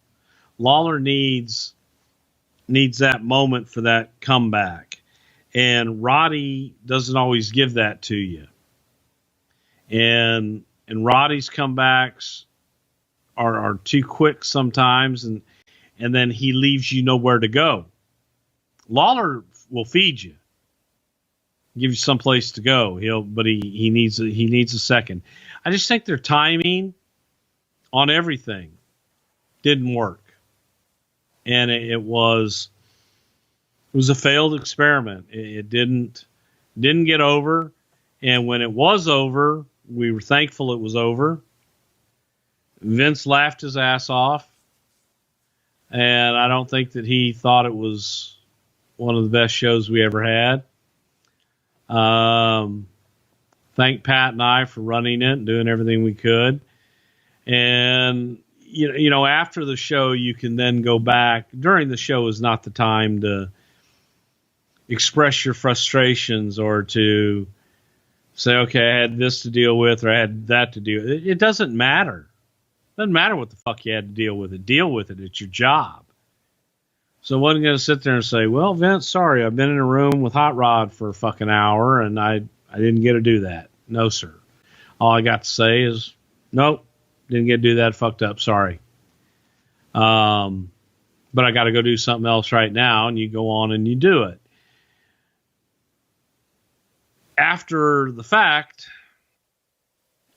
Lawler needs that moment for that comeback, and Roddy doesn't always give that to you. And Roddy's comebacks are too quick sometimes, and then he leaves you nowhere to go. Lawler will feed you, give you some place to go. But he needs a second. I just think their timing on everything didn't work, and it was a failed experiment. It didn't get over, and when it was over, we were thankful it was over. Vince laughed his ass off, and I don't think that he thought it was one of the best shows we ever had. Thank Pat and I for running it and doing everything we could. And, after the show, you can then go back. During the show is not the time to express your frustrations or to say, okay, I had this to deal with, or I had that to deal with. It doesn't matter. It doesn't matter what the fuck you had to deal with it. Deal with it. It's your job. So I wasn't going to sit there and say, well, Vince, sorry, I've been in a room with Hot Rod for a fucking hour and I didn't get to do that. No, sir. All I got to say is, nope, didn't get to do that. Fucked up. Sorry. But I got to go do something else right now. And you go on and you do it. After the fact,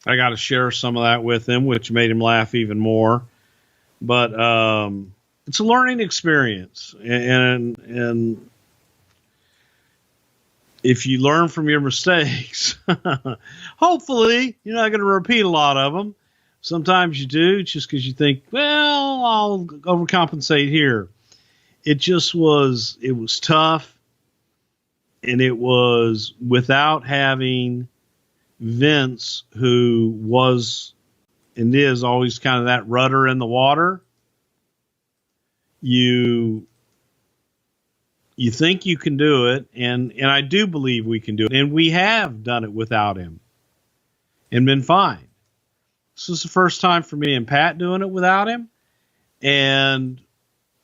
I got to share some of that with him, which made him laugh even more. But it's a learning experience, and if you learn from your mistakes, hopefully you're not going to repeat a lot of them. Sometimes you do, just because you think, well, I'll overcompensate here. It was tough. And it was without having Vince, who was and is always kind of that rudder in the water. You think you can do it, and I do believe we can do it, and we have done it without him and been fine. This is the first time for me and Pat doing it without him, and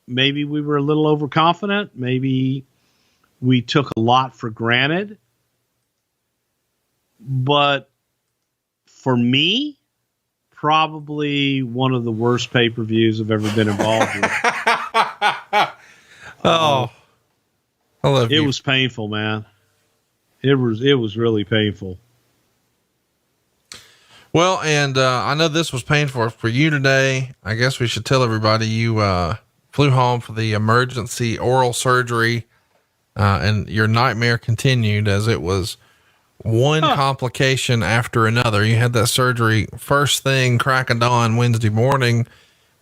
maybe we were a little overconfident. Maybe we took a lot for granted. But for me, probably one of the worst pay-per-views I've ever been involved with. Oh, I love you. It was painful, man. It was really painful. Well, and I know this was painful for you today. I guess we should tell everybody you flew home for the emergency oral surgery. And your nightmare continued as it was one complication after another. You had that surgery first thing, crack of dawn, Wednesday morning,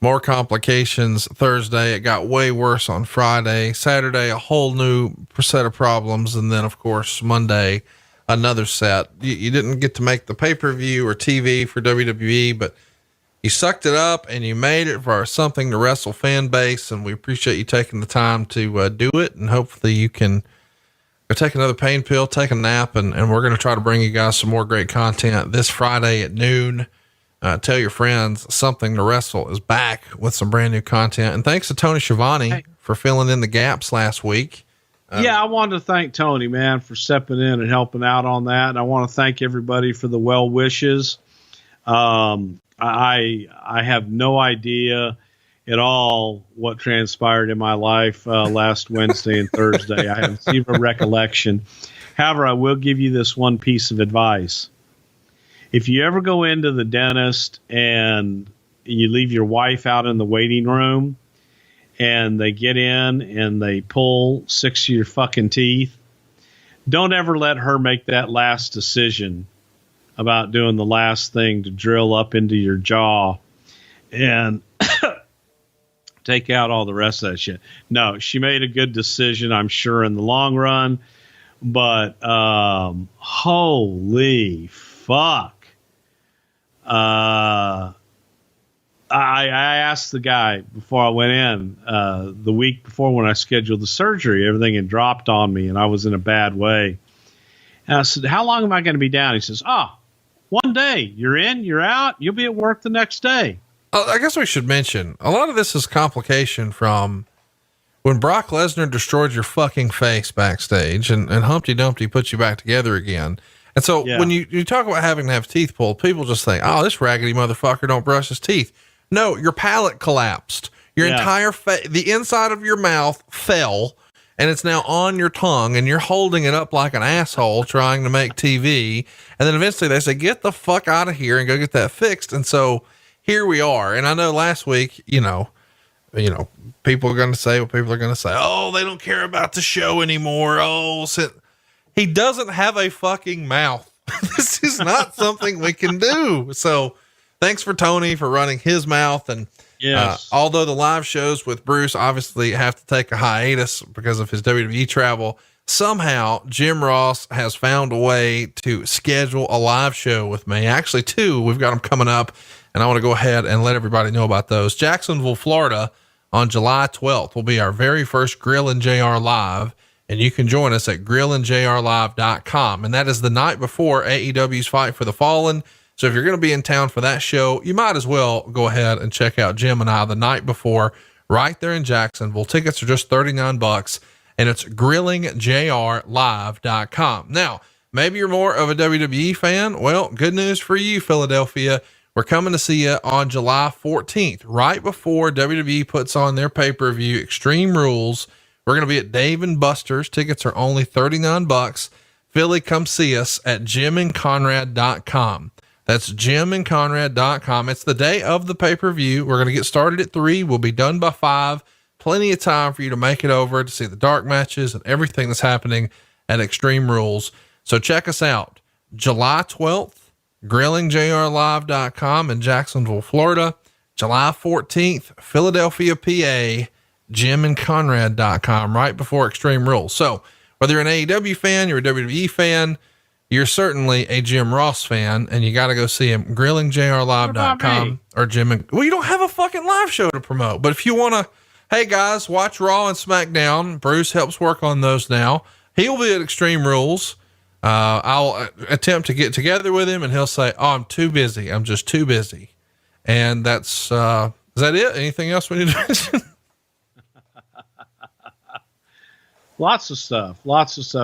more complications Thursday. It got way worse on Friday, Saturday, a whole new set of problems. And then of course, Monday, another set. You didn't get to make the pay-per-view or TV for WWE, but you sucked it up and you made it for our Something to Wrestle fan base. And we appreciate you taking the time to do it. And hopefully you can go take another pain pill, take a nap, and we're going to try to bring you guys some more great content this Friday at noon. Tell your friends Something to Wrestle is back with some brand new content. And thanks to Tony Schiavone for filling in the gaps last week. I wanted to thank Tony, man, for stepping in and helping out on that. And I want to thank everybody for the well wishes. I have no idea at all what transpired in my life last Wednesday and Thursday. I have zero recollection. However, I will give you this one piece of advice. If you ever go into the dentist and you leave your wife out in the waiting room and they get in and they pull 6 of your fucking teeth, don't ever let her make that last decision about doing the last thing to drill up into your jaw and take out all the rest of that shit. No, she made a good decision, I'm sure, in the long run, but holy fuck. I asked the guy before I went in, the week before when I scheduled the surgery, everything had dropped on me and I was in a bad way. And I said, how long am I going to be down? He says, 1 day. You're in, you're out. You'll be at work the next day. I guess we should mention a lot of this is complication from when Brock Lesnar destroyed your fucking face backstage and Humpty Dumpty put you back together again. And so when you talk about having to have teeth pulled, people just think, oh, this raggedy motherfucker don't brush his teeth. No, your palate collapsed. Your entire the inside of your mouth fell and it's now on your tongue and you're holding it up like an asshole trying to make TV. And then eventually they say, get the fuck out of here and go get that fixed. And so here we are. And I know last week, you know, people are going to say what people are going to say. Oh, they don't care about the show anymore. Oh, he doesn't have a fucking mouth. This is not something we can do. So thanks for Tony for running his mouth. And although the live shows with Bruce obviously have to take a hiatus because of his WWE travel, somehow Jim Ross has found a way to schedule a live show with me. Actually, 2, we've got them coming up and I want to go ahead and let everybody know about those. Jacksonville, Florida on July 12th will be our very first Grill and JR Live. And you can join us at grillandjrlive.com. And that is the night before AEW's Fight for the Fallen. So if you're going to be in town for that show, you might as well go ahead and check out Jim and I the night before right there in Jacksonville. Tickets are just $39 and it's grillingjrlive.com. Now, maybe you're more of a WWE fan. Well, good news for you, Philadelphia. We're coming to see you on July 14th, right before WWE puts on their pay-per-view Extreme Rules. We're going to be at Dave & Buster's. Tickets are only $39. Philly, come see us at jimandconrad.com. That's jimandconrad.com. It's the day of the pay-per-view. We're going to get started at 3. We'll be done by 5. Plenty of time for you to make it over to see the dark matches and everything that's happening at Extreme Rules. So check us out. July 12th, grillingjrlive.com in Jacksonville, Florida. July 14th, Philadelphia, PA. jimandconrad.com right before Extreme Rules. So whether you're an AEW fan, you're a WWE fan, you're certainly a Jim Ross fan and you got to go see him. grillingjrlive.com or well, you don't have a fucking live show to promote, but if you want to, hey guys, watch Raw and SmackDown. Bruce helps work on those now. He'll be at Extreme Rules. I'll attempt to get together with him and he'll say, oh, I'm too busy. I'm just too busy. And that's, is that it? Anything else we need to mention? Lots of stuff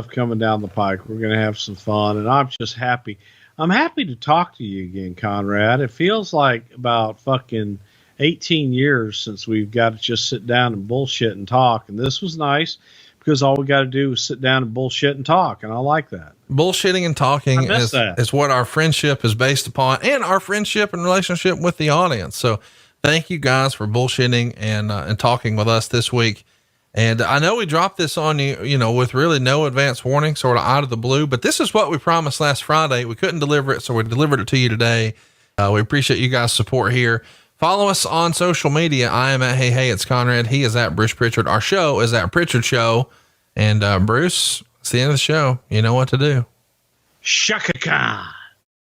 coming down the pike. We're going to have some fun and I'm just happy. I'm happy to talk to you again, Conrad. It feels like about fucking 18 years since we've got to just sit down and bullshit and talk. And this was nice because all we got to do is sit down and bullshit and talk. And I like that. Bullshitting and talking is what our friendship is based upon and our friendship and relationship with the audience. So Thank you guys for bullshitting and talking with us this week. And I know we dropped this on you, with really no advance warning, sort of out of the blue, but this is what we promised last Friday. We couldn't deliver it, so we delivered it to you today. We appreciate you guys' support here. Follow us on social media. I am at Hey, it's Conrad. He is at Bruce Pritchard. Our show is at Pritchard Show. And Bruce, it's the end of the show. You know what to do. Shaka Khan.